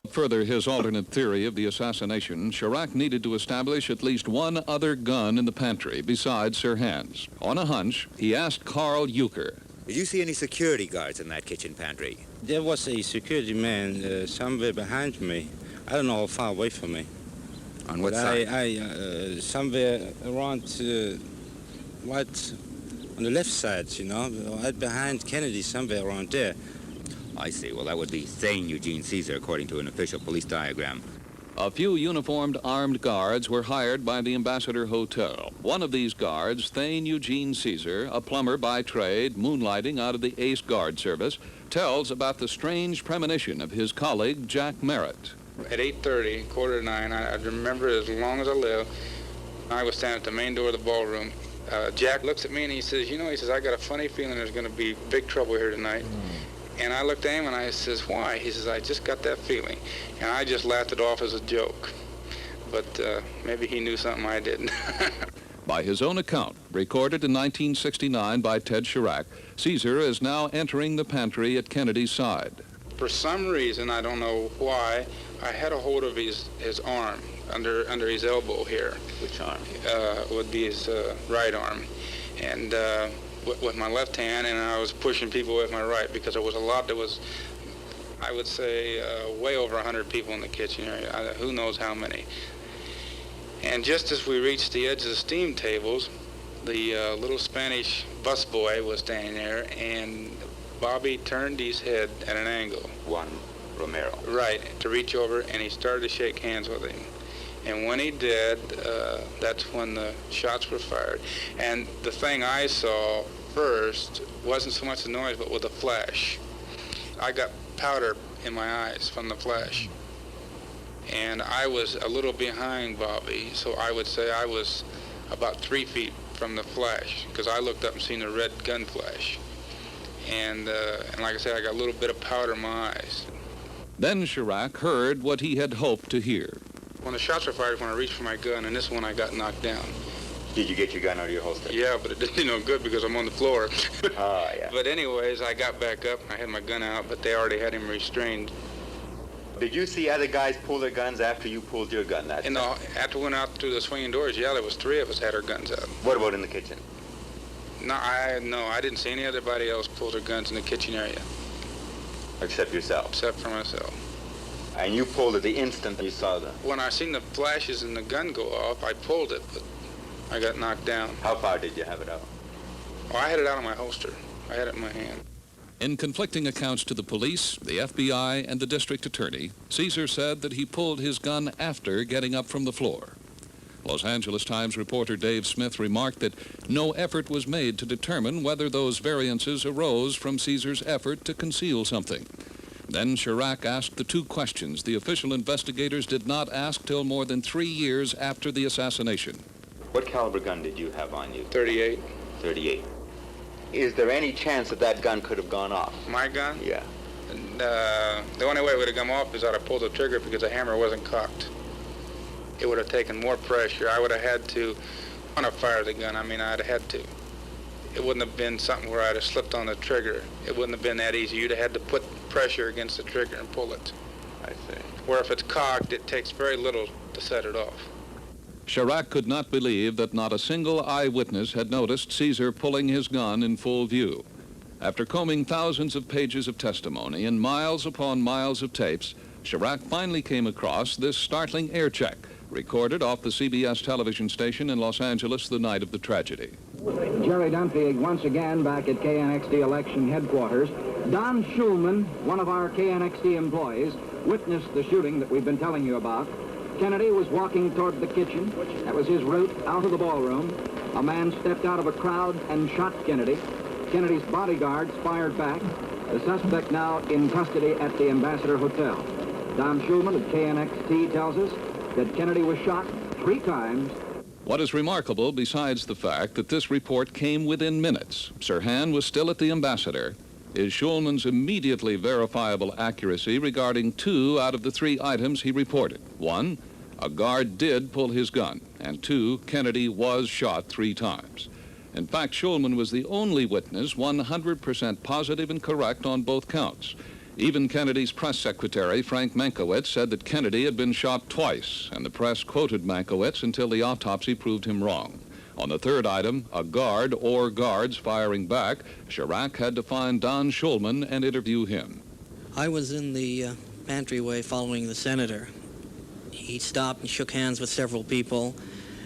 [SPEAKER 6] Further his alternate theory of the assassination, Chirac needed to establish at least one other gun in the pantry besides Sirhan's. On a hunch, he asked Carl Euchre.
[SPEAKER 15] Did you see any security guards in that kitchen pantry?
[SPEAKER 18] There was a security man somewhere behind me. I don't know how far away from me.
[SPEAKER 15] On what side?
[SPEAKER 18] Somewhere around, right on the left side, you know, right behind Kennedy, somewhere around there.
[SPEAKER 15] I see. Well, that would be Thane Eugene Caesar, according to an official police diagram.
[SPEAKER 6] A few uniformed armed guards were hired by the Ambassador Hotel. One of these guards, Thane Eugene Caesar, a plumber by trade, moonlighting out of the Ace Guard Service, tells about the strange premonition of his colleague, Jack Merritt.
[SPEAKER 19] At 8:30, 8:45, I remember it as long as I live, I was standing at the main door of the ballroom. Jack looks at me and he says, you know, he says, I got a funny feeling there's going to be big trouble here tonight. And I looked at him and I says, why? He says, I just got that feeling. And I just laughed it off as a joke. But maybe he knew something I didn't.
[SPEAKER 6] By his own account, recorded in 1969 by Ted Chirac, Caesar is now entering the pantry at Kennedy's side.
[SPEAKER 19] For some reason, I don't know why, I had a hold of his arm, under his elbow here.
[SPEAKER 18] Which arm?
[SPEAKER 19] Would be his right arm. And with my left hand, and I was pushing people with my right because there was a lot that was, I would say, way over 100 people in the kitchen area. Who knows how many. And just as we reached the edge of the steam tables, the little Spanish busboy was standing there, and Bobby turned his head at an angle.
[SPEAKER 15] Juan Romero.
[SPEAKER 19] Right, to reach over, and he started to shake hands with him. And when he did, that's when the shots were fired. And the thing I saw first wasn't so much the noise, but with the flash. I got powder in my eyes from the flash. And I was a little behind Bobby, so I would say I was about 3 feet from the flash, because I looked up and seen the red gun flash. And like I said, I got a little bit of powder in my eyes.
[SPEAKER 6] Then Chirac heard what he had hoped to hear.
[SPEAKER 19] When the shots were fired, when I reached for my gun, and this one I got knocked down.
[SPEAKER 15] Did you get your gun out of your holster?
[SPEAKER 19] Yeah, but it didn't do no good because I'm on the floor.
[SPEAKER 15] Oh, yeah.
[SPEAKER 19] But anyways, I got back up, and I had my gun out, but they already had him restrained.
[SPEAKER 15] Did you see other guys pull their guns after you pulled your gun that time?
[SPEAKER 19] After we went out through the swinging doors, yeah, there was 3 of us had our guns out.
[SPEAKER 15] What about in the kitchen?
[SPEAKER 19] No, I didn't see anybody else pull their guns in the kitchen area.
[SPEAKER 15] Except yourself?
[SPEAKER 19] Except for myself.
[SPEAKER 15] And you pulled it the instant you saw them?
[SPEAKER 19] When I seen the flashes and the gun go off, I pulled it, but I got knocked down.
[SPEAKER 15] How far did you have it out?
[SPEAKER 19] Oh, I had it out of my holster. I had it in my hand.
[SPEAKER 6] In conflicting accounts to the police, the FBI, and the district attorney, Caesar said that he pulled his gun after getting up from the floor. Los Angeles Times reporter Dave Smith remarked that no effort was made to determine whether those variances arose from Caesar's effort to conceal something. Then Chirac asked the 2 questions the official investigators did not ask till more than 3 years after the assassination.
[SPEAKER 15] What caliber gun did you have on you?
[SPEAKER 19] 38.
[SPEAKER 15] 38. Is there any chance that that gun could have gone off?
[SPEAKER 19] My gun?
[SPEAKER 15] Yeah.
[SPEAKER 19] The only way it would have come off is I'd have pulled the trigger because the hammer wasn't cocked. It would have taken more pressure. I would have had to want to fire the gun. I mean, I'd have had to. It wouldn't have been something where I'd have slipped on the trigger. It wouldn't have been that easy. You'd have had to put pressure against the trigger and pull it.
[SPEAKER 15] I see.
[SPEAKER 19] Where if it's cocked, it takes very little to set it off.
[SPEAKER 6] Chirac could not believe that not a single eyewitness had noticed Caesar pulling his gun in full view. After combing thousands of pages of testimony and miles upon miles of tapes, Chirac finally came across this startling air check, recorded off the CBS television station in Los Angeles the night of the tragedy.
[SPEAKER 20] Jerry Dunphy once again back at KNXT election headquarters. Don Schulman, one of our KNXT employees, witnessed the shooting that we've been telling you about. Kennedy was walking toward the kitchen. That was his route out of the ballroom. A man stepped out of a crowd and shot Kennedy. Kennedy's bodyguards fired back. The suspect now in custody at the Ambassador Hotel. Don Schulman of KNXT tells us that Kennedy was shot 3 times
[SPEAKER 6] What is remarkable, besides the fact that this report came within minutes, Sirhan was still at the ambassador, is Schulman's immediately verifiable accuracy regarding 2 out of the 3 items he reported. 1, a guard did pull his gun, and 2, Kennedy was shot 3 times. In fact, Schulman was the only witness 100% positive and correct on both counts. Even Kennedy's press secretary, Frank Mankiewicz, said that Kennedy had been shot twice, and the press quoted Mankiewicz until the autopsy proved him wrong. On the 3rd item, a guard or guards firing back, Chirac had to find Don Schulman and interview him.
[SPEAKER 21] I was in the pantry-way following the senator. He stopped and shook hands with several people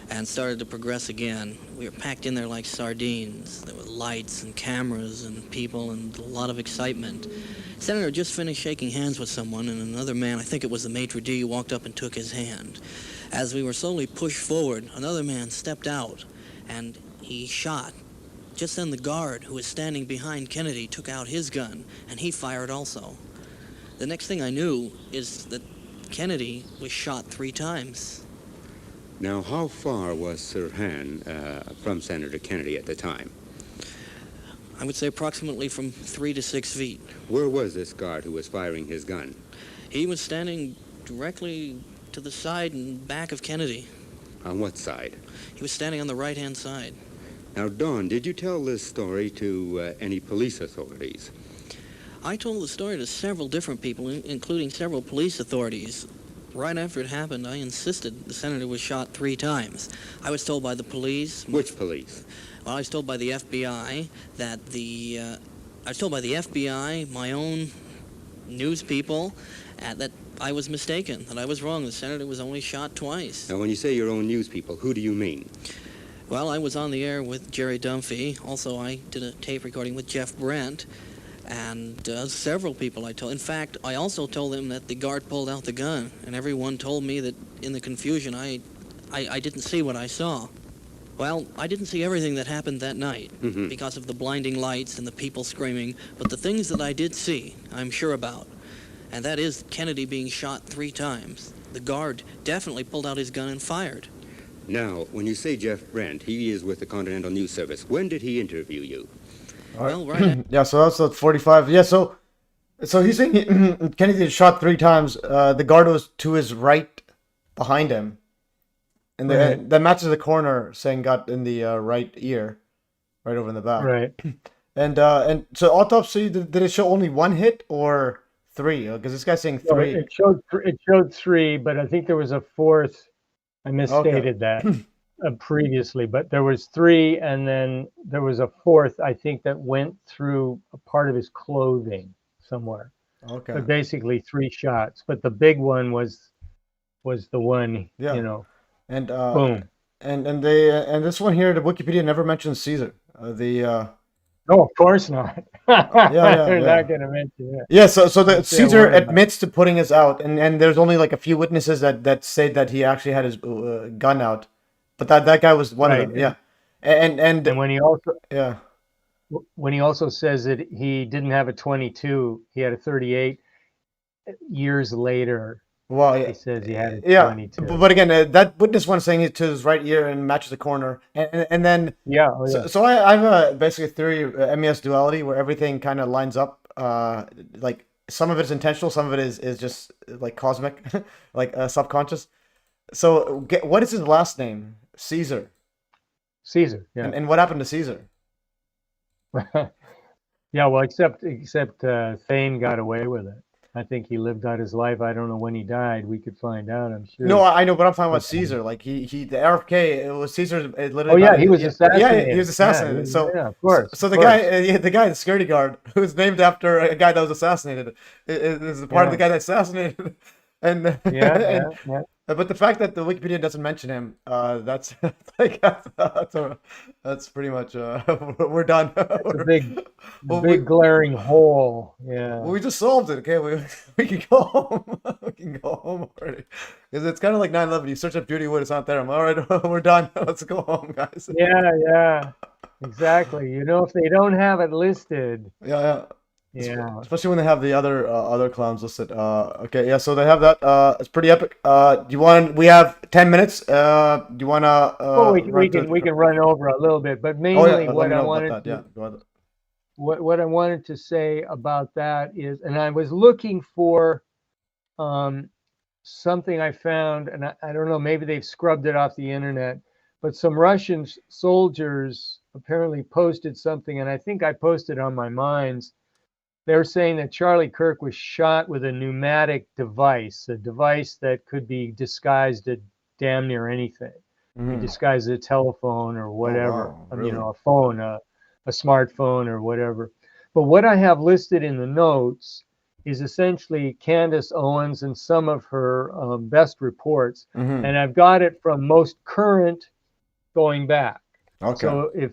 [SPEAKER 21] and started to progress again. We were packed in there like sardines. There were lights and cameras and people and a lot of excitement. The senator just finished shaking hands with someone, and another man, I think it was the maitre d', walked up and took his hand. As we were slowly pushed forward, another man stepped out and he shot. Just then the guard who was standing behind Kennedy took out his gun and he fired also. The next thing I knew is that Kennedy was shot 3 times.
[SPEAKER 15] Now, how far was Sirhan from Senator Kennedy at the time?
[SPEAKER 21] I would say approximately from 3 to 6 feet.
[SPEAKER 15] Where was this guard who was firing his gun?
[SPEAKER 21] He was standing directly to the side and back of Kennedy.
[SPEAKER 15] On what side?
[SPEAKER 21] He was standing on the right-hand side.
[SPEAKER 15] Now, Don, did you tell this story to any police authorities?
[SPEAKER 21] I told the story to several different people, including several police authorities. Right after it happened, I insisted the senator was shot 3 times. I was told by the police.
[SPEAKER 15] Which police?
[SPEAKER 21] Well, I was told by the FBI that I was told by the FBI, my own news people, that I was mistaken, that I was wrong. The senator was only shot twice.
[SPEAKER 15] Now, when you say your own news people, who do you mean?
[SPEAKER 21] Well, I was on the air with Jerry Dunphy. Also, I did a tape recording with Jeff Brent. And several people I told. In fact, I also told them that the guard pulled out the gun, and everyone told me that in the confusion, I didn't see what I saw. Well, I didn't see everything that happened that night because of the blinding lights and the people screaming, but the things that I did see, I'm sure about. And that is Kennedy being shot 3 times. The guard definitely pulled out his gun and fired.
[SPEAKER 15] Now, when you say Jeff Brent, he is with the Continental News Service. When did he interview you?
[SPEAKER 21] Well, right.
[SPEAKER 1] Yeah, so that's the 45. Yeah, so he's saying Kennedy was shot 3 times. The guard was to his right behind him. And that matches the coroner saying got in the right ear, right over in the back.
[SPEAKER 2] Right.
[SPEAKER 1] And so autopsy, did it show only 1 hit or 3? Because this guy's saying 3.
[SPEAKER 2] It showed 3, but I think there was a 4th. I misstated that previously, but there was 3, and then there was a 4th, I think, that went through a part of his clothing somewhere.
[SPEAKER 1] Okay.
[SPEAKER 2] But basically 3 shots, but the big one was the one,
[SPEAKER 1] Yeah.
[SPEAKER 2] you know.
[SPEAKER 1] And
[SPEAKER 2] boom.
[SPEAKER 1] And this one here, the Wikipedia never mentions Caesar.
[SPEAKER 2] No, of course not. They're not going to mention it.
[SPEAKER 1] Yeah, so the Caesar admits to putting us out, and there's only like a few witnesses that say that he actually had his gun out, but that guy was one of them. Yeah, and
[SPEAKER 2] when he also
[SPEAKER 1] when
[SPEAKER 2] he also says that he didn't have a 22, he had a 38 years later.
[SPEAKER 1] Well,
[SPEAKER 2] he says he had a 22.
[SPEAKER 1] But again, that witness one saying it to his right ear and matches the coroner, and then So I have basically a theory, MES duality, where everything kind of lines up. Like some of it is intentional, some of it is just like cosmic, like subconscious. So what is his last name? Caesar.
[SPEAKER 2] Caesar. Yeah.
[SPEAKER 1] And what happened to Caesar?
[SPEAKER 2] Yeah. Well, except Thane got away with it. I think he lived out his life. I don't know when he died. We could find out, I'm sure.
[SPEAKER 1] No, I know, but I'm talking about Caesar. Like the RFK, it was Caesar. It literally.
[SPEAKER 2] Oh yeah, he was assassinated.
[SPEAKER 1] Yeah, he was assassinated.
[SPEAKER 2] Yeah, of course.
[SPEAKER 1] So the guy, the security guard, who was named after a guy that was assassinated, is a part of the guy that assassinated. And but the fact that the Wikipedia doesn't mention him, that's like that's pretty much we're done.
[SPEAKER 2] It's a big glaring hole. Yeah.
[SPEAKER 1] Well, we just solved it. Okay, we can go home. We can go home already, because it's kind of like 9/11. You search up Beauty Wood, it's not there. I'm all right. We're done. Let's go home, guys.
[SPEAKER 2] Yeah, exactly. You know, if they don't have it listed.
[SPEAKER 1] Yeah.
[SPEAKER 2] Yeah.
[SPEAKER 1] Especially when they have the other clowns listed. Okay, yeah, so they have that. It's pretty epic. Do you want? We have 10 minutes. Do you want to
[SPEAKER 2] Well, we
[SPEAKER 1] run through?
[SPEAKER 2] can run over a little bit, but
[SPEAKER 1] Oh yeah,
[SPEAKER 2] mainly
[SPEAKER 1] let
[SPEAKER 2] what
[SPEAKER 1] me
[SPEAKER 2] I
[SPEAKER 1] know about
[SPEAKER 2] wanted
[SPEAKER 1] that.
[SPEAKER 2] to
[SPEAKER 1] Yeah, go ahead.
[SPEAKER 2] what I wanted to say about that is, and I was looking for something I found, and I don't know, maybe they've scrubbed it off the internet, but some Russian soldiers apparently posted something, and I think I posted on my Minds. They're saying that Charlie Kirk was shot with a pneumatic device, a device that could be disguised as damn near anything. Be disguised as a telephone or whatever,
[SPEAKER 1] wow,
[SPEAKER 2] you
[SPEAKER 1] really?
[SPEAKER 2] know, a phone, a smartphone or whatever. But what I have listed in the notes is essentially Candace Owens and some of her best reports, and I've got it from most current going back.
[SPEAKER 1] Okay.
[SPEAKER 2] So if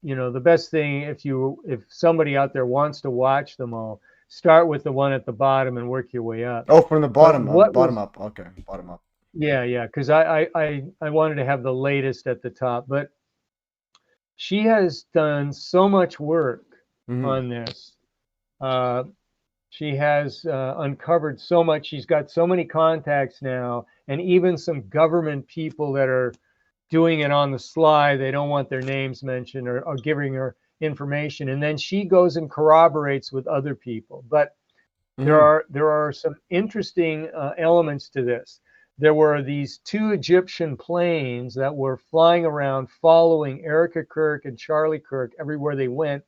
[SPEAKER 2] you know, the best thing, if somebody out there wants to watch them all, start with the one at the bottom and work your way up.
[SPEAKER 1] Oh, from the bottom,
[SPEAKER 2] But
[SPEAKER 1] bottom up. Okay, bottom up.
[SPEAKER 2] yeah, because I wanted to have the latest at the top, but she has done so much work on this. She has uncovered so much. She's got so many contacts now, and even some government people that are doing it on the sly. They don't want their names mentioned or giving her information. And then she goes and corroborates with other people. But there are some interesting elements to this. There were these two Egyptian planes that were flying around following Erica Kirk and Charlie Kirk everywhere they went.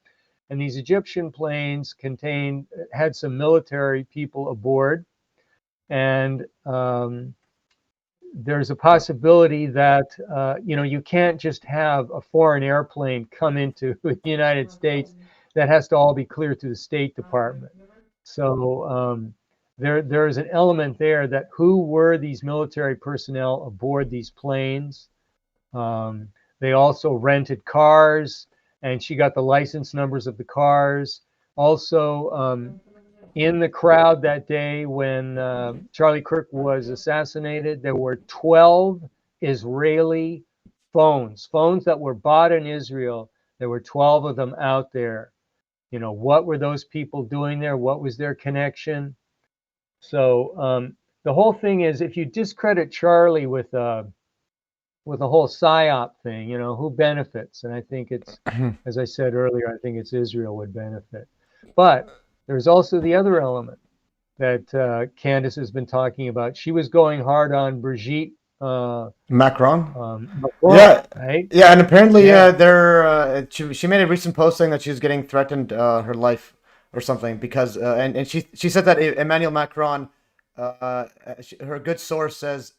[SPEAKER 2] And these Egyptian planes had some military people aboard. And there's a possibility that, you know, you can't just have a foreign airplane come into the United States. That has to all be cleared through the State Department. So there is an element there that who were these military personnel aboard these planes? They also rented cars, and she got the license numbers of the cars. Also, in the crowd that day when Charlie Kirk was assassinated, there were 12 Israeli phones that were bought in Israel. There were 12 of them out there. You know, what were those people doing there? What was their connection? So the whole thing is, if you discredit Charlie with a whole PSYOP thing, you know, who benefits? And I think it's, as I said earlier, I think it's Israel would benefit. But there's also the other element that Candace has been talking about. She was going hard on Brigitte
[SPEAKER 1] Macron.
[SPEAKER 2] Yeah, right?
[SPEAKER 1] Yeah, and apparently she made a recent post saying that she's getting threatened her life or something because and she said that Emmanuel Macron, her good source says,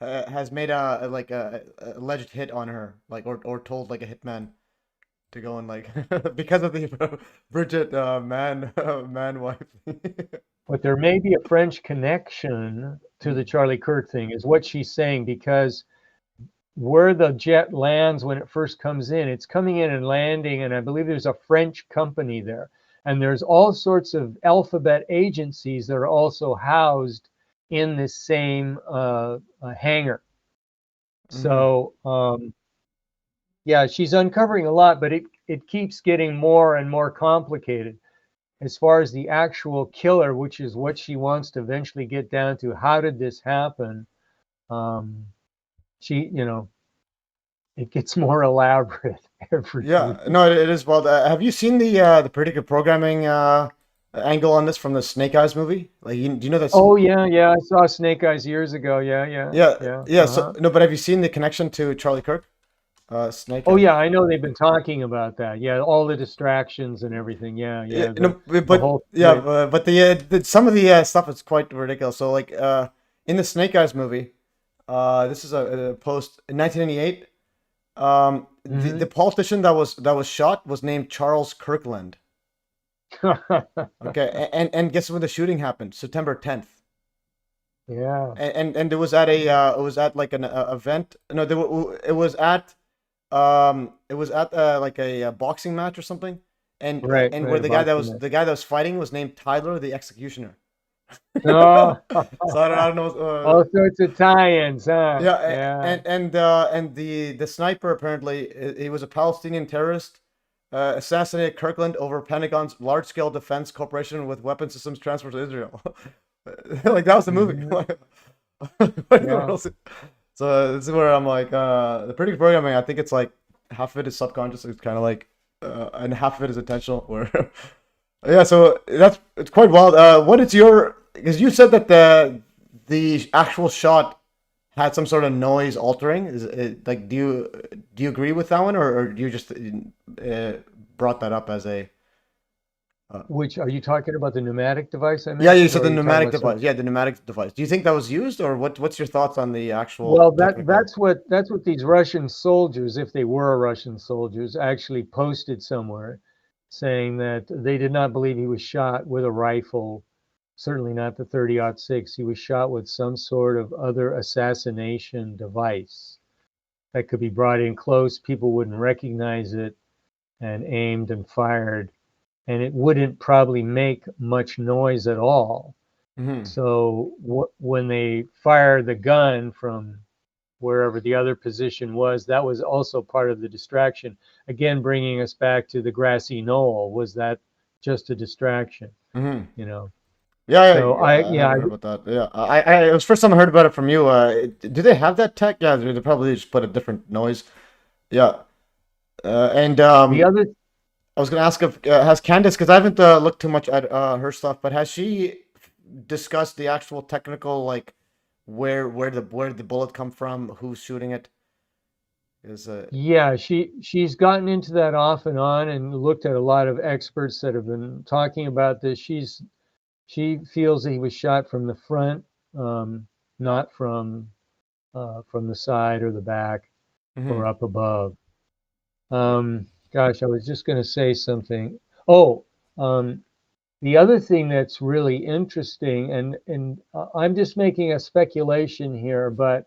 [SPEAKER 1] has made a alleged hit on her, like or told like a hitman to go and like because of the Bridget man wife.
[SPEAKER 2] But there may be a French connection to the Charlie Kirk thing, is what she's saying, because where the jet lands when it first comes in, it's coming in and landing, and I believe there's a French company there, and there's all sorts of alphabet agencies that are also housed in this same hangar. So yeah, she's uncovering a lot, but it keeps getting more and more complicated. As far as the actual killer, which is what she wants to eventually get down to, how did this happen? She, you know, it gets more elaborate every
[SPEAKER 1] Yeah,
[SPEAKER 2] week.
[SPEAKER 1] no, it is. Well, have you seen the predictive programming angle on this from the Snake Eyes movie? Like, do you know that?
[SPEAKER 2] Oh yeah, I saw Snake Eyes years ago. Yeah.
[SPEAKER 1] So no, but have you seen the connection to Charlie Kirk? Snake.
[SPEAKER 2] Oh yeah, I know they've been talking about that. Yeah, all the distractions and everything. Yeah.
[SPEAKER 1] No, but the some of the stuff is quite ridiculous. So like in the Snake Eyes movie, this is a post in 1998. The politician that was shot was named Charles Kirkland. Okay, and guess when the shooting happened? September 10th.
[SPEAKER 2] Yeah.
[SPEAKER 1] And it was at like an event. No, it was at like a boxing match or something. And where the guy that was fighting was named Tyler the Executioner.
[SPEAKER 2] Oh.
[SPEAKER 1] So I don't know.
[SPEAKER 2] All sorts of tie-ins, huh?
[SPEAKER 1] Yeah. And the sniper apparently he was a Palestinian terrorist assassinated Kirkland over Pentagon's large-scale defense corporation with weapon systems transferred to Israel. Like that was the movie.
[SPEAKER 2] Yeah.
[SPEAKER 1] So this is where I'm like, the predictive programming. I think it's like half of it is subconscious. It's kind of like, and half of it is intentional. Where, yeah. So it's quite wild. What is your? Because you said that the actual shot had some sort of noise altering. Is it like do you agree with that one, or do you just brought that up as a?
[SPEAKER 2] Which are you talking about, the pneumatic device I mentioned?
[SPEAKER 1] Yeah, you said
[SPEAKER 2] or
[SPEAKER 1] the
[SPEAKER 2] are you talking
[SPEAKER 1] pneumatic
[SPEAKER 2] about
[SPEAKER 1] device. Yeah, the pneumatic device. Do you think that was used, or what's your thoughts on the actual
[SPEAKER 2] Well,
[SPEAKER 1] technical?
[SPEAKER 2] that's what these Russian soldiers, if they were Russian soldiers, actually posted somewhere, saying that they did not believe he was shot with a rifle, certainly not the 30-06. He was shot with some sort of other assassination device that could be brought in close, people wouldn't recognize it, and aimed and fired, and it wouldn't probably make much noise at all.
[SPEAKER 1] Mhm.
[SPEAKER 2] So when they fired the gun from wherever the other position was, that was also part of the distraction. Again, bringing us back to the grassy knoll. Was that just a distraction?
[SPEAKER 1] Mhm.
[SPEAKER 2] You know.
[SPEAKER 1] Yeah,
[SPEAKER 2] So
[SPEAKER 1] I haven't heard about that. Yeah, it was first time I heard about it from you. Do they have that tech? Yeah, they probably just put a different noise. Yeah, and
[SPEAKER 2] the other
[SPEAKER 1] I was gonna ask if has Candace, because I haven't looked too much at her stuff, but has she discussed the actual technical, like where the bullet come from, who's shooting it? Is
[SPEAKER 2] Yeah, she's gotten into that off and on and looked at a lot of experts that have been talking about this. She feels that he was shot from the front, not from the side or the back or up above. Gosh, I was just going to say something. Oh, the other thing that's really interesting, and I'm just making a speculation here, but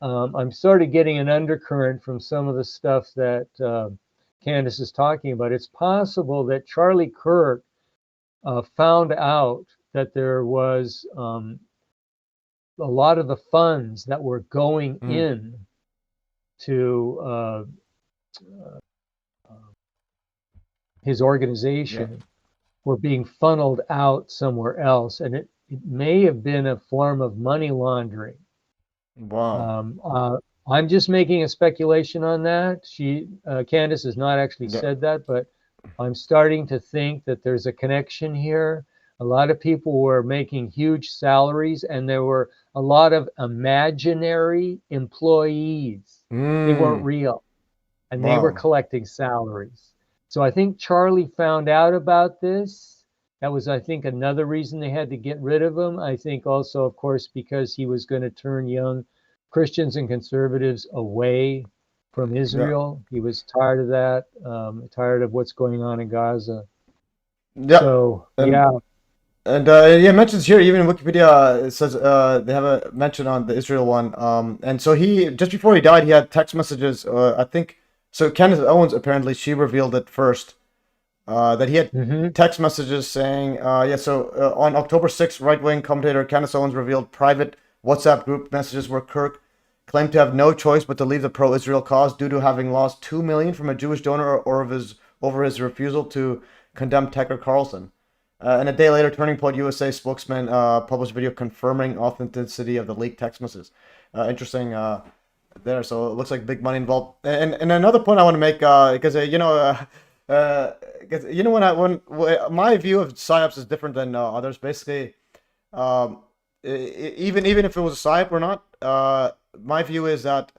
[SPEAKER 2] I'm sort of getting an undercurrent from some of the stuff that Candace is talking about. It's possible that Charlie Kirk found out that there was a lot of the funds that were going in to his organization were being funneled out somewhere else, and it may have been a form of money laundering.
[SPEAKER 1] Wow.
[SPEAKER 2] I'm just making a speculation on that. Candace has not actually said that, but I'm starting to think that there's a connection here. A lot of people were making huge salaries, and there were a lot of imaginary employees. They weren't real, and they were collecting salaries. So I think Charlie found out about this. That was, I think, another reason they had to get rid of him. I think also, of course, because he was going to turn young Christians and conservatives away from Israel. He was tired of that, tired of what's going on in Gaza.
[SPEAKER 1] Yeah.
[SPEAKER 2] So,
[SPEAKER 1] And yeah, it mentions here, even in Wikipedia, it says they have a mention on the Israel one. And so he, just before he died, he had text messages, I think. So Candace Owens, apparently, she revealed it first, that he had text messages saying, on October 6th, right-wing commentator Candace Owens revealed private WhatsApp group messages where Kirk claimed to have no choice but to leave the pro-Israel cause due to having lost $2 million from a Jewish donor over his refusal to condemn Tucker Carlson. And a day later, Turning Point USA spokesman published a video confirming authenticity of the leaked text messages. Interesting there. So it looks like big money involved. And another point I want to make, because when my view of psyops is different than others. Basically, even if it was a psyop or not, my view is that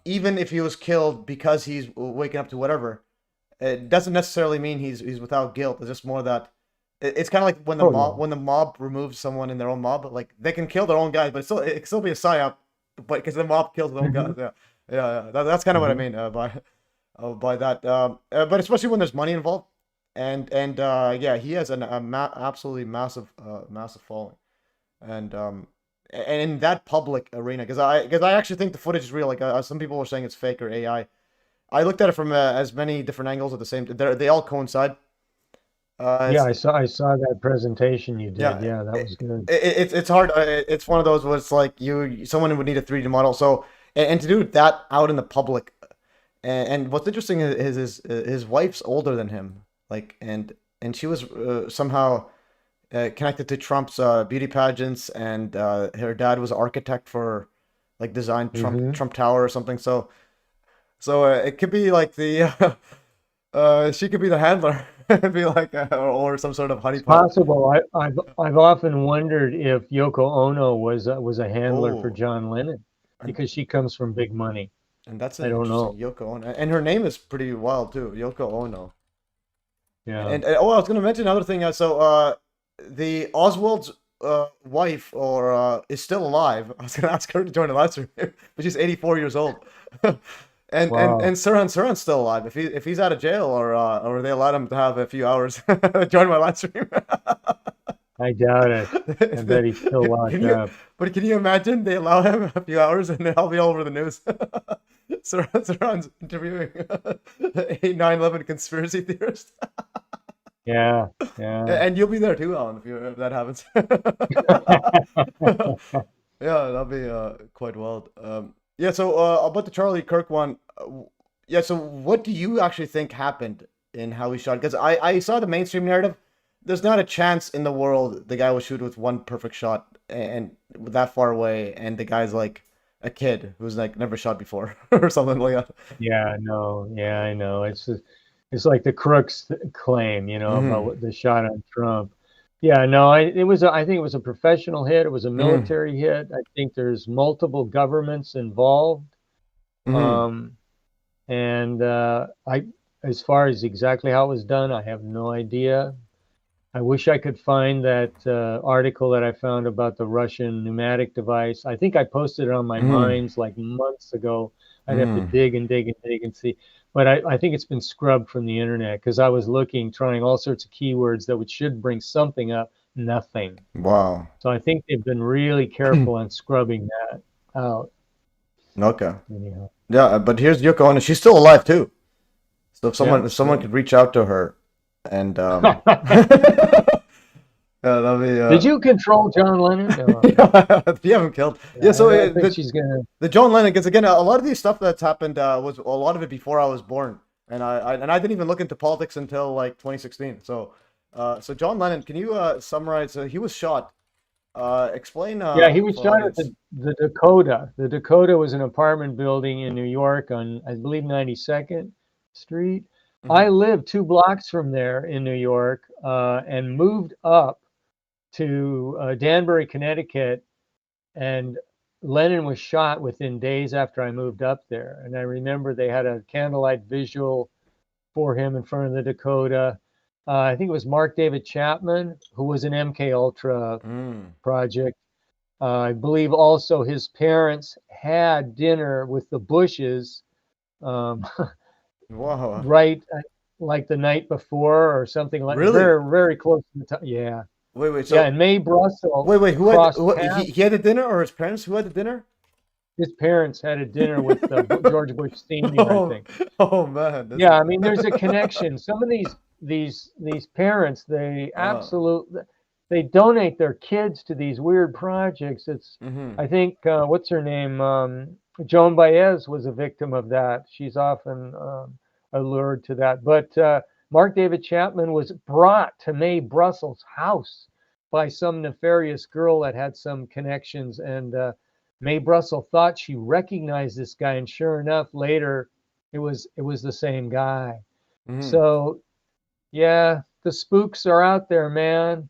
[SPEAKER 1] even if he was killed because he's waking up to whatever, it doesn't necessarily mean he's without guilt. It's just more that it's kind of like when the mob removes someone in their own mob, like they can kill their own guys, but it can still be a psyop, but because the mob kills their own guys. Yeah. That's kind of what I mean by that. But especially when there's money involved, and he has an absolutely massive following, and in that public arena, because I actually think the footage is real. Like some people were saying it's fake or AI. I looked at it from as many different angles at the same time. They all coincide.
[SPEAKER 2] I saw that presentation you did. Yeah, that was good.
[SPEAKER 1] It's hard. It's one of those where it's like someone would need a 3D model. So and to do that out in the public, And what's interesting is his wife's older than him, like, and she was somehow connected to Trump's beauty pageants, and her dad was architect for, like, designed Trump Tower or something. So it could be like the she could be the handler, and be like or some sort of honeypot.
[SPEAKER 2] Possible. I've often wondered if Yoko Ono was a handler for
[SPEAKER 1] Oh.
[SPEAKER 2] John Lennon, because she comes from big money.
[SPEAKER 1] And that's
[SPEAKER 2] I
[SPEAKER 1] an
[SPEAKER 2] don't know.
[SPEAKER 1] interesting Yoko Ono, and her name is pretty wild too, Yoko Ono.
[SPEAKER 2] Yeah.
[SPEAKER 1] And oh, I was gonna mention another thing. So the Oswald's wife is still alive. I was gonna ask her to join the live stream, but she's 84 years old. And
[SPEAKER 2] Wow.
[SPEAKER 1] and Sirhan's still alive. If he's out of jail, or they allowed him to have a few hours, join my live stream.
[SPEAKER 2] I doubt it. I bet he's still locked up.
[SPEAKER 1] But can you imagine they allow him a few hours and I'll be all over the news? Sirhan's interviewing a 9/11 conspiracy theorist.
[SPEAKER 2] Yeah, yeah.
[SPEAKER 1] And you'll be there too, Alan, if that happens. Yeah, that'll be quite wild. Yeah, so about the Charlie Kirk one, yeah, so what do you actually think happened in how he shot? Because I saw the mainstream narrative. There's not a chance in the world the guy will shoot with one perfect shot and that far away, and the guy's like a kid who's like never shot before or something like that.
[SPEAKER 2] Yeah, no, yeah, I know. It's like the crooks claim, about the shot on Trump. Yeah, no, I think it was a professional hit. It was a military hit. I think there's multiple governments involved. And as far as exactly how it was done, I have no idea. I wish I could find that article that I found about the Russian pneumatic device. I think I posted it on my Minds like months ago. I'd have to dig and dig and dig and see. But I think it's been scrubbed from the internet, because I was trying all sorts of keywords that should bring something up. Nothing.
[SPEAKER 1] Wow.
[SPEAKER 2] So I think they've been really careful on scrubbing that out.
[SPEAKER 1] Okay.
[SPEAKER 2] Anyhow.
[SPEAKER 1] Yeah, but here's Yoko Ono. She's still alive too. So if someone
[SPEAKER 2] Yeah.
[SPEAKER 1] could reach out to her, and yeah, that'll be.
[SPEAKER 2] Did you control John Lennon? No.
[SPEAKER 1] You haven't killed. Yeah, so
[SPEAKER 2] I think she's gonna.
[SPEAKER 1] the John Lennon, because again, a lot of these stuff that's happened was a lot of it before I was born, and I didn't even look into politics until like 2016. So John Lennon, can you summarize? He was shot. Explain.
[SPEAKER 2] Yeah, he was shot at the Dakota. The Dakota was an apartment building in New York on, I believe, 92nd Street. I lived 2 blocks from there in New York, and moved up to Danbury, Connecticut, and Lennon was shot within days after I moved up there. And I remember they had a candlelight visual for him in front of the Dakota. I think it was Mark David Chapman, who was an MK Ultra project. I believe also his parents had dinner with the Bushes.
[SPEAKER 1] Wow.
[SPEAKER 2] Right, like the night before or something like.
[SPEAKER 1] Really?
[SPEAKER 2] Very, very close to the time. Yeah.
[SPEAKER 1] Wait. So,
[SPEAKER 2] yeah, and Mae Brussel.
[SPEAKER 1] Wait. Who
[SPEAKER 2] crossed
[SPEAKER 1] had
[SPEAKER 2] paths.
[SPEAKER 1] he had a dinner, or his parents? Who had the dinner?
[SPEAKER 2] His parents had a dinner with George Bush Sr. I think.
[SPEAKER 1] Oh man.
[SPEAKER 2] Yeah, I mean, there's a connection. Some of these parents, they absolutely they donate their kids to these weird projects. It's I think what's her name? Joan Baez was a victim of that. She's often allured to that. But Mark David Chapman was brought to Mae Brussel's house by some nefarious girl that had some connections, and Mae Brussel thought she recognized this guy, and sure enough, later it was the same guy. So, yeah, the spooks are out there, man.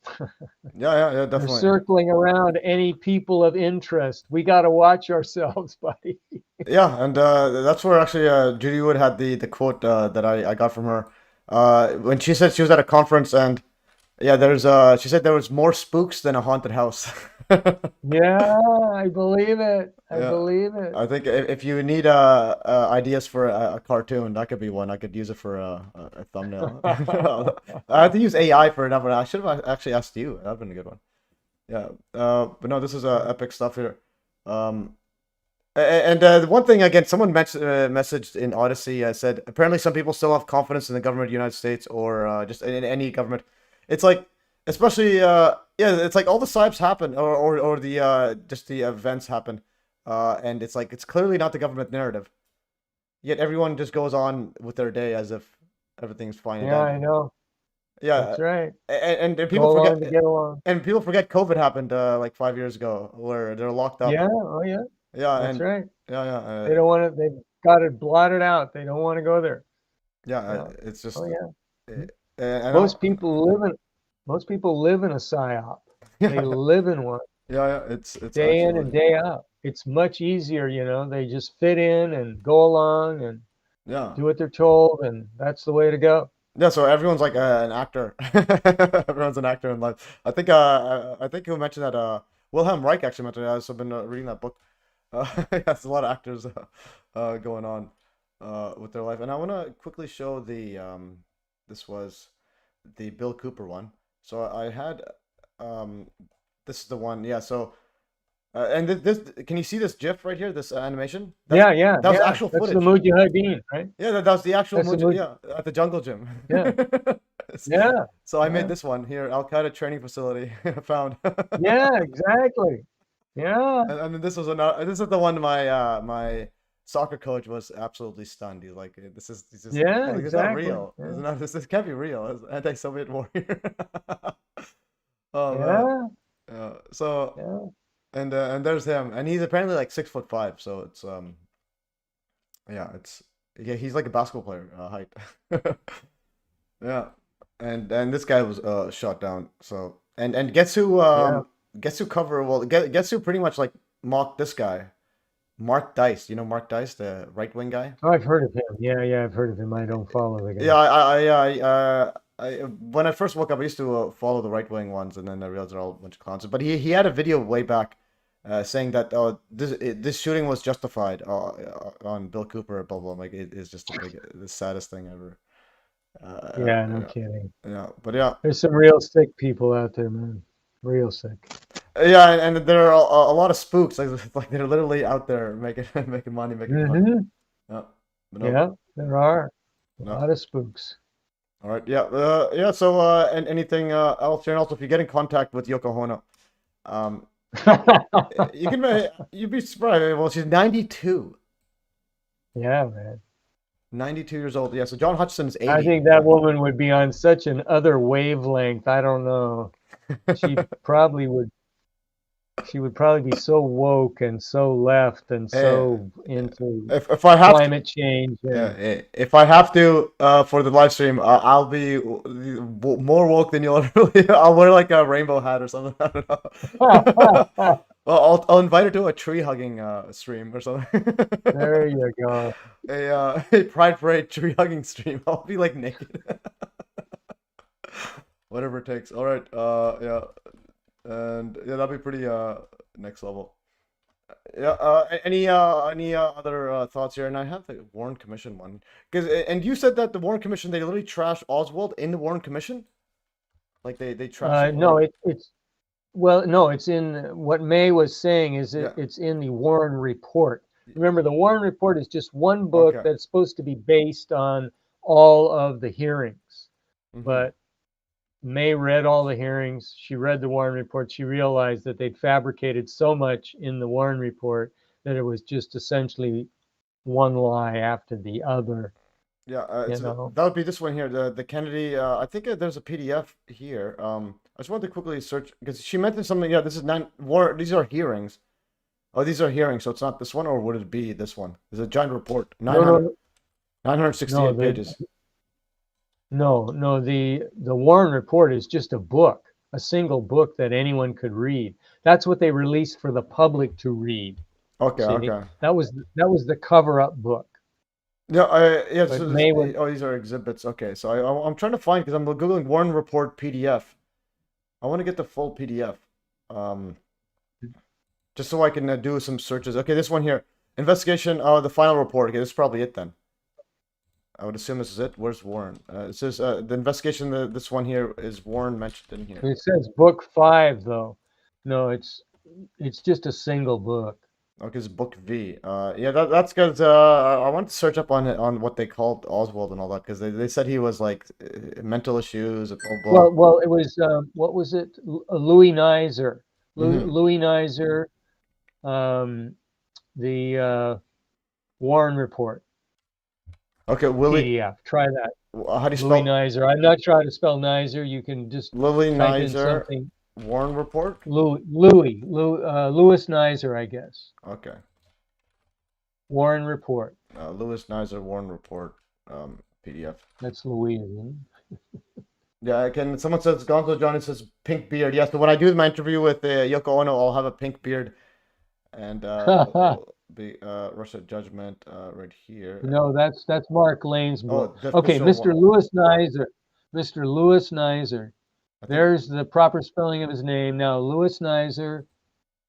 [SPEAKER 1] Yeah, definitely.
[SPEAKER 2] They're circling around any people of interest. We got to watch ourselves, buddy.
[SPEAKER 1] Yeah, and that's where actually Judy Wood had the quote that I got from her when she said she was at a conference, and yeah, she said there was more spooks than a haunted house.
[SPEAKER 2] Yeah, I believe it. I
[SPEAKER 1] Yeah.
[SPEAKER 2] believe it.
[SPEAKER 1] I think if you need ideas for a cartoon, that could be one. I could use it for a thumbnail. I had to use AI for another. I should have actually asked you. That'd been a good one. Yeah. But no, this is epic stuff here. And the one thing again, someone messaged in Odyssey said apparently some people still have confidence in the government of the United States or just in any government. It's like, especially it's like all the SIPes happen or the just the events happen, and it's like it's clearly not the government narrative. yet everyone just goes on with their day as if everything's fine and
[SPEAKER 2] Yeah, I
[SPEAKER 1] dandy.
[SPEAKER 2] know.
[SPEAKER 1] Yeah,
[SPEAKER 2] That's right.
[SPEAKER 1] and people
[SPEAKER 2] Go along to
[SPEAKER 1] forget,
[SPEAKER 2] get along.
[SPEAKER 1] and people forget COVID happened like 5 years ago, where they're locked up.
[SPEAKER 2] Yeah. Oh, yeah.
[SPEAKER 1] Yeah,
[SPEAKER 2] That's
[SPEAKER 1] and
[SPEAKER 2] right.
[SPEAKER 1] yeah,
[SPEAKER 2] They don't want to. They've got it blotted out. They don't want to go there.
[SPEAKER 1] yeah,
[SPEAKER 2] Yeah.
[SPEAKER 1] it's just
[SPEAKER 2] Oh, yeah.
[SPEAKER 1] and
[SPEAKER 2] Most people live in a psyop. They live in one.
[SPEAKER 1] Yeah, it's
[SPEAKER 2] Day in
[SPEAKER 1] absolutely.
[SPEAKER 2] and day out. It's much easier, They just fit in and go along and
[SPEAKER 1] Yeah.
[SPEAKER 2] do what they're told, and that's the way to go.
[SPEAKER 1] Yeah, so everyone's like an actor. Everyone's an actor in life. I think you mentioned that Wilhelm Reich actually mentioned that. I've been reading that book. Yeah, there's a lot of actors going on with their life, and I want to quickly show the this was the Bill Cooper one. So I had this is the one. Yeah, so and this can you see this GIF right here? This animation?
[SPEAKER 2] Yeah.
[SPEAKER 1] That was actual
[SPEAKER 2] That's
[SPEAKER 1] footage.
[SPEAKER 2] the Mujahideen, right?
[SPEAKER 1] Yeah, that was the actual
[SPEAKER 2] That's the
[SPEAKER 1] yeah, at the jungle gym.
[SPEAKER 2] Yeah. Yeah.
[SPEAKER 1] So I made
[SPEAKER 2] Yeah.
[SPEAKER 1] this one here, Al Qaeda training facility found.
[SPEAKER 2] Yeah, exactly. Yeah.
[SPEAKER 1] And then this was another. This is the one my my soccer coach was absolutely stunned. He's like, this is
[SPEAKER 2] Yeah,
[SPEAKER 1] like, it's not
[SPEAKER 2] exactly.
[SPEAKER 1] real.
[SPEAKER 2] Yeah.
[SPEAKER 1] It's not, this can't be real. It's anti-Soviet warrior. Oh
[SPEAKER 2] Yeah.
[SPEAKER 1] man. So
[SPEAKER 2] Yeah.
[SPEAKER 1] and there's him, and he's apparently like 6'5". So it's yeah, he's like a basketball player height. Yeah, and this guy was shot down. So and guess who guess who pretty much like mocked this guy, Mark Dice. You know Mark Dice, the right wing guy.
[SPEAKER 2] Oh, I've heard of him. Yeah, I've heard of him. I don't follow the guy.
[SPEAKER 1] Yeah, I when I first woke up, I used to follow the right wing ones, and then I realized they're all a bunch of clowns. But he had a video way back saying that this shooting was justified on Bill Cooper, blah blah. Like it is just the saddest thing ever.
[SPEAKER 2] Yeah, no kidding.
[SPEAKER 1] Yeah, but yeah.
[SPEAKER 2] There's some real sick people out there, man. Real sick.
[SPEAKER 1] Yeah, and there are a lot of spooks. Like they're literally out there making money, making fun. Yeah, but no.
[SPEAKER 2] Yeah, there are a
[SPEAKER 1] No.
[SPEAKER 2] lot of spooks.
[SPEAKER 1] All right, yeah, yeah. So, and anything else here? And also, if you get in contact with Yoko Ono, you can you'd be surprised. Well, she's 92.
[SPEAKER 2] Yeah, man.
[SPEAKER 1] 92 years old. Yeah. So John Hutchison's 80.
[SPEAKER 2] I think that woman would be on such an other wavelength. I don't know. She probably would. She would probably be so woke and so left and so into
[SPEAKER 1] if I have
[SPEAKER 2] climate change.
[SPEAKER 1] Yeah, if I have to for the live stream, I'll be more woke than you'll ever. I'll wear like a rainbow hat or something. I don't know. Well, I'll invite her to a tree hugging stream or something.
[SPEAKER 2] There you go.
[SPEAKER 1] A Pride Parade tree hugging stream. I'll be like naked. Whatever it takes. All right. Yeah. And yeah, that'd be pretty next level. Yeah. Any other thoughts here? And I have the Warren Commission one and you said that the Warren Commission, they literally trashed Oswald in the Warren Commission. Like they trashed.
[SPEAKER 2] No, it's in what May was saying. It's in the Warren Report. Remember, the Warren Report is just one book that's supposed to be based on all of the hearings, but May read all the hearings. She read the Warren Report. She realized that they'd fabricated so much in the Warren Report that it was just essentially one lie after the other.
[SPEAKER 1] Yeah, that would be this one here, the Kennedy. I think there's a PDF here. I just wanted to quickly search because she mentioned something. Yeah, this is these are hearings. Oh, these are hearings, so it's not this one, or would it be this one? There's a giant report, 968 pages.
[SPEAKER 2] No, the Warren Report is just a book, a single book that anyone could read. That's what they released for the public to read.
[SPEAKER 1] Okay,
[SPEAKER 2] See?
[SPEAKER 1] okay.
[SPEAKER 2] That was the cover-up book.
[SPEAKER 1] Yeah, yeah. So these are exhibits. Okay, so I'm trying to find because I'm googling Warren Report PDF. I want to get the full PDF, just so I can do some searches. Okay, this one here, investigation. The final report. Okay, this is probably it then. I would assume this is it. Where's Warren? It says the investigation. This one here is Warren mentioned in here.
[SPEAKER 2] It says book 5 though. No, it's just a single book.
[SPEAKER 1] Okay, it's book V. Yeah, that's because I wanted to search up on what they called Oswald and all that because they said he was like mental issues. Blah, blah.
[SPEAKER 2] Well, it was what was it? Louis Nizer. Louis Nizer. The Warren Report.
[SPEAKER 1] Okay, Willie.
[SPEAKER 2] PDF. Try that.
[SPEAKER 1] How do you
[SPEAKER 2] Louis
[SPEAKER 1] spell?
[SPEAKER 2] Nizer. I'm not trying to spell Nizer. You can just
[SPEAKER 1] Lily
[SPEAKER 2] type in
[SPEAKER 1] Nizer
[SPEAKER 2] something.
[SPEAKER 1] Warren Report.
[SPEAKER 2] Louis Nizer, I guess.
[SPEAKER 1] Okay.
[SPEAKER 2] Warren Report.
[SPEAKER 1] Louis Nizer Warren Report PDF.
[SPEAKER 2] That's Louis, isn't it?
[SPEAKER 1] Yeah, someone says Gonzo Johnny says pink beard. Yeah, so when I do my interview with Yoko Ono, I'll have a pink beard, and it'll be Russia Judgment right here.
[SPEAKER 2] No, that's Mark Lane's book.
[SPEAKER 1] the
[SPEAKER 2] Okay,
[SPEAKER 1] official
[SPEAKER 2] Mr.
[SPEAKER 1] one.
[SPEAKER 2] Louis Nizer. Mr. Louis Nizer. There's the proper spelling of his name. Now, Louis Nizer.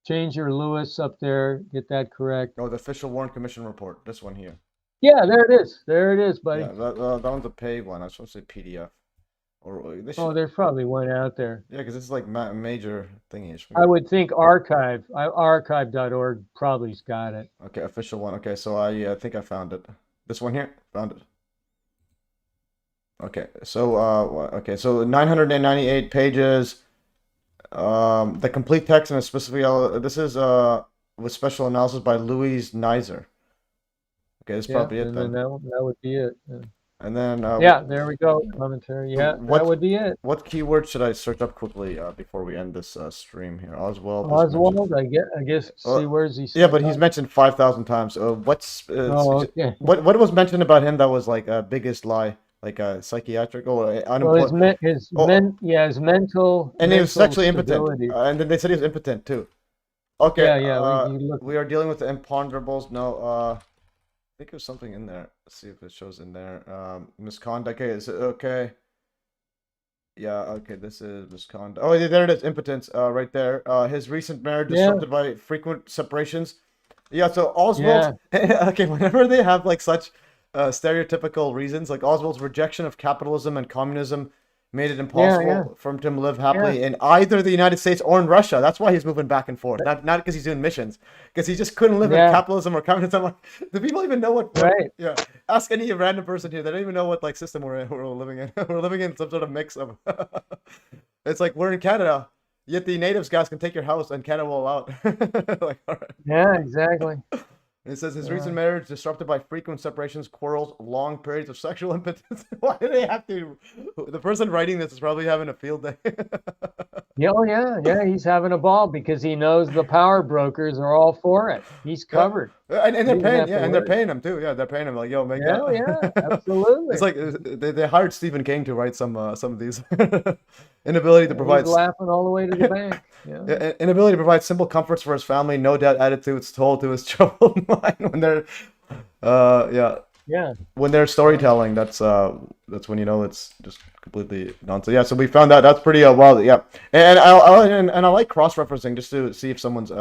[SPEAKER 2] Change your Louis up there. Get that correct.
[SPEAKER 1] Oh, the official Warren Commission report. This one here.
[SPEAKER 2] Yeah, there it is. There it is, buddy.
[SPEAKER 1] Yeah, that one's a paid one. I was supposed to say PDF. Or they should...
[SPEAKER 2] Oh, there's probably one out there.
[SPEAKER 1] Yeah, because it's like major thingy.
[SPEAKER 2] I would think archive.org probably's got it.
[SPEAKER 1] Okay, official one. Okay, so I think I found it. This one here, found it. Okay, so 998 pages. The complete text and specifically, this is with special analysis by Louis Nizer. Okay, that's probably it
[SPEAKER 2] and
[SPEAKER 1] then.
[SPEAKER 2] that would be it. Yeah.
[SPEAKER 1] And then
[SPEAKER 2] yeah, there we go. Commentary. Yeah, that would be it.
[SPEAKER 1] What keyword should I search up quickly before we end this stream here? Oswald.
[SPEAKER 2] I guess. See, where's he?
[SPEAKER 1] Yeah, but he's mentioned 5,000 times.
[SPEAKER 2] okay.
[SPEAKER 1] What was mentioned about him that was like a biggest lie? Like a psychiatric or
[SPEAKER 2] unemployed. His mental.
[SPEAKER 1] And he was sexually impotent. And then they said he was impotent too. Okay.
[SPEAKER 2] Yeah.
[SPEAKER 1] We are dealing with the imponderables. No. I think there's something in there. Let's see if it shows in there. Misconduct. Okay. Is it okay? Yeah. Okay. This is misconduct. Oh, there it is. Impotence. Right there. His recent marriage disrupted by frequent separations. Yeah. So Oswald. Yeah. Okay. Whenever they have like such stereotypical reasons, like Oswald's rejection of capitalism and communism made it impossible for him to live happily in either the United States or in Russia. That's why he's moving back and forth. Not because he's doing missions, because he just couldn't live in capitalism or communism. Like, do people even know what? Yeah. Ask any random person here. They don't even know what like system we're living in. We're living in some sort of mix of. It's like we're in Canada, yet the natives guys can take your house and Canada will allow it. Like, all right.
[SPEAKER 2] Yeah, exactly.
[SPEAKER 1] It says his recent marriage disrupted by frequent separations, quarrels, long periods of sexual impotence. Why do they have to? The person writing this is probably having a field day.
[SPEAKER 2] Yeah. He's having a ball because he knows the power brokers are all for it. He's covered.
[SPEAKER 1] And they're paying. Yeah, and they're paying him too. Yeah, they're paying him like, yo, make that.
[SPEAKER 2] Yeah, absolutely.
[SPEAKER 1] It's like they hired Stephen King to write some of these. Inability to provide.
[SPEAKER 2] He's laughing all the way to the bank. Yeah.
[SPEAKER 1] Inability to provide simple comforts for his family, no doubt added to its toll to his troubled mind when they're, when they're storytelling. That's when you know it's just completely nonsense. Yeah, so we found out that's pretty wild. Yeah, and I like cross-referencing just to see if someone's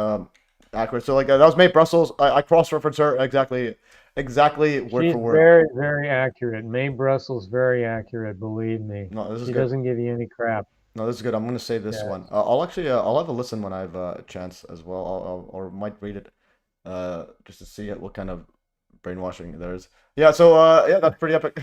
[SPEAKER 1] accurate. So like that was Mae Brussels. I cross-referenced her exactly word
[SPEAKER 2] She's
[SPEAKER 1] for word.
[SPEAKER 2] Very, very accurate. Mae Brussels, very accurate. Believe me.
[SPEAKER 1] No, this is
[SPEAKER 2] she
[SPEAKER 1] good.
[SPEAKER 2] doesn't give you any crap.
[SPEAKER 1] No, this is good. I'm gonna save this one. I'll actually I'll have a listen when I have a chance as well. Or might read it just to see what kind of brainwashing there is. Yeah. So yeah, that's pretty epic.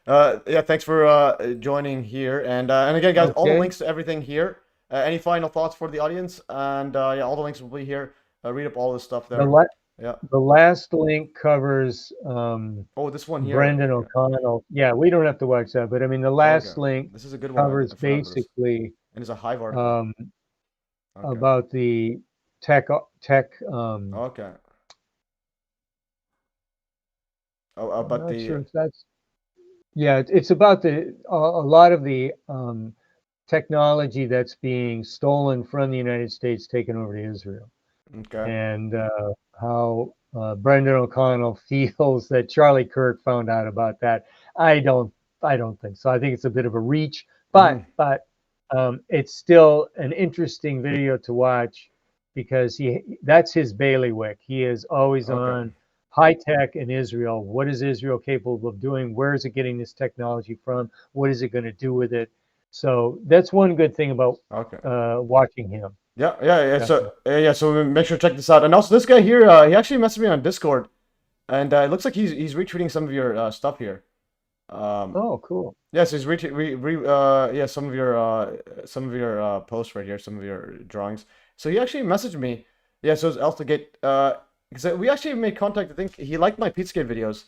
[SPEAKER 1] Yeah. Thanks for joining here. And again, guys, all the links to everything here. Any final thoughts for the audience? And yeah, all the links will be here. Read up all this stuff there.
[SPEAKER 2] The last link covers
[SPEAKER 1] this one here.
[SPEAKER 2] Brendan O'Connell. Yeah, we don't have to watch that, but I mean the last link
[SPEAKER 1] this is a good one
[SPEAKER 2] covers basically
[SPEAKER 1] and it's a Hive article
[SPEAKER 2] about the tech
[SPEAKER 1] okay. About the
[SPEAKER 2] sure if that's it's about a lot of the technology that's being stolen from the United States taken over to Israel.
[SPEAKER 1] Okay.
[SPEAKER 2] And how Brendan O'Connell feels that Charlie Kirk found out about that. I don't think so. I think it's a bit of a reach, but it's still an interesting video to watch because that's his bailiwick. He is always on high tech in Israel. What is Israel capable of doing? Where is it getting this technology from? What is it going to do with it? So that's one good thing about watching him.
[SPEAKER 1] Yeah. So make sure to check this out. And also this guy here, he actually messaged me on Discord, and it looks like he's retweeting some of your stuff here.
[SPEAKER 2] Oh, cool.
[SPEAKER 1] Yes, he's retweeting some of your posts right here, some of your drawings. So he actually messaged me. Yeah, so it's Elstigate. Because we actually made contact. I think he liked my Pizzagate videos.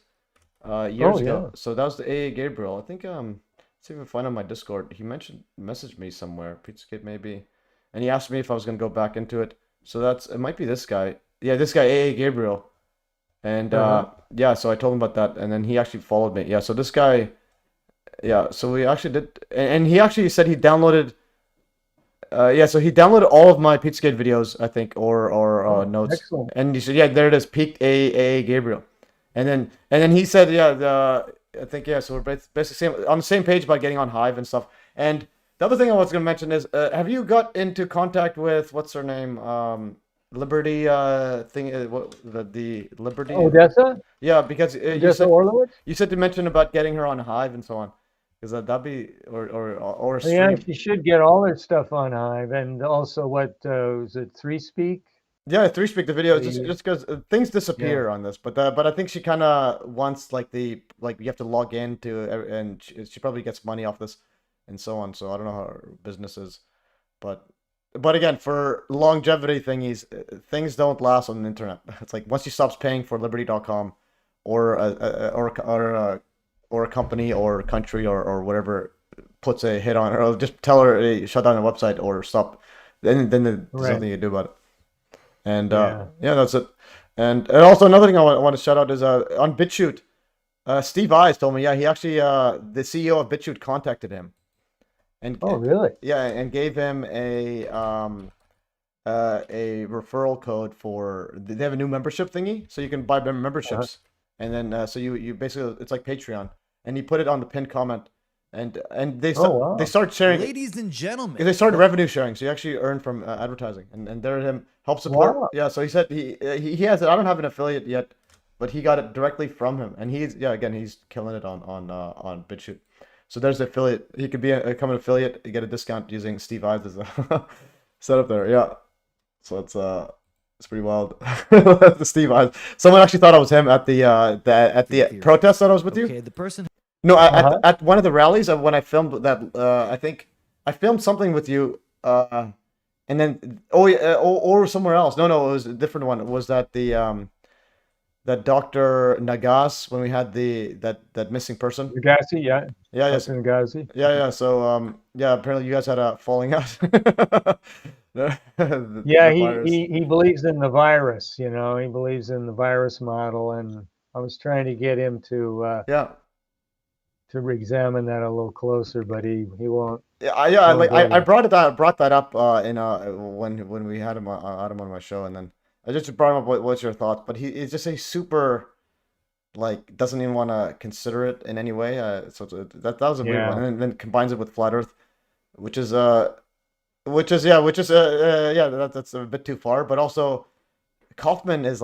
[SPEAKER 1] years
[SPEAKER 2] Oh,
[SPEAKER 1] ago.
[SPEAKER 2] yeah.
[SPEAKER 1] So that was the AA Gabriel. I think let's see if I can find on my Discord. He messaged me somewhere, Pizzagate maybe, and he asked me if I was gonna go back into it. So it might be this guy. Yeah, this guy AA Gabriel. And yeah, so I told him about that, and then he actually followed me. Yeah, so this guy, yeah, so we actually did, and he actually said he downloaded. Yeah, so he downloaded all of my Pizzagate videos, I think, or notes,
[SPEAKER 2] excellent.
[SPEAKER 1] and he said, yeah, there it is, peaked AA Gabriel, and then he said, yeah, I think yeah, so we're basically on the same page about getting on Hive and stuff. And the other thing I was gonna mention is, have you got into contact with what's her name, Liberty thing? What the Liberty?
[SPEAKER 2] Odessa?
[SPEAKER 1] Yeah, because you
[SPEAKER 2] Odessa
[SPEAKER 1] said
[SPEAKER 2] Orlowitz?
[SPEAKER 1] you said to mention about getting her on Hive and so on, because that'd be or a stream.
[SPEAKER 2] Yeah, she should get all her stuff on Hive, and also what was it, 3Speak?
[SPEAKER 1] Yeah, 3Speak the video
[SPEAKER 2] The-
[SPEAKER 1] just because things disappear on this, but I think she kind of wants like you have to log in to and she probably gets money off this and so on. So I don't know how her business is, but again, for longevity thingies, things don't last on the internet. It's like once she stops paying for Liberty.com or a company or country or whatever puts a hit on her, or just tell her hey, shut down the website or stop, then there's
[SPEAKER 2] Right.
[SPEAKER 1] nothing you can do about it. And yeah, that's it. And also another thing I want to shout out is on BitChute, Steve Eyes told me, yeah, he actually the CEO of BitChute contacted him. And
[SPEAKER 2] Oh, really?
[SPEAKER 1] yeah, and gave him a referral code for they have a new membership thingy, so you can buy memberships, and then so you basically it's like Patreon, and he put it on the pinned comment, and they
[SPEAKER 2] wow.
[SPEAKER 1] they start sharing,
[SPEAKER 3] Ladies and gentlemen,
[SPEAKER 1] they started revenue sharing, so you actually earn from advertising, and there him help support.
[SPEAKER 2] Wow.
[SPEAKER 1] Yeah, so he said he has it. I don't have an affiliate yet, but he got it directly from him, and he's killing it on BitChute. So there's the affiliate. He could become an affiliate. You get a discount using Steve Ives as a setup there. Yeah. So it's pretty wild. The Steve Ives. Someone actually thought I was him at the protest that I was with you.
[SPEAKER 3] okay, the person.
[SPEAKER 1] No, at one of the rallies when I filmed that. I think I filmed something with you. And then or somewhere else. No, it was a different one. It was that that Dr. Nagas when we had that missing person.
[SPEAKER 2] Nagasi, yeah.
[SPEAKER 1] Yeah,
[SPEAKER 2] Dr. Nagasi.
[SPEAKER 1] Yeah. So yeah, apparently you guys had a falling out.
[SPEAKER 2] Yeah, he believes in the virus, he believes in the virus model, and I was trying to get him to to re-examine that a little closer, but he won't.
[SPEAKER 1] Yeah, I brought that up when we had him on my show, and then I just brought him up. What's your thoughts? But he's just a super, doesn't even want to consider it in any way. So that was a weird one, and then combines it with flat Earth, which is that's a bit too far. But also, Kaufman is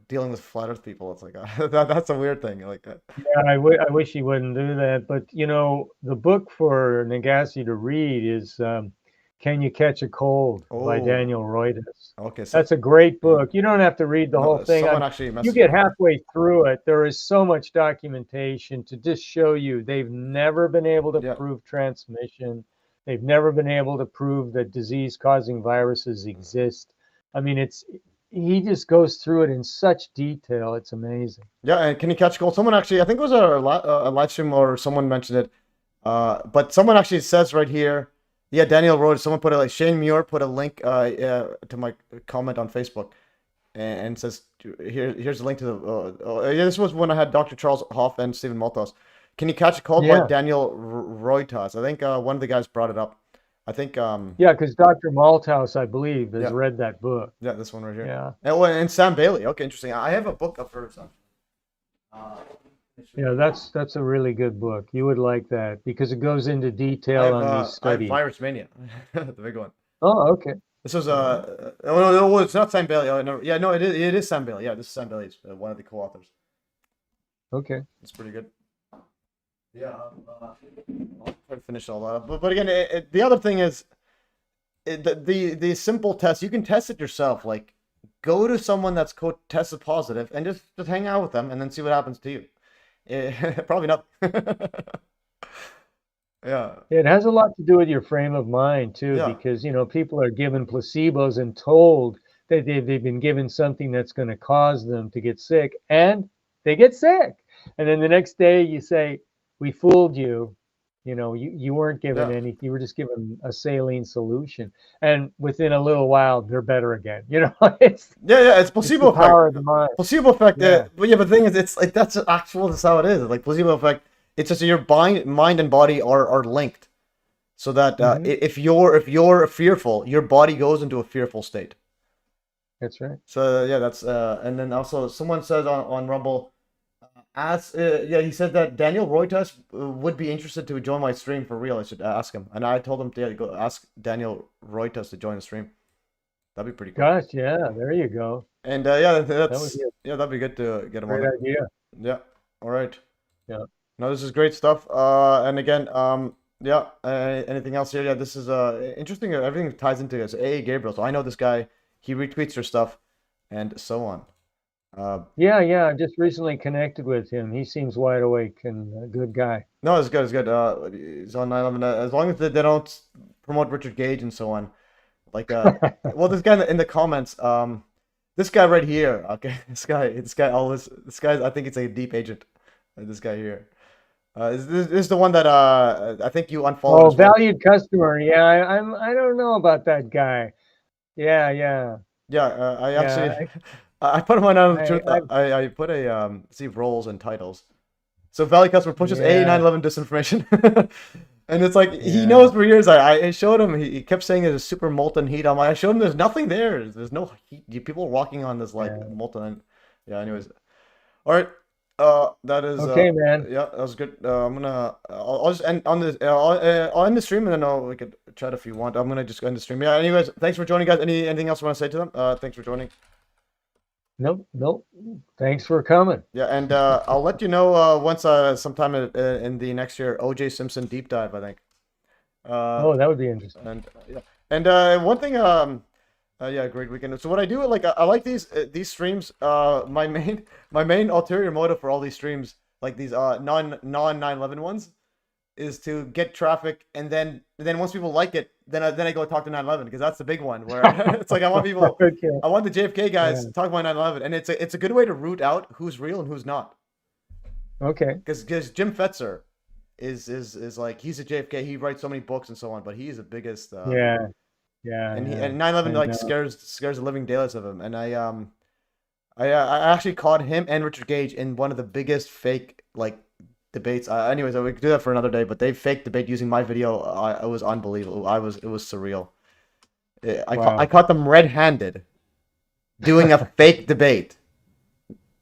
[SPEAKER 1] dealing with flat Earth people. It's like that's a weird thing.
[SPEAKER 2] Yeah, I wish he wouldn't do that. But the book for Nagasi to read is Can You Catch a Cold by Daniel Roydas.
[SPEAKER 1] Okay, so
[SPEAKER 2] that's a great book. You don't have to read the whole thing. You get halfway through it. There is so much documentation to just show you they've never been able to prove transmission. They've never been able to prove that disease-causing viruses exist. I mean, he just goes through it in such detail. It's amazing.
[SPEAKER 1] Yeah, and Can You Catch Cold? Someone actually, I think it was a live stream or someone mentioned it, but someone actually says right here, yeah, Daniel wrote, someone put it Shane Muir put a link to my comment on Facebook and says, here's a link to the, this was when I had Dr. Charles Hoff and Stephen Malthus. Can You Catch a Cold by Daniel Roydas? I think one of the guys brought it up. I think
[SPEAKER 2] yeah, because Dr. Malthouse, I believe, has read that book.
[SPEAKER 1] Yeah, this one right here.
[SPEAKER 2] Yeah.
[SPEAKER 1] And Sam Bailey. Okay, interesting. I have a book up for Sam.
[SPEAKER 2] Yeah, that's a really good book. You would like that because it goes into detail on these studies.
[SPEAKER 1] I have Virus Mania, the big one.
[SPEAKER 2] Oh, okay.
[SPEAKER 1] This was no, it's not Sam Bailey. Oh, no, yeah, no, it is Sam Bailey. Yeah, this is Sam Bailey. He's one of the co-authors.
[SPEAKER 2] Okay.
[SPEAKER 1] It's pretty good. Yeah, I'll try to finish all that up. But again, the other thing is the simple test. You can test it yourself. Go to someone that's tested positive and just hang out with them and then see what happens to you. Probably not. Yeah.
[SPEAKER 2] It has a lot to do with your frame of mind too, because people are given placebos and told that they've been given something that's going to cause them to get sick, and they get sick. And then the next day you say, we fooled you. You know, you weren't given anything. You were just given a saline solution. And within a little while, they're better again. You know, it's
[SPEAKER 1] it's placebo
[SPEAKER 2] the power of
[SPEAKER 1] effect.
[SPEAKER 2] the mind.
[SPEAKER 1] Placebo effect.
[SPEAKER 2] Yeah.
[SPEAKER 1] But the thing is, it's like that's actual. That's how it is. Like placebo effect. It's just your mind and body are linked, so that if you're fearful, your body goes into a fearful state.
[SPEAKER 2] That's right.
[SPEAKER 1] So that's and then also someone says on Rumble. He said that Daniel Reuters would be interested to join my stream for real. I should ask him, and I told him to go ask Daniel Reuters to join the stream. That'd be pretty cool.
[SPEAKER 2] Gosh, yeah, there you go.
[SPEAKER 1] And that'd be good to get him on.
[SPEAKER 2] Great idea.
[SPEAKER 1] Yeah. All right.
[SPEAKER 2] Yeah.
[SPEAKER 1] No, this is great stuff. And again, anything else here? Yeah, this is interesting. Everything ties into this. A. Gabriel. So I know this guy. He retweets your stuff, and so on.
[SPEAKER 2] Yeah, I just recently connected with him. He seems wide awake and a good guy.
[SPEAKER 1] No, it's good. It's good. He's on 9/11. As long as they don't promote Richard Gage and so on. Like, well, this guy in the comments, this guy right here. Okay, this guy. I think it's a deep agent. This guy here. This is the one that I think you unfollowed.
[SPEAKER 2] Oh, valued customer. Yeah, I don't know about that guy. Yeah.
[SPEAKER 1] I actually. I put him on I put a see roles and titles. So Valley customer pushes a 9/11 disinformation, and it's like he knows for years. I showed him. He kept saying there's a super molten heat. I showed him there's nothing there. There's no heat. People walking on this molten. Yeah. Anyways, all right. That is
[SPEAKER 2] okay, man.
[SPEAKER 1] Yeah, that was good. I'll just end on this. I'll end the stream and then we could chat if you want. I'm gonna just end the stream. Yeah. Anyways, thanks for joining, guys. Anything else you want to say to them? Thanks for joining.
[SPEAKER 2] Nope. Thanks for coming.
[SPEAKER 1] Yeah, and I'll let you know once sometime in the next year O.J. Simpson deep dive, I think.
[SPEAKER 2] That would be interesting.
[SPEAKER 1] And one thing, great weekend. So what I do, like I like these streams. My main ulterior motive for all these streams, like these non 9/11 ones, is to get traffic, and then once people like it, then I go talk to 9/11 because that's the big one where it's like I want people, I want the JFK guys to talk about 9/11, and it's a good way to root out who's real and who's not.
[SPEAKER 2] Okay.
[SPEAKER 1] Because Jim Fetzer is like he's a JFK. He writes so many books and so on, but he's the biggest.
[SPEAKER 2] Yeah.
[SPEAKER 1] And 9/11 like scares the living daylights of him, and I actually caught him and Richard Gage in one of the biggest fake like debates. Anyways, we could do that for another day. But they faked debate using my video. It was unbelievable. It was surreal. I caught them red-handed doing a fake debate.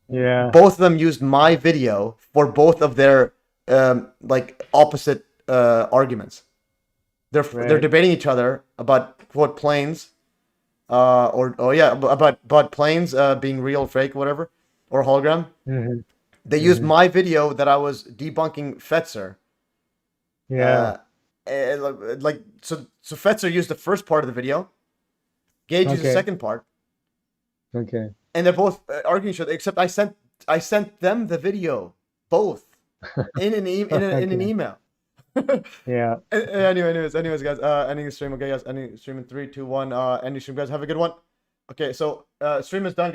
[SPEAKER 2] Yeah.
[SPEAKER 1] Both of them used my video for both of their like opposite arguments. They're debating each other about quote planes, about planes being real, fake, whatever, or hologram.
[SPEAKER 2] Mm-hmm.
[SPEAKER 1] They used my video that I was debunking Fetzer.
[SPEAKER 2] Yeah.
[SPEAKER 1] So Fetzer used the first part of the video. Gage used the second part.
[SPEAKER 2] Okay.
[SPEAKER 1] And they're both arguing each other. Except I sent them the video, both, in an email.
[SPEAKER 2] Yeah.
[SPEAKER 1] Anyways, guys. Ending the stream. Okay, guys. Ending the stream in 3, 2, 1. Ending stream, guys. Have a good one. Okay, so stream is done, guys.